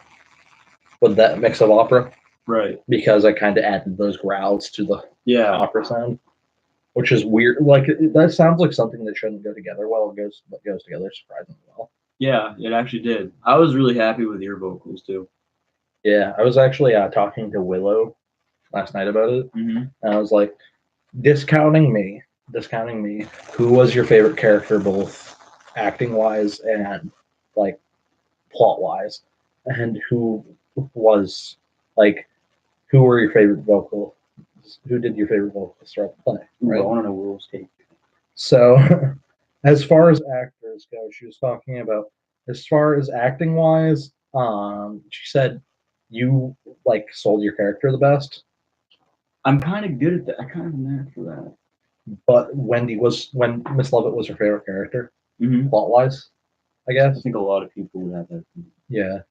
with that mix of opera, right? Because I kind of added those growls to the opera sound. Which is weird. Like that sounds like something that shouldn't go together well. It goes together surprisingly well. Yeah, it actually did. I was really happy with your vocals too. Yeah, I was actually talking to Willow last night about it, and I was like, discounting me. Who was your favorite character, both acting wise and like plot wise, and who was like, who were your favorite vocal? Who did your favorite vocals throughout the play? Right? I want to know Willow's take. So, as far as actors go, she was talking about as far as acting wise. She said you like sold your character the best. I'm kind of good at that. I kind of knack for that. But when Miss Lovett was her favorite character, plot wise, I guess. I think a lot of people would have that. Yeah.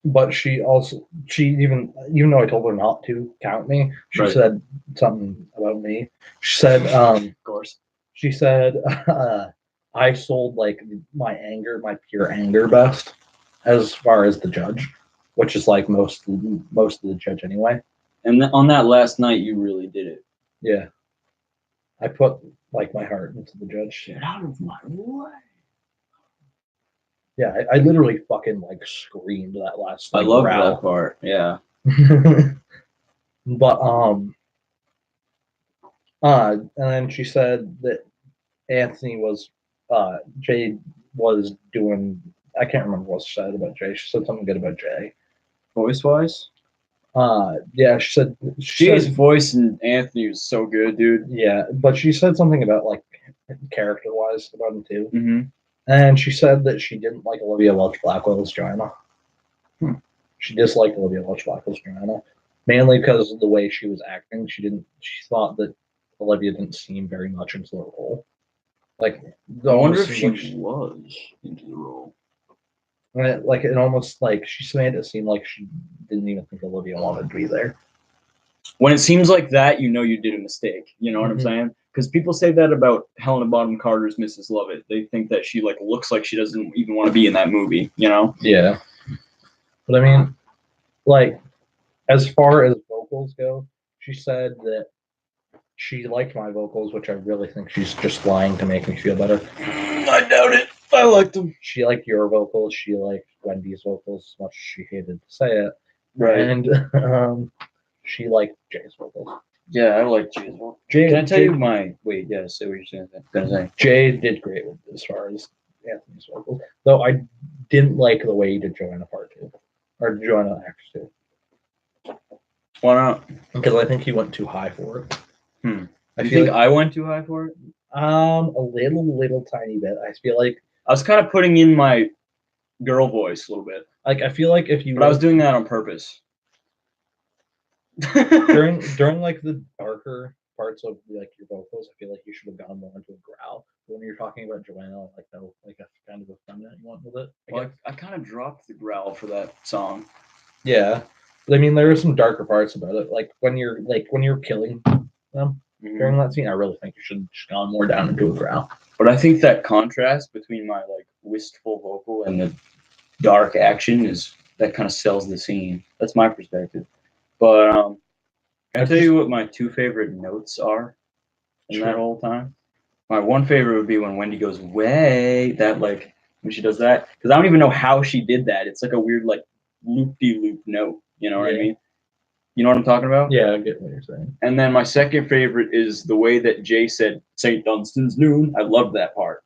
But she even though I told her not to count me, she said something about me. She said, of course. She said, I sold like my pure anger best, as far as the Judge, which is like most of the Judge anyway. And on that last night, you really did it. Yeah. I put like my heart into the Judge. Get out of my way. Yeah, I literally fucking like screamed that last. Like, I love that part. Yeah. But and then she said that Anthony was Jay was doing. I can't remember what she said about Jay. She said something good about Jay. Voice wise. Yeah, she said Jay's voice and Anthony was so good, dude. Yeah, but she said something about like character wise about him too. And she said that she didn't like Olivia Welch Blackwell's Joanna. She disliked Olivia Welch Blackwell's Joanna, mainly because of the way she was acting. She thought that Olivia didn't seem very much into the role. Like, I wonder if she was into the role. Like, it almost like she made it seem like she didn't even think Olivia wanted to be there. When it seems like that, you know you did a mistake. You know what I'm saying? Because people say that about Helena Bonham Carter's Mrs. Lovett. They think that she like looks like she doesn't even want to be in that movie. You know? Yeah. But I mean, like, as far as vocals go, she said that she liked my vocals, which I really think she's just lying to make me feel better. I doubt it. I liked them. She liked your vocals. She liked Wendy's vocals as much as she hated to say it. Right. And she liked Jay's vocals. Yeah, I like Jay as well. Can I tell you my wait? Yeah, say what you're gonna say. Jay did great with as far as Anthony's vocals, though I didn't like the way he did Joanna Part 2 or Joanna Act 2 Why not? because I think he went too high for it. I think I went too high for it. A little tiny bit. I feel like I was kind of putting in my girl voice a little bit. like I feel like if you But I was doing that on purpose. during like the darker parts of like your vocals, I feel like you should have gone more into a growl. But when you're talking about Joanna, like that, like a kind of a feminine you went with it. Well, I kind of dropped the growl for that song. Yeah, but I mean there are some darker parts about it. Like when you're killing them during that scene, I really think you should have just gone more down into a growl. But I think that contrast between my like wistful vocal and the dark action is that kind of sells the scene. That's my perspective. But can I tell you what my two favorite notes are in that whole time? My one favorite would be when Wendy goes way, that like when she does that, because I don't even know how she did that. It's like a weird like loop-de-loop note. You know what I mean? You know what I'm talking about? Yeah, I get what you're saying. And then my second favorite is the way that Jay said St. Dunstan's noon. I loved that part.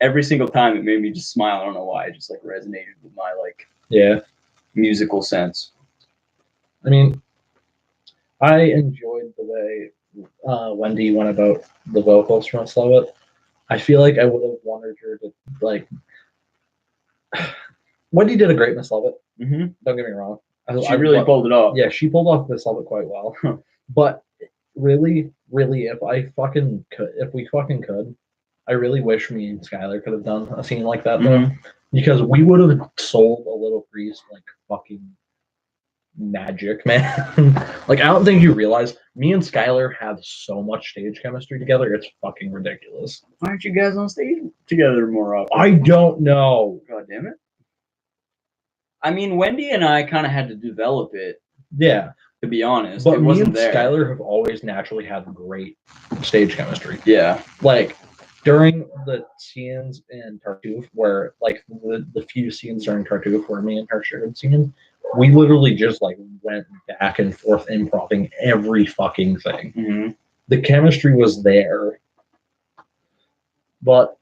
Every single time it made me just smile. I don't know why. It just like resonated with my like musical sense. I mean, I enjoyed the way Wendy went about the vocals from Must Love It. I feel like I would have wanted her to like. Wendy did a great Must Love It. Don't get me wrong. She really pulled it off. Yeah, she pulled off Must Love It quite well. But really, if we fucking could, I really wish me and Skylar could have done a scene like that though, because we would have sold a Little Priest like fucking magic, man. Like I don't think you realize me and Skylar have so much stage chemistry together. It's fucking ridiculous. Why aren't you guys on stage together more often? I don't know. God damn it. I mean, Wendy and I kind of had to develop it. Yeah. To be honest, but it me wasn't and there. Skylar have always naturally had great stage chemistry. Yeah. Like during the scenes in Tartuffe, where like the few scenes during Tartuffe where me and her shared scenes, we literally just like went back and forth improvising every fucking thing. The chemistry was there, but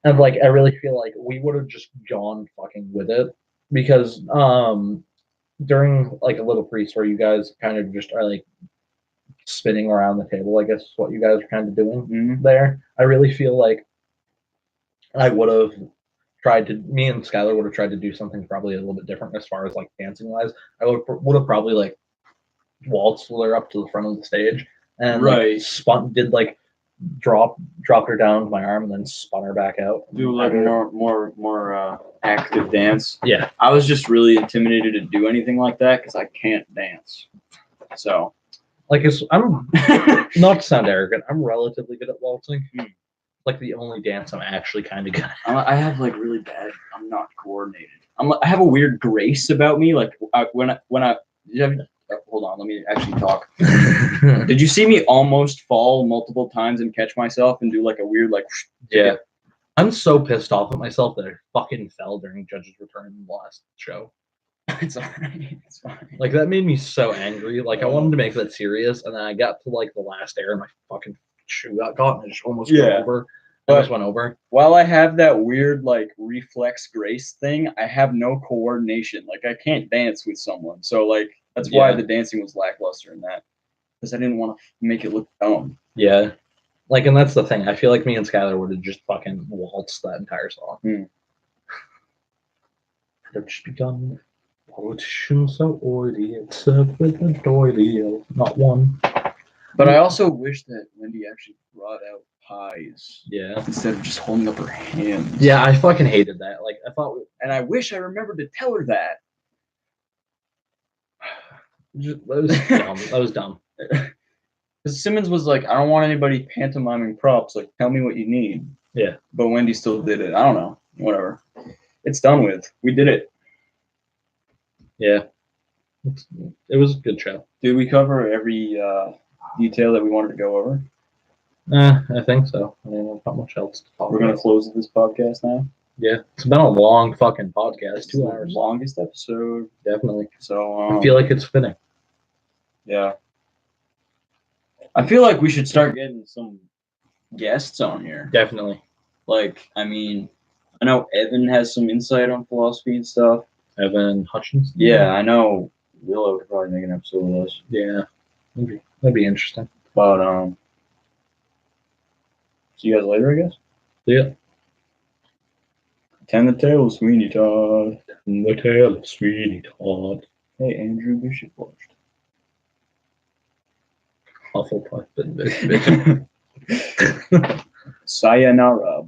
and like I really feel like we would have just gone fucking with it because during like a Little Priest where you guys kind of just are like spinning around the table, I guess is what you guys are kind of doing there. I really feel like I would have me and Skylar would have tried to do something probably a little bit different as far as like dancing wise. I would have probably like waltzed her up to the front of the stage and like did like dropped her down with my arm and then spun her back out. Do like more active dance. Yeah. I was just really intimidated to do anything like that because I can't dance. So like I'm not to sound arrogant, I'm relatively good at waltzing. Like the only dance I'm actually kind of good at. I have like really bad. I'm not coordinated. I have a weird grace about me. Like when I hold on, let me actually talk. Did you see me almost fall multiple times and catch myself and do like a weird like? Yeah. I'm so pissed off at myself that I fucking fell during Judge's Return in the last show. It's alright. It's fine. Like that made me so angry. Like I wanted to make that serious, and then I got to like the last air, and my fucking shoe got caught, and it just almost went over. Almost went over. While I have that weird like reflex grace thing, I have no coordination. Like I can't dance with someone, so like that's why the dancing was lackluster in that, because I didn't want to make it look dumb. Yeah, like, and that's the thing. I feel like me and Skylar would have just fucking waltzed that entire song. I'd just be done. Politicians so oily, except with the doily, not one. But I also wish that Wendy actually brought out pies. Yeah. Instead of just holding up her hands. Yeah, I fucking hated that. Like, I thought, and I wish I remembered to tell her that. That was dumb. That was dumb. Because Simmons was like, I don't want anybody pantomiming props. Like, tell me what you need. Yeah. But Wendy still did it. I don't know. Whatever. It's done with. We did it. Yeah. It was a good show. Did we cover every detail that we wanted to go over? I think so. I mean, there's not much else to talk about. We're going to close this podcast now? Yeah, it's been a long fucking podcast. It's 2 the hours. longest episode. Definitely. So I feel like it's fitting. yeah. I feel like we should start getting some guests on here. Definitely. Like, I mean, I know Evan has some insight on philosophy and stuff. Evan Hutchinson. Yeah, I know Willow could probably make an episode with us. Yeah. That'd be interesting. But see you guys later, I guess. Yeah. Tend the tale, Sweeney Todd. The tale of Sweeney Todd. Hey, Andrew Bishop watched. Hufflepuff and bitch. Sayonara,